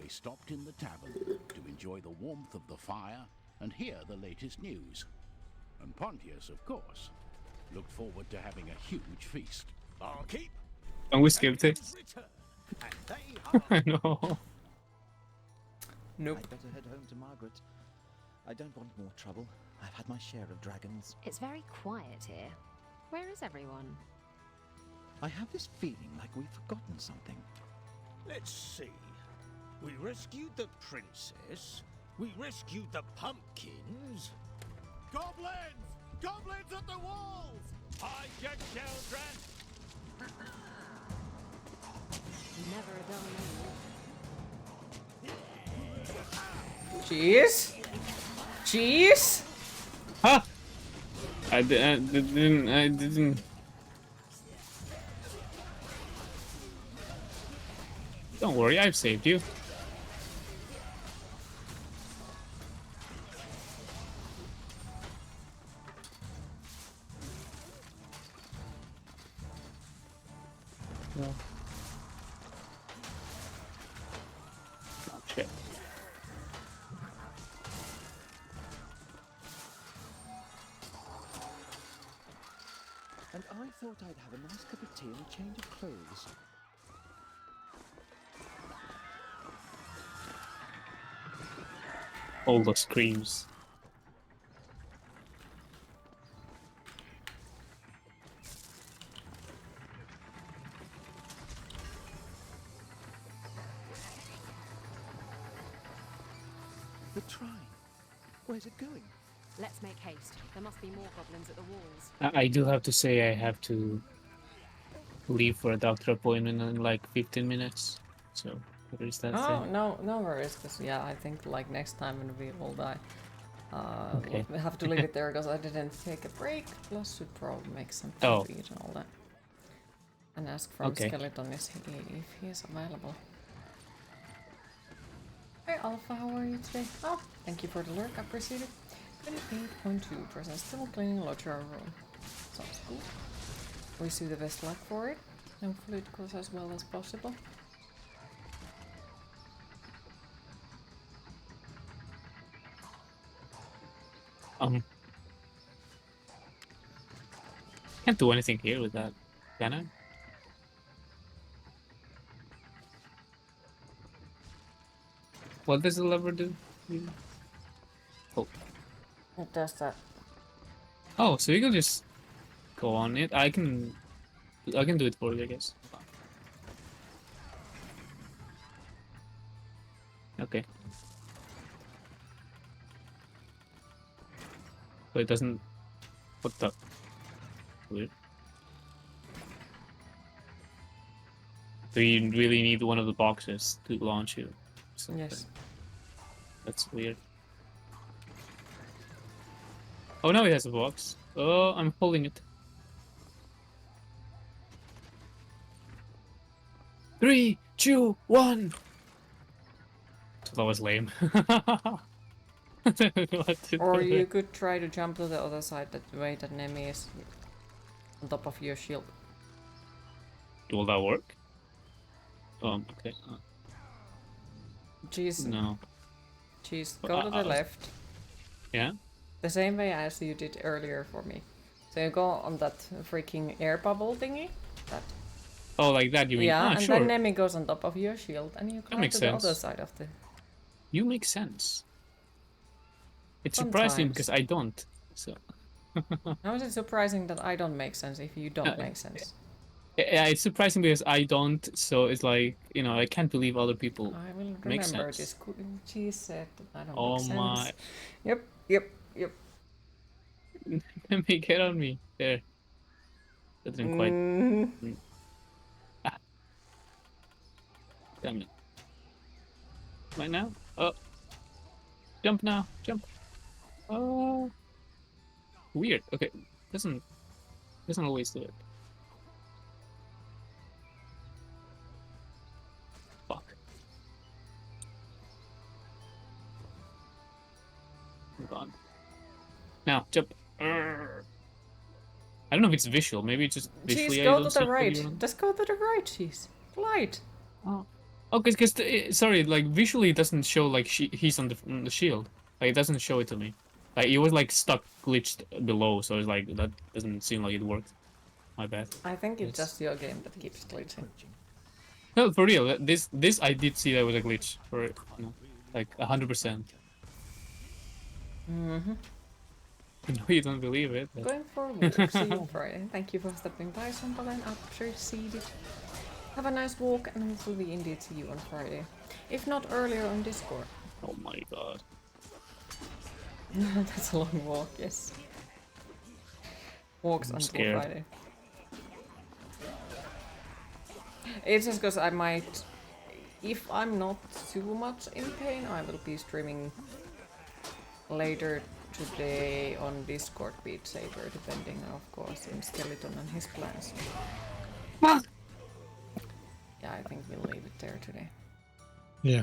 They stopped in the tavern to enjoy the warmth of the fire and hear the latest news. And Pontius, of course, looked forward to having a huge feast. I'll keep. And we skipped it. I know. Nope. I'd better head home to Margaret. I don't want more trouble. I've had my share of dragons. It's very quiet here. Where is everyone? I have this feeling like we've forgotten something. Let's see. We rescued the princess. We rescued the pumpkins. Goblins! Goblins at the walls! Hide your children! Never a dull moment. Jeez. Jeez. Huh? I didn't. Don't worry, I've saved you. No. Oh, shit. And I thought I'd have a nice cup of tea and a change of clothes. All the screams. The Trine. Where's it going? Let's make haste. There must be more goblins at the walls. I do have to say I have to leave for a doctor appointment in like 15 minutes. So there is that Oh, thing. no worries, because yeah, I think like next time when we all die, Okay. we have to leave it there because I didn't take a break, plus should probably make some food Oh. to eat and all that. And ask from Okay. Skeleton if he is available. Hey Alpha, how are you today? Oh, thank you for the lurk, I appreciate it. 28.2%, still cleaning Lodger room. Sounds cool. Wish you the best luck for it. Hopefully it goes as well as possible. Can't do anything here with that, can I? What does the lever do? Oh. It does that. Oh, so you can just go on it. I can do it for you, I guess. Okay. So it doesn't. What the? Weird. So you really need one of the boxes to launch you. Something. Yes. That's weird. Oh, now it has a box. Oh, I'm holding it. 3, 2, 1. So that was lame. Or you could try to jump to the other side that way that Nemi is on top of your shield. Will that work? Okay. Jeez. No. Jeez, go to the left. Yeah? The same way as you did earlier for me. So you go on that freaking air bubble thingy. That. Oh, like that you mean? Yeah, Ah, and sure. then Nemi goes on top of your shield and you climb makes to the sense. other side of the... You make sense. It's surprising because I don't. So. How is it surprising that I don't make sense if you don't make sense? Yeah, it's surprising because I don't. So it's like, you know, I can't believe other people I will make remember sense. this. She said that I don't Oh make sense. my. Yep. Let me get on me. There. That didn't quite. Ah. Damn it. Right now? Oh. Jump now. Jump. Oh. Weird. Okay. Doesn't always do it. Fuck. Hold on. Now, jump. I don't know if it's visual. Maybe it's just visually. Jeez, go to the right. Just go to the right, jeez. Glide. Oh. Okay, because sorry, like visually it doesn't show like he's on the shield. Like it doesn't show it to me. Like it was like stuck, glitched below, so it's like that doesn't seem like it worked. My bad. I think it's just your game that keeps glitching. No, for real. This I did see that was a glitch. For it, like 100%. Mm-hmm. No, you don't believe it. But... Going for a walk. See you on Friday. Thank you for stopping by, Sumpalen. Appreciate it. Have a nice walk, and hopefully we indeed see you on Friday. If not earlier on Discord. Oh my god. That's a long walk, yes. Walks I'm until scared. Friday. It's just because I might... If I'm not too much in pain, I will be streaming later today on Discord Beat Saber, depending, of course, on Skeleton and his plans. Yeah, I think we'll leave it there today. Yeah.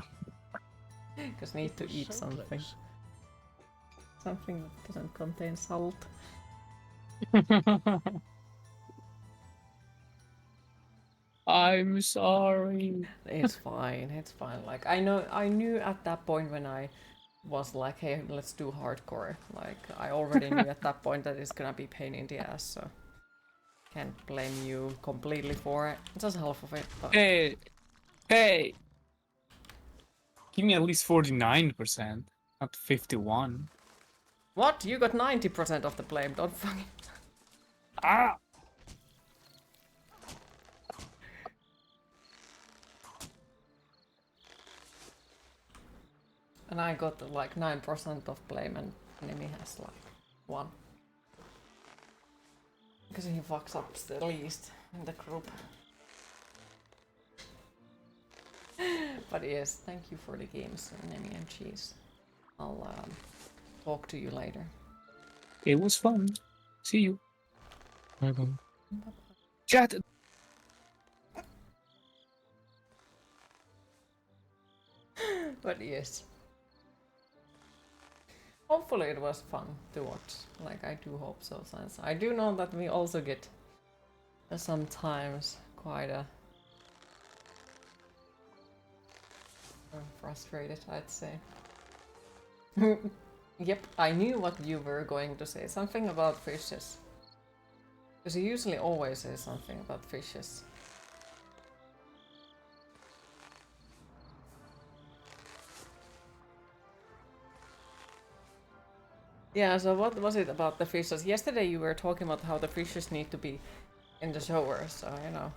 Because need to eat something. Something that doesn't contain salt. I'm sorry. It's fine, it's fine. Like, I knew at that point when I was like, hey, let's do hardcore. Like, I already knew at that point that it's gonna be pain in the ass, so... Can't blame you completely for it. It's just half of it, but... Hey! Hey! Give me at least 49%, not 51. What? You got 90% of the blame, don't fucking... Ah! And I got like 9% of blame and enemy has like 1. Because he fucks up the least in the group. But yes, thank you for the games, enemy and cheese. I'll talk to you later. It was fun. See you. Bye bye. Chat. But yes. Hopefully it was fun to watch. Like, I do hope so, since I do know that we also get sometimes quite a... I'm frustrated, I'd say. Yep, I knew what you were going to say. Something about fishes. Because you usually always say something about fishes. Yeah, so what was it about the fishes? Yesterday you were talking about how the fishes need to be in the shower, so you know.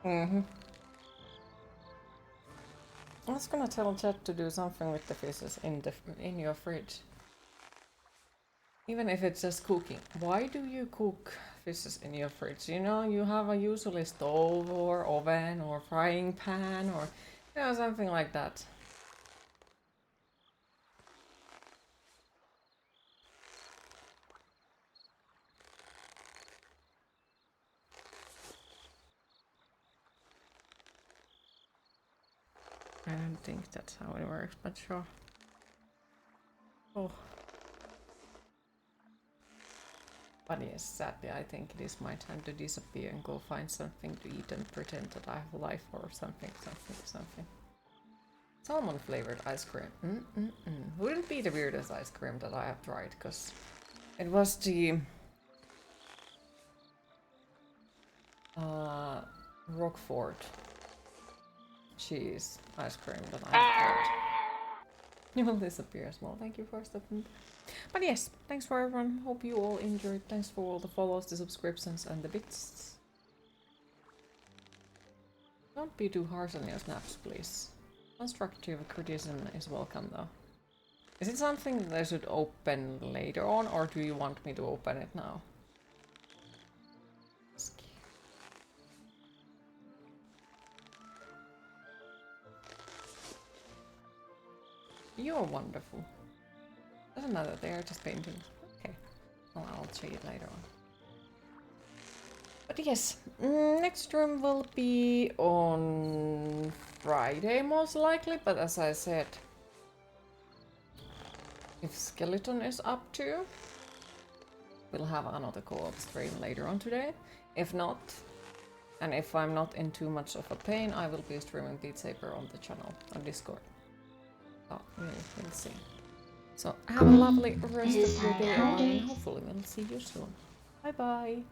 Mm-hmm. I was gonna tell Chat to do something with the fishes in your fridge. Even if it's just cooking. Why do you cook fishes in your fridge? You know, you have a usually stove or oven or frying pan or, you know, something like that. I don't think that's how it works, but sure. Oh. But yes, sadly, I think it is my time to disappear and go find something to eat and pretend that I have life or something. Salmon flavored ice cream. Wouldn't be the weirdest ice cream that I have tried, because it was the Roquefort cheese ice cream that I have tried. You will disappear as well. Thank you for stopping. But yes, thanks for everyone. Hope you all enjoyed. Thanks for all the follows, the subscriptions, and the bits. Don't be too harsh on your snaps, please. Constructive criticism is welcome, though. Is it something that I should open later on, or do you want me to open it now? You're wonderful. Doesn't matter, they are just paintings. Okay. Well, I'll see it later on. But yes, next stream will be on Friday most likely, but as I said, if Skeleton is up to, we'll have another co-op stream later on today. If not, And if I'm not in too much of a pain, I will be streaming Beat Saber on the channel, on Discord. Oh, we'll see. So have a lovely rest of your day, everyone, and hopefully we'll see you soon. Bye bye!